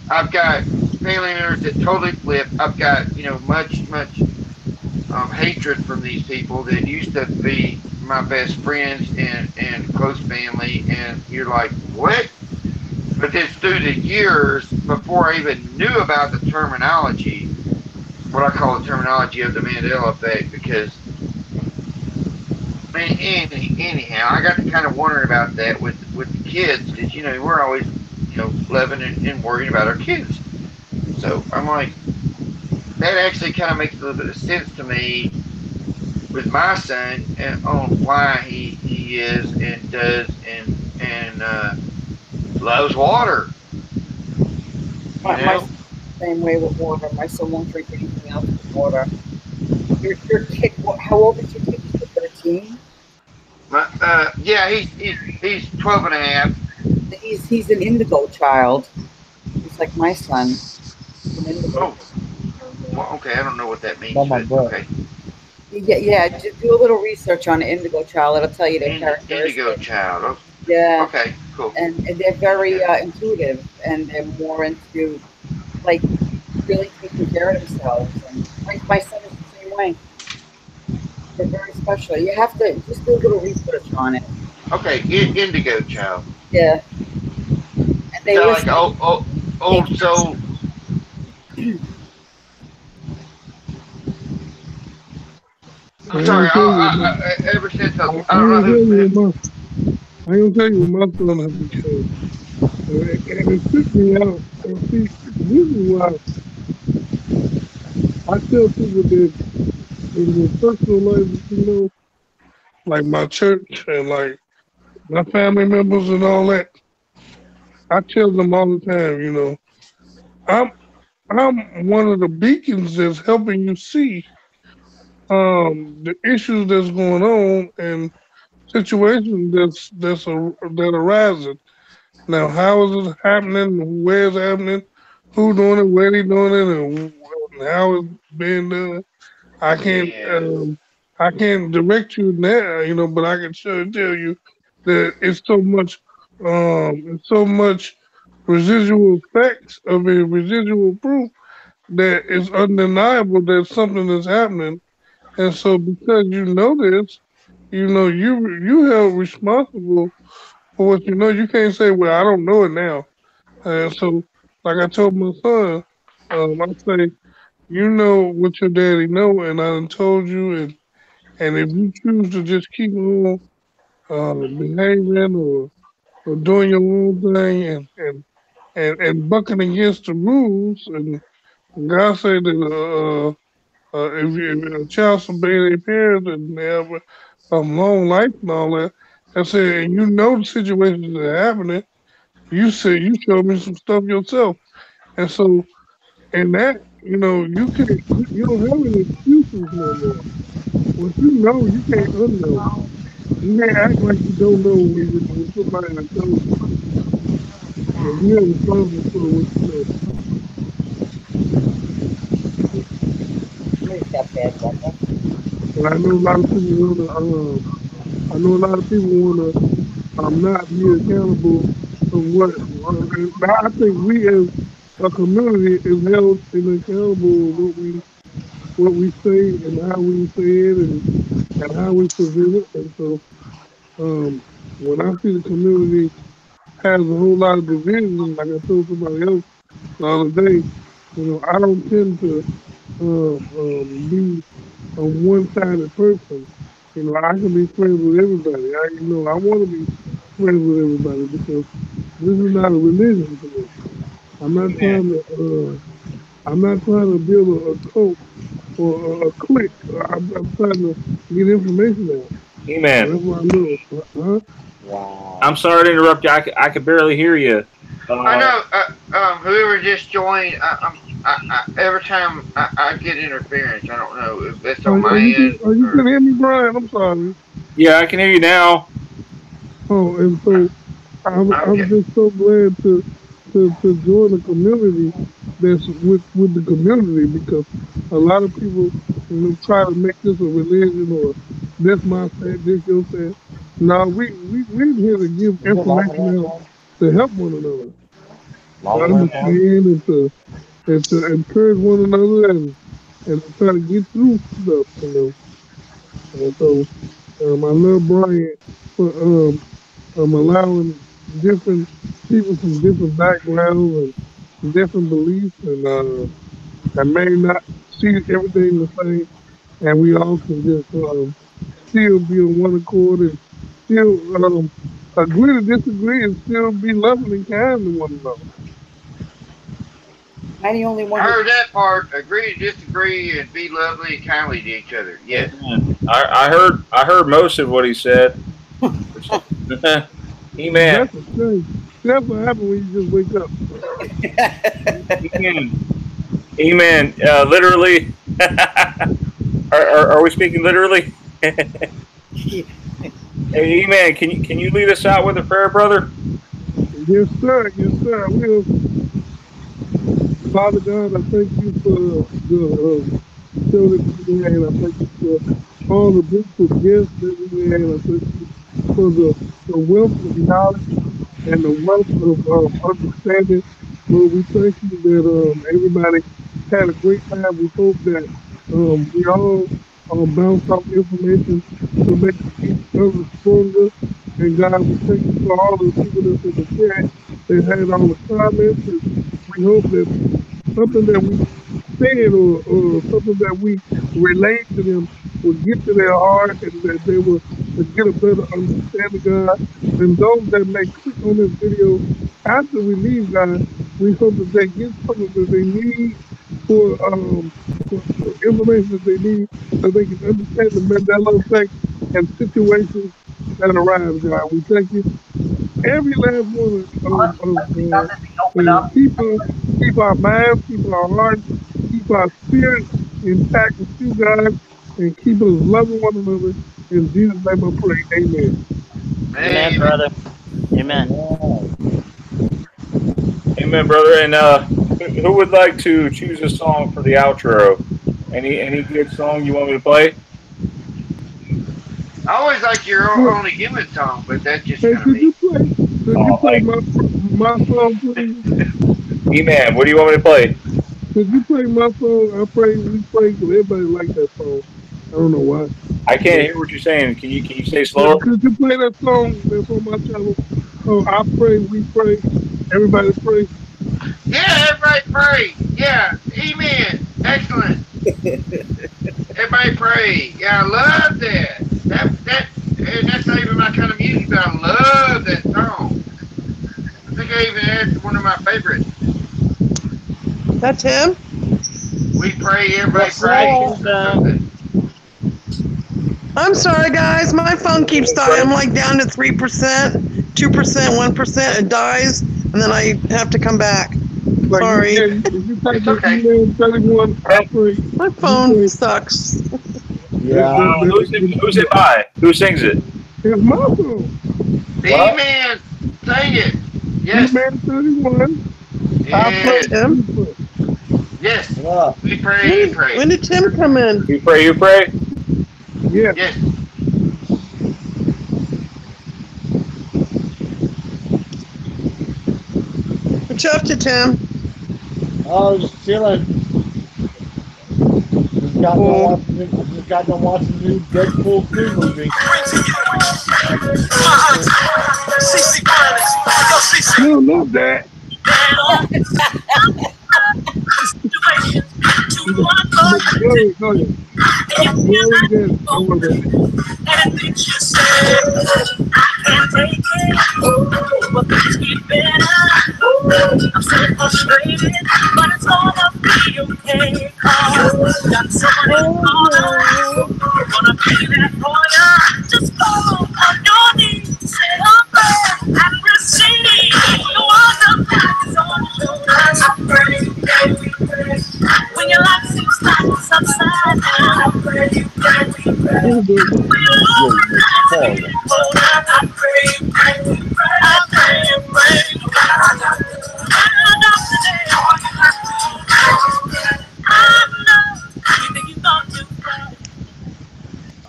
I've got family members that totally flip. I've got much hatred from these people that used to be my best friends and close family, and you're like, what? But then through the years, before I even knew about the terminology, what I call the terminology of the Mandela effect, because I mean, anyhow, I got to kind of wondering about that with the kids, because we're always loving and worrying about our kids. So I'm like, that actually kind of makes a little bit of sense to me with my son and on why he is and does and loves water. My same way with water. My son won't drink anything else but water. Your kid, how old is your kid? Is he 13? Yeah, he's 12 and a half. He's an indigo child. He's like my son. He's an indigo. Oh, well, okay. I don't know what that means, but okay. Yeah. Just do a little research on an indigo child. It'll tell you their characteristics. Indigo child. Oh, yeah. Okay. Cool. And they're very intuitive, and they're more into like really taking care of themselves. And my son is the same way. They're very special. You have to just do a little research on it. Okay, indigo child. Yeah. And they like old soul. I'm sorry. Ever since I don't know who. I ain't gonna tell you what my son has become. And it took me out. And see, this is why I tell people that in their personal life, like my church and like my family members and all that, I tell them all the time, I'm one of the beacons that's helping you see the issues that's going on and situations that arising. Now, how is it happening? Where is it happening? Who doing it? Where they doing it? And how it's being done? I can't I can't direct you now, but I can sure tell you that it's so much residual effects of a residual proof that it's undeniable that something is happening. And so because you know this, you held responsible for what you know. You can't say, well, I don't know it now. And so like I told my son, I say, you know what your daddy know, and I done told you, and if you choose to just keep on behaving or doing your own thing and bucking against the rules, and God said that if a child disobey their parents and they have a long life and all that, I said, and you know the situations that are happening, you said you showed me some stuff yourself, and so in that, you don't have any excuses no more. What you know, you can't unknow. You can't act like you don't know when somebody done told you. So you're responsible for what you know. And I know a lot of people wanna not be accountable of what. I think we as a community is held and accountable of what we say and how we say it and how we present it. And so when I see the community has a whole lot of division, like I told somebody else the other day, I don't tend to be a one-sided person. I can be friends with everybody. I want to be friends with everybody because this is not a religion to me. I'm not trying to. I'm not trying to build a cult or a clique. I'm trying to get information out. He-Man. That's what I know. Huh? Wow. I'm sorry to interrupt you. I could barely hear you. I know. Whoever just joined, every time I get interference, I don't know if that's on my end You or. can hear me, Brian? I'm sorry. Yeah, I can hear you now. Oh, and so I'm Okay. just so glad to join a community that's with the community because a lot of people try to make this a religion or this my set, this your set. No, we're here to give Is it long information enough, out man? to help one another, to Long enough, man? understand and to encourage one another and to try to get through stuff. And so I love Brian for allowing different people from different backgrounds and different beliefs that may not see everything the same, and we all can just still be on one accord and still agree to disagree and still be loving and kind to one another. Am I the only one I who? heard that part. Agree to disagree and be lovely and kindly to each other. Yes. Amen. I heard most of what he said. He-Man. That's a shame. That's what happens when you just wake up. He-Man. He-Man. Literally. Are we speaking literally? Hey, He-Man, can you lead us out with a prayer, brother? Yes, sir. Yes, sir. I will. Father God, I thank you for the show that we had. I thank you for all the beautiful gifts that we had. I thank you for the wealth of knowledge and the wealth of understanding. Lord, we thank you that everybody had a great time. We hope that we all bounce off information to make each other stronger. And God, we thank you for all the people that's in the chat that had all the comments. And we hope that something that we said or something that we relate to them will get to their heart and that they will get a better understanding, God. And those that may click on this video after we leave, God, we hope that they get something that they need for information that they need so they can understand the Mandela effect and situations that arise, God. We thank you every last one keep our minds, keep our hearts, keep our spirits intact with you, God, and keep us loving one another. In Jesus' name I pray. Amen. Amen, Amen. brother. Amen. Amen, brother. And who would like to choose a song for the outro? Any good song you want me to play? I always like your only human song, but that's just Hey, kind of me. could you play my song, please? E-Man, what do you want me to play? Could you play my song? We pray because everybody like that song. I don't know why. I can't hear what you're saying. Can you say slower? Could you play that song that's on my channel? Oh, I pray, we pray, everybody pray. Yeah, everybody pray. Yeah, amen. Excellent. Everybody pray. Yeah, I love that. And that's not even my kind of music, but I love that song. I think I even added one of my favorites. That's him? We pray, everybody pray. I'm sorry, guys. My phone keeps dying. I'm like down to 3%, 2%, 1%. It dies, and then I have to come back. Sorry. If you type It's okay. email 31, I pray. My phone sucks. Yeah. Who's it by? Who sings it? It's my song. Amen. Sing it. Yes. Email 31. Yes. Tim? Yes. Yeah. We pray, you pray. When did Tim come in? You pray, you pray? Yeah. Yes. What's up to Tim? Oh, just chilling. Just got to watch the new Deadpool 2 movie. You don't love that. Go ahead. Very good. Don't worry about it. And things you say, I can't take it. But things get better. I'm so frustrated, but it's gonna be okay. Cause got someone in corner, gonna be there for ya. Just fall on your knees, say a prayer, and receive. You are the path on your shoulders. I pray, when your life seems like it's upside down. I pray,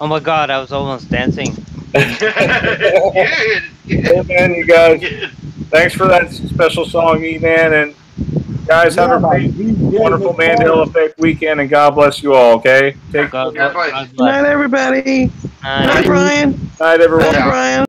Oh my god, I was almost dancing. Good. Hey man, you guys, thanks for that special song, E-Man, and guys, have a great, wonderful Mandela Effect weekend, and God bless you all, okay? Take care. Good night, everybody. Night. Night, Brian. Night, everyone. Night, Brian.